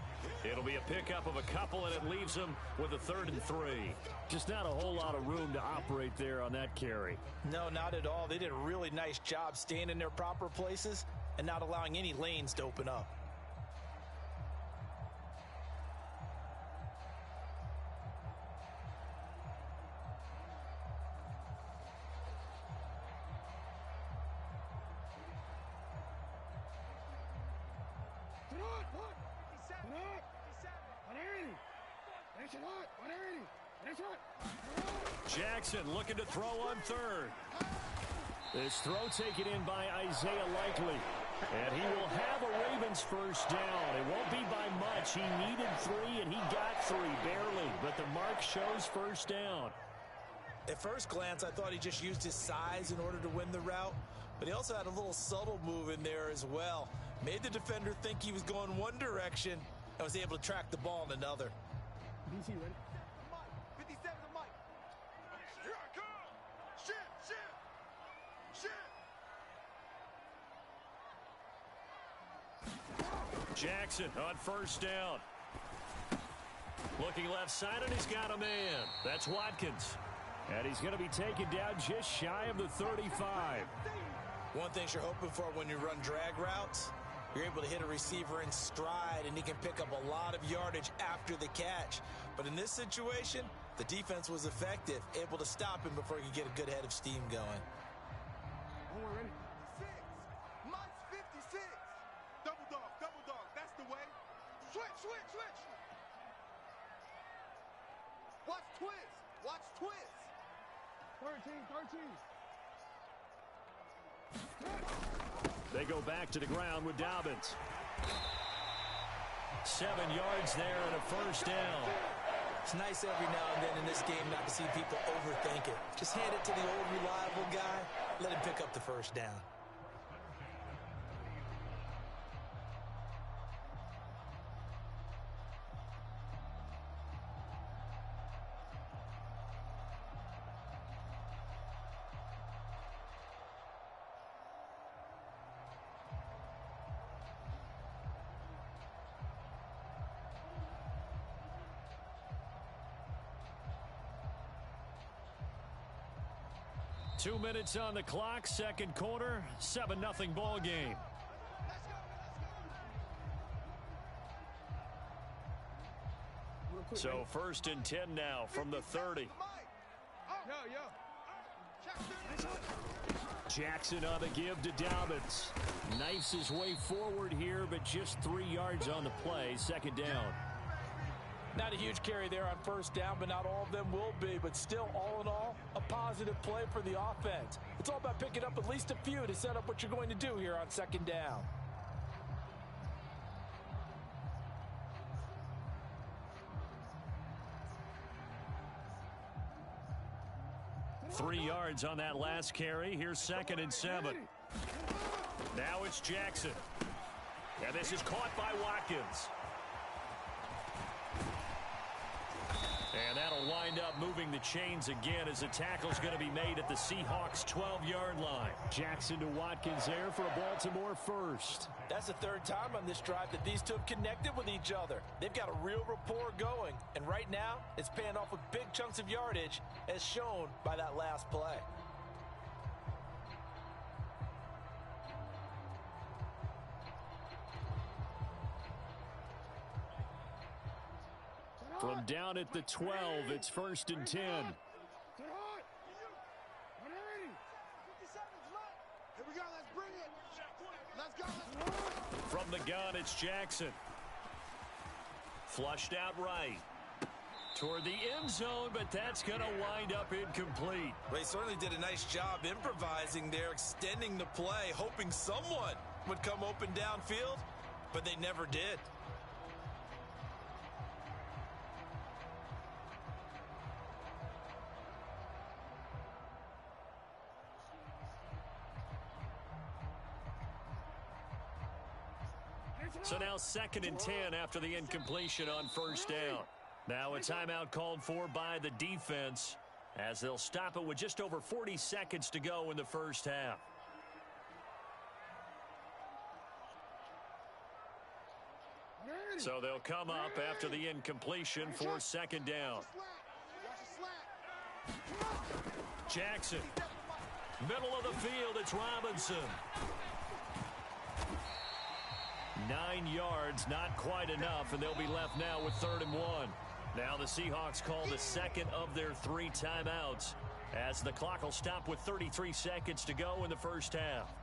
It'll be a pickup of a couple, and it leaves him with a 3rd and 3. Just not a whole lot of room to operate there on that carry. No, not at all. They did a really nice job staying in their proper places and not allowing any lanes to open up. Jackson looking to throw on 3rd. This throw taken in by Isaiah Likely. And he will have a Ravens first down. It won't be by much. He needed 3, and he got 3, barely. But the mark shows first down. At first glance, I thought he just used his size in order to win the route. But he also had a little subtle move in there as well. Made the defender think he was going one direction and was able to track the ball in another. DC ready? Mike. 57's Mike. Here I come. Shit. Jackson on first down. Looking left side, and he's got a man. That's Watkins. And he's going to be taken down just shy of the 35. One thing you're hoping for when you run drag routes, you're able to hit a receiver in stride, and he can pick up a lot of yardage after the catch. But in this situation, the defense was effective, able to stop him before he could get a good head of steam going. Ready? 6. Mike's 56. Double dog. That's the way. Switch. Watch twist. 13. They go back to the ground with Dobbins. 7 yards there and a first down. It's nice every now and then in this game not to see people overthink it. Just hand it to the old reliable guy. Let him pick up the first down. Two minutes on the clock, second quarter, 7-0 ball game. So 1st and 10 now from the 30. Jackson on the give to Dobbins. Knifes his way forward here, but just 3 yards on the play, 2nd down. Not a huge carry there on first down, but not all of them will be. But still, all in all, a positive play for the offense. It's all about picking up at least a few to set up what you're going to do here on 2nd down. Three yards on that last carry. Here's 2nd and 7. Now it's Jackson. And this is caught by Watkins. And that'll wind up moving the chains again as the tackle's going to be made at the Seahawks' 12-yard line. Jackson to Watkins there for a Baltimore first. That's the third time on this drive that these two have connected with each other. They've got a real rapport going. And right now, it's paying off with big chunks of yardage, as shown by that last play. From down at the 12, it's 1st and 10. From the gun, it's Jackson. Flushed out right. Toward the end zone, but that's going to wind up incomplete. They certainly did a nice job improvising there, extending the play, hoping someone would come open downfield, but they never did. So now 2nd and 10 after the incompletion on 1st down. Now a timeout called for by the defense as they'll stop it with just over 40 seconds to go in the first half. So they'll come up after the incompletion for 2nd down. Jackson. Middle of the field, it's Robinson. 9 yards, not quite enough, and they'll be left now with 3rd and 1. Now the Seahawks call the second of their 3 timeouts as the clock will stop with 33 seconds to go in the first half.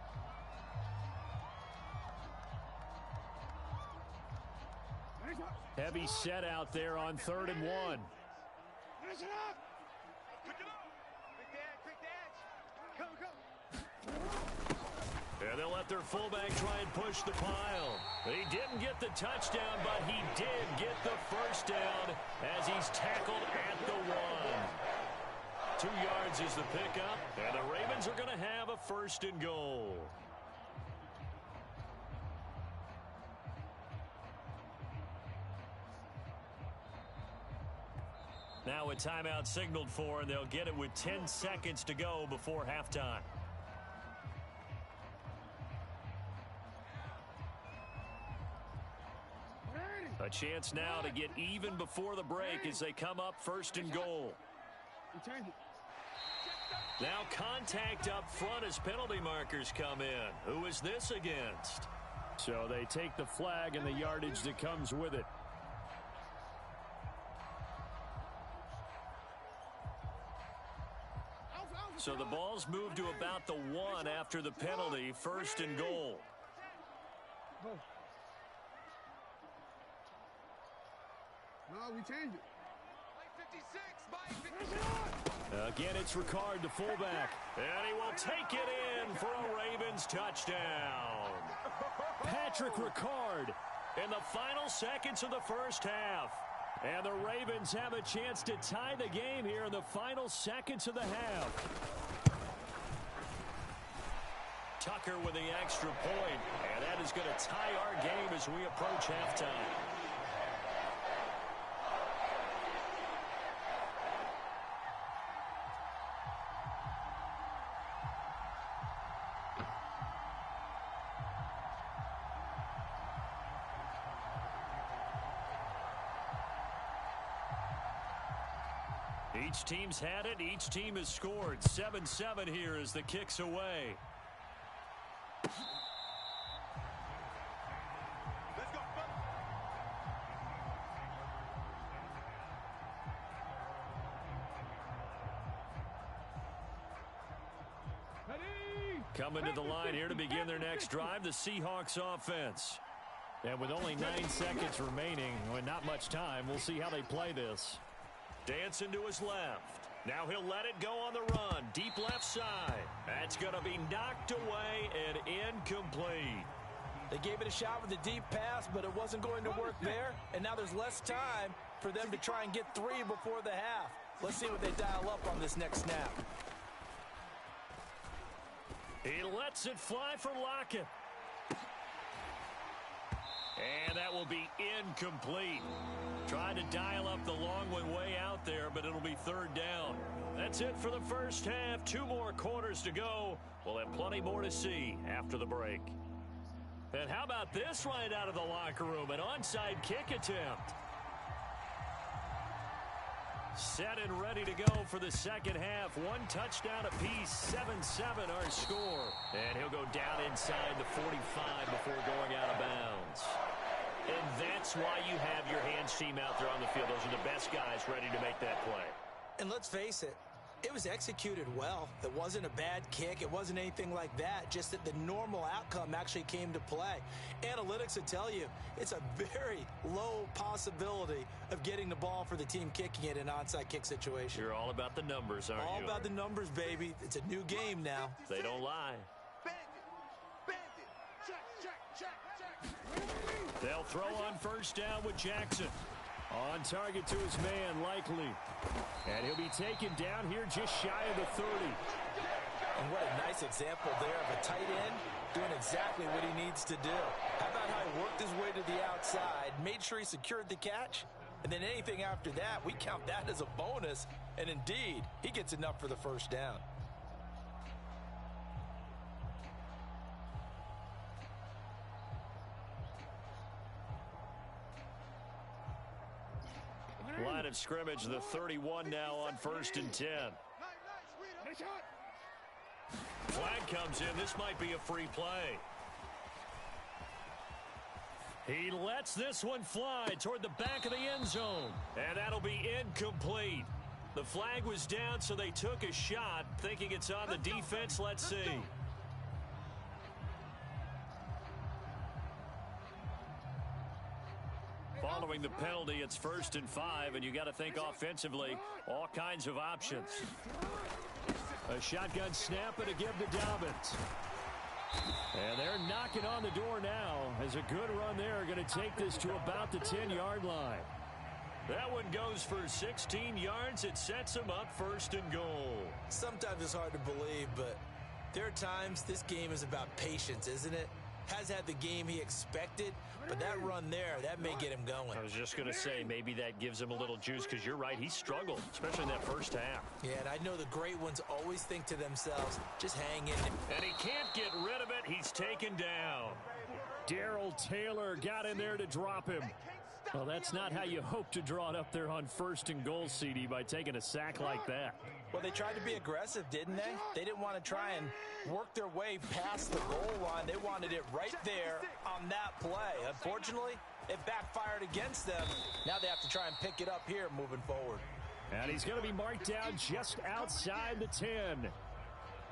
Heavy set out there on 3rd and 1. And they'll let their fullback try and push the pile. He didn't get the touchdown, but he did get the first down as he's tackled at the 1. 2 yards is the pickup, and the Ravens are going to have a 1st and goal. Now a timeout signaled for, and they'll get it with 10 seconds to go before halftime. A chance now to get even before the break as they come up 1st and goal. Now contact up front as penalty markers come in. Who is this against? So they take the flag and the yardage that comes with it. So the ball's moved to about the 1 after the penalty, 1st and goal. No, we changed it. Again, it's Ricard, the fullback. And he will take it in for a Ravens touchdown. Patrick Ricard in the final seconds of the first half. And the Ravens have a chance to tie the game here in the final seconds of the half. Tucker with the extra point, and that is going to tie our game as we approach halftime. Each team's had it. Each team has scored. 7-7 here as the kick's away. Let's go, Coming to the line here to begin their next drive, the Seahawks offense. And with only 9 seconds remaining, with not much time, we'll see how they play this. Dancing to his left. Now he'll let it go on the run. Deep left side. That's going to be knocked away and incomplete. They gave it a shot with a deep pass, but it wasn't going to work there. And now there's less time for them to try and get 3 before the half. Let's see what they dial up on this next snap. He lets it fly for Lockett. And that will be incomplete. Trying to dial up the long one way out there, but it'll be third down. That's it for the first half. 2 more quarters to go. We'll have plenty more to see after the break. And how about this right out of the locker room? An onside kick attempt. Set and ready to go for the second half. 1 touchdown apiece, 7-7 our score. And he'll go down inside the 45 before going out of bounds. And that's why you have your hands team out there on the field. Those are the best guys ready to make that play. And let's face it, it was executed well. It wasn't a bad kick. It wasn't anything like that. Just that the normal outcome actually came to play. Analytics will tell you it's a very low possibility of getting the ball for the team kicking it in an onside kick situation. You're all about the numbers, aren't you? All about the numbers, baby. It's a new game now. They don't lie. They'll throw on first down with Jackson. On target to his man, Likely. And he'll be taken down here just shy of the 30. And what a nice example there of a tight end doing exactly what he needs to do. How about how he worked his way to the outside, made sure he secured the catch, and then anything after that, we count that as a bonus. And indeed, he gets enough for the first down. Line of scrimmage, the 31 now on 1st and 10. Flag comes in. This might be a free play. He lets this one fly toward the back of the end zone. And that'll be incomplete. The flag was down, so they took a shot, thinking it's on the defense. Let's see. Following the penalty, it's 1st and 5, and you got to think offensively, all kinds of options. A shotgun snap and a give to Dobbins. And they're knocking on the door now as a good run there. Going to take this to about the 10-yard line. That one goes for 16 yards. It sets them up 1st and goal. Sometimes it's hard to believe, but there are times this game is about patience, isn't it? Has had the game he expected, but that run there, that may get him going. I was just going to say, maybe that gives him a little juice, because you're right, he struggled, especially in that first half. Yeah, and I know the great ones always think to themselves, just hang in. And he can't get rid of it. He's taken down. Darrell Taylor got in there to drop him. Well, that's not how you hope to draw it up there on 1st and goal, CD, by taking a sack like that. Well, they tried to be aggressive, didn't they? They didn't want to try and work their way past the goal line. They wanted it right there on that play. Unfortunately, it backfired against them. Now they have to try and pick it up here moving forward. And he's going to be marked down just outside the 10.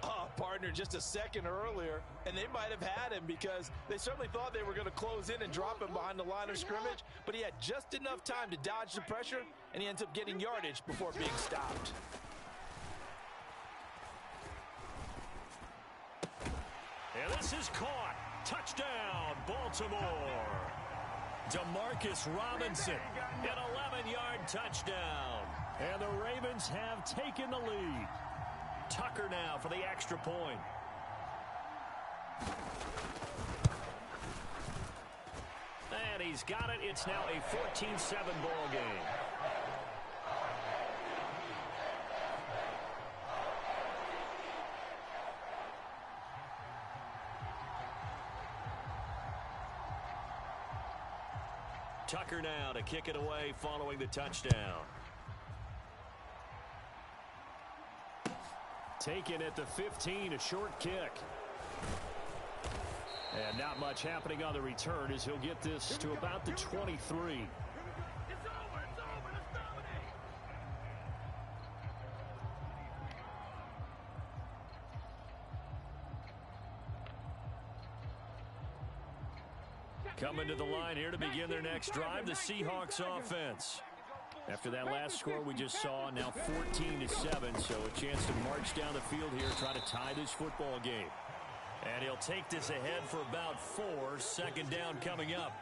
Oh, partner, just a second earlier, and they might have had him because they certainly thought they were going to close in and drop him behind the line of scrimmage, but he had just enough time to dodge the pressure, and he ends up getting yardage before being stopped. And this is caught. Touchdown, Baltimore. Demarcus Robinson, an 11-yard touchdown. And the Ravens have taken the lead. Tucker now for the extra point. And he's got it. It's now a 14-7 ball game. Tucker now to kick it away following the touchdown. Taken at the 15, a short kick. And not much happening on the return as he'll get this to about the 23. It's over. Let's dominate. Coming to the line here to begin their next drive, the Seahawks offense. After that last score we just saw, now 14-7, so a chance to march down the field here, try to tie this football game. And he'll take this ahead for about 4. Second down coming up.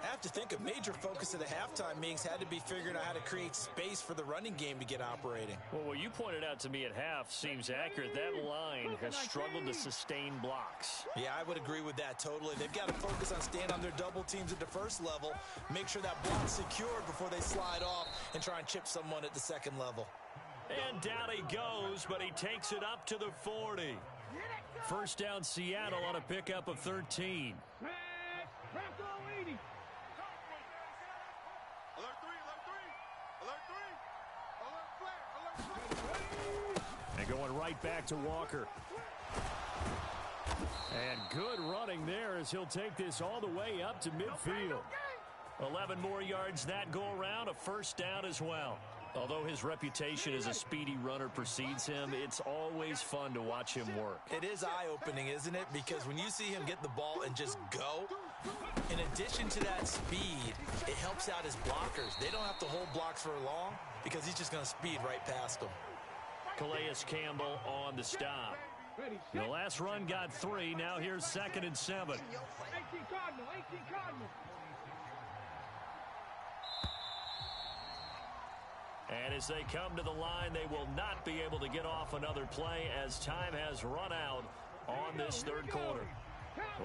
I have to think a major focus of the halftime meetings had to be figuring out how to create space for the running game to get operating. Well, what you pointed out to me at half seems accurate. That line has struggled to sustain blocks. Yeah, I would agree with that totally. They've got to focus on staying on their double teams at the first level, make sure that block's secured before they slide off and try and chip someone at the second level. And down he goes, but he takes it up to the 40. First down, Seattle on a pickup of 13. And going right back to Walker. And good running there as he'll take this all the way up to midfield. 11 more yards that go around, a first down as well. Although his reputation as a speedy runner precedes him, it's always fun to watch him work. It is eye-opening, isn't it? Because when you see him get the ball and just go, in addition to that speed, it helps out his blockers. They don't have to hold blocks for long because he's just going to speed right past them. Calais Campbell on the stop. The last run got 3. Now here's 2nd and 7. 18 Cardinal, 18 Cardinal. And as they come to the line, they will not be able to get off another play as time has run out on this third quarter.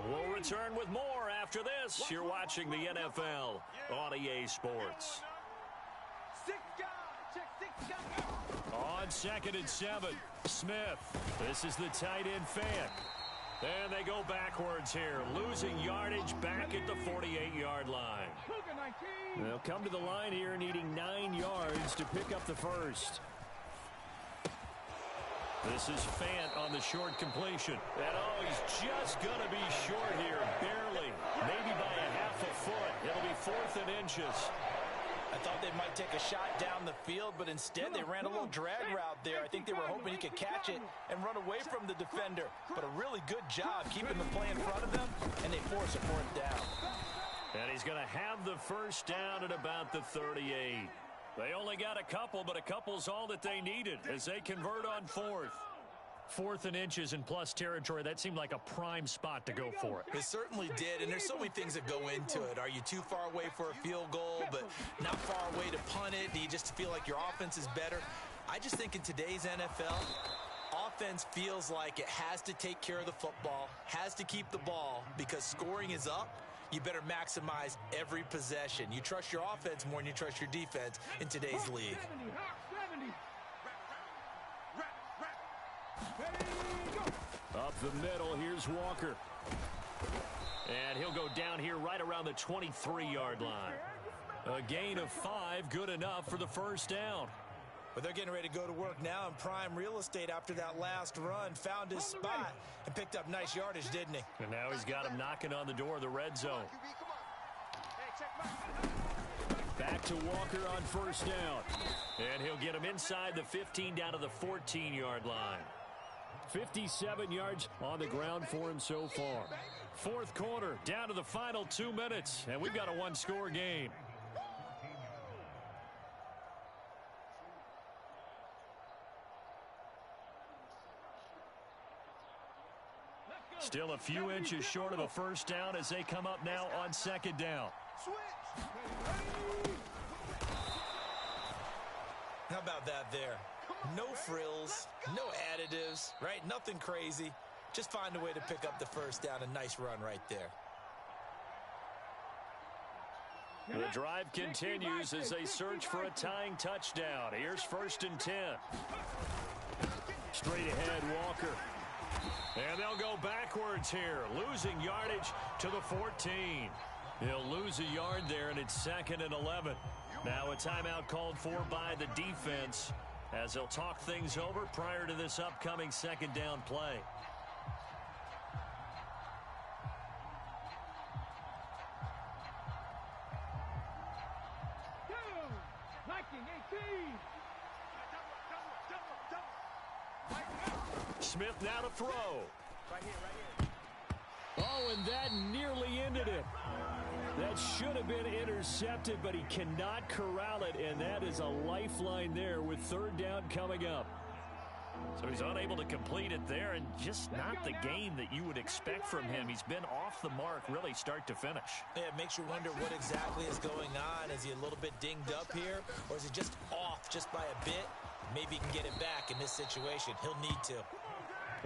We'll return with more after this. You're watching the NFL on EA Sports. On 2nd and 7, Smith. This is the tight end fan. And they go backwards here, losing yardage back at the 48-yard line. They'll come to the line here needing 9 yards to pick up the first. This is Fant on the short completion. And he's just going to be short here, barely. Maybe by a half a foot. It'll be 4th and inches. I thought they might take a shot down the field, but instead they ran a little drag route there. I think they were hoping he could catch it and run away from the defender. But a really good job keeping the play in front of them, and they force a 4th down. And he's going to have the first down at about the 38. They only got a couple, but a couple's all that they needed as they convert on 4th. 4th and inches in plus territory. That seemed like a prime spot to go for it. It certainly did, and there's so many things that go into it. Are you too far away for a field goal, but not far away to punt it? Do you just feel like your offense is better? I just think in today's NFL, offense feels like it has to take care of the football, has to keep the ball, because scoring is up. You better maximize every possession. You trust your offense more than you trust your defense in today's league. Up the middle, here's Walker. And he'll go down here right around the 23-yard line. A gain of 5, good enough for the first down. But they're getting ready to go to work now in prime real estate after that last run. Found his spot and picked up nice yardage, didn't he? And now he's got him knocking on the door of the red zone. Back to Walker on first down. And he'll get him inside the 15 down to the 14-yard line. 57 yards on the ground for him so far. Fourth quarter, down to the final 2 minutes, and we've got a one-score game. Still a few inches short of a first down as they come up now on second down. How about that there? No frills, no additives, right? Nothing crazy. Just find a way to pick up the first down. A nice run right there. The drive continues as they search for a tying touchdown. Here's 1st and 10. Straight ahead, Walker. And they'll go backwards here, losing yardage to the 14. He'll lose a yard there, and it's 2nd and 11. Now a timeout called for by the defense as they'll talk things over prior to this upcoming second down play. Smith now to throw. Right here. Oh, and that nearly ended it. That should have been intercepted, but he cannot corral it, and that is a lifeline there with third down coming up. So he's unable to complete it there, and just not the game that you would expect from him. He's been off the mark really start to finish. Yeah, it makes you wonder what exactly is going on. Is he a little bit dinged up here, or is he just off just by a bit? Maybe he can get it back in this situation. He'll need to.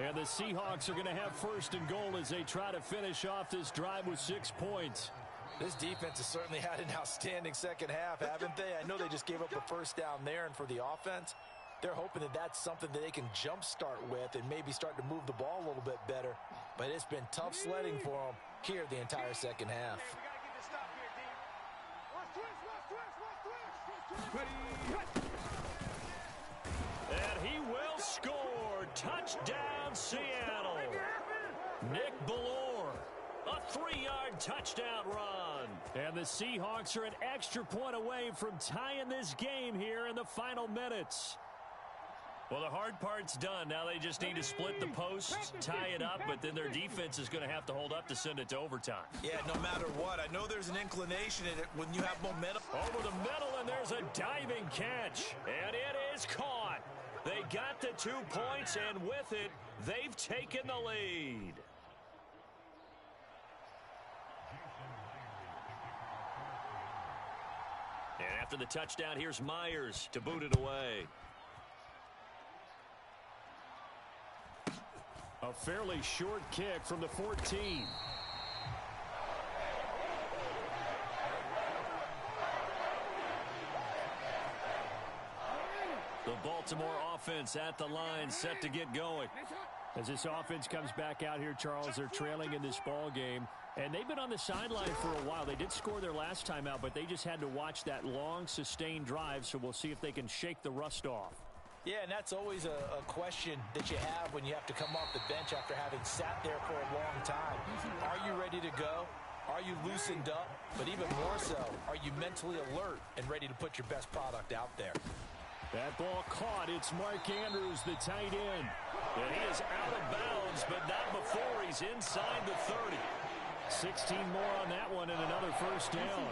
And the Seahawks are going to have first and goal as they try to finish off this drive with 6 points. This defense has certainly had an outstanding second half, haven't they? I know they just gave up a first down there, and for the offense, they're hoping that that's something that they can jumpstart with and maybe start to move the ball a little bit better. But it's been tough sledding for them here the entire second half. And he will score. Touchdown, Seattle. Nick Ballore. A 3-yard touchdown run. And the Seahawks are an extra point away from tying this game here in the final minutes. Well, the hard part's done. Now they just need to split the posts, tie it up, but then their defense is going to have to hold up to send it to overtime. Yeah, no matter what. I know there's an inclination in it when you have momentum. Over the middle, and there's a diving catch. And it is caught. They got the 2 points, and with it, they've taken the lead. And after the touchdown, here's Myers to boot it away. A fairly short kick from the 14. The Baltimore offense at the line, set to get going. As this offense comes back out here, Charles, they're trailing in this ball game. And they've been on the sideline for a while. They did score their last time out, but they just had to watch that long, sustained drive, so we'll see if they can shake the rust off. Yeah, and that's always a question that you have when you have to come off the bench after having sat there for a long time. Are you ready to go? Are you loosened up? But even more so, are you mentally alert and ready to put your best product out there? That ball caught. It's Mark Andrews, the tight end. And he is out of bounds, but not before he's inside the 30. 16 more on that one and another first down.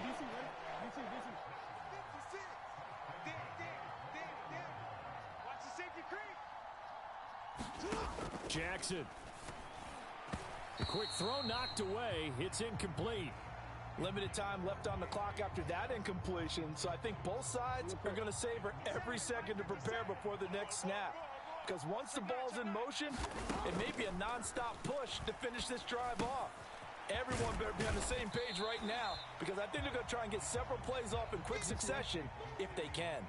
Jackson. The quick throw knocked away. It's incomplete. Limited time left on the clock after that incompletion, so I think both sides are going to savor every second to prepare before the next snap. Because once the ball's in motion, it may be a nonstop push to finish this drive off. Everyone better be on the same page right now, because I think they're going to try and get several plays off in quick succession if they can.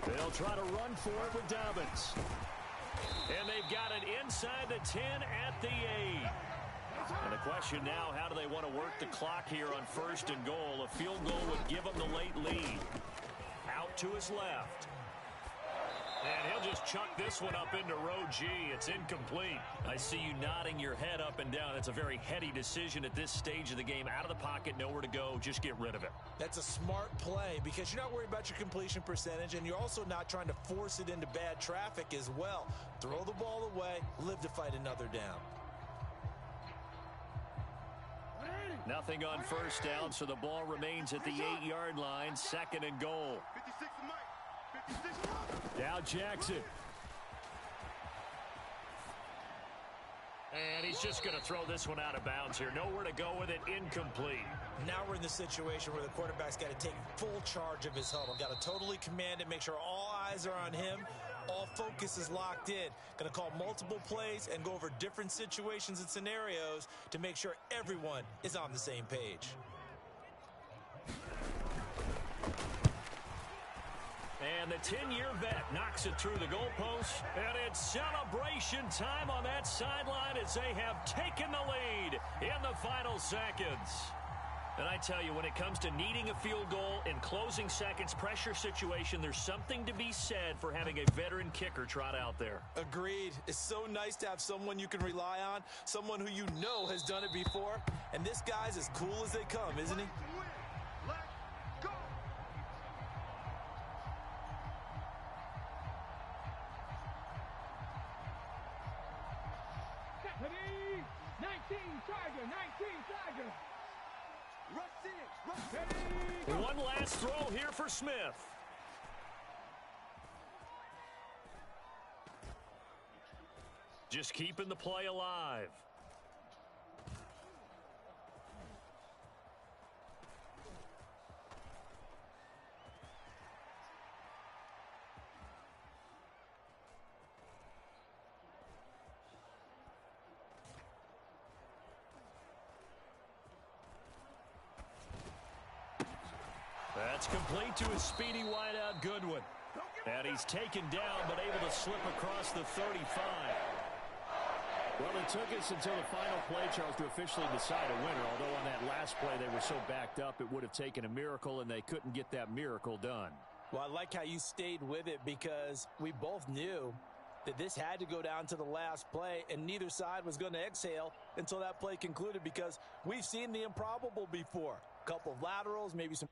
They'll try to run for it with Dobbins. And they've got it inside the 10 at the 8. And the question now, how do they want to work the clock here on first and goal? A field goal would give them the late lead. Out to his left. And he'll just chuck this one up into row G. It's incomplete. I see you nodding your head up and down. It's a very heady decision at this stage of the game. Out of the pocket, nowhere to go. Just get rid of it. That's a smart play because you're not worried about your completion percentage, and you're also not trying to force it into bad traffic as well. Throw the ball away, live to fight another down. Nothing on first down, so the ball remains at the 8-yard line. Second and goal. 56 to Mike. 56 to Mike. Now Jackson. And he's just going to throw this one out of bounds here. Nowhere to go with it. Incomplete. Now we're in the situation where the quarterback's got to take full charge of his huddle. Got to totally command it, make sure all eyes are on him. All focus is locked in. Going to call multiple plays and go over different situations and scenarios to make sure everyone is on the same page. And the 10-year vet knocks it through the goalpost. And it's celebration time on that sideline as they have taken the lead in the final seconds. And I tell you, when it comes to needing a field goal in closing seconds, pressure situation, there's something to be said for having a veteran kicker trot out there. Agreed. It's so nice to have someone you can rely on, someone who you know has done it before. And this guy's as cool as they come, isn't he? Let's go. Ready? 19 Charger, 19 Charger. One last throw here for Smith. Just keeping the play alive. That's complete to his speedy wideout Goodwin. And he's taken down, but able to slip across the 35. Well, it took us until the final play, Charles, to officially decide a winner. Although on that last play they were so backed up, it would have taken a miracle, and they couldn't get that miracle done. Well, I like how you stayed with it because we both knew that this had to go down to the last play, and neither side was going to exhale until that play concluded because we've seen the improbable before. A couple of laterals, maybe some...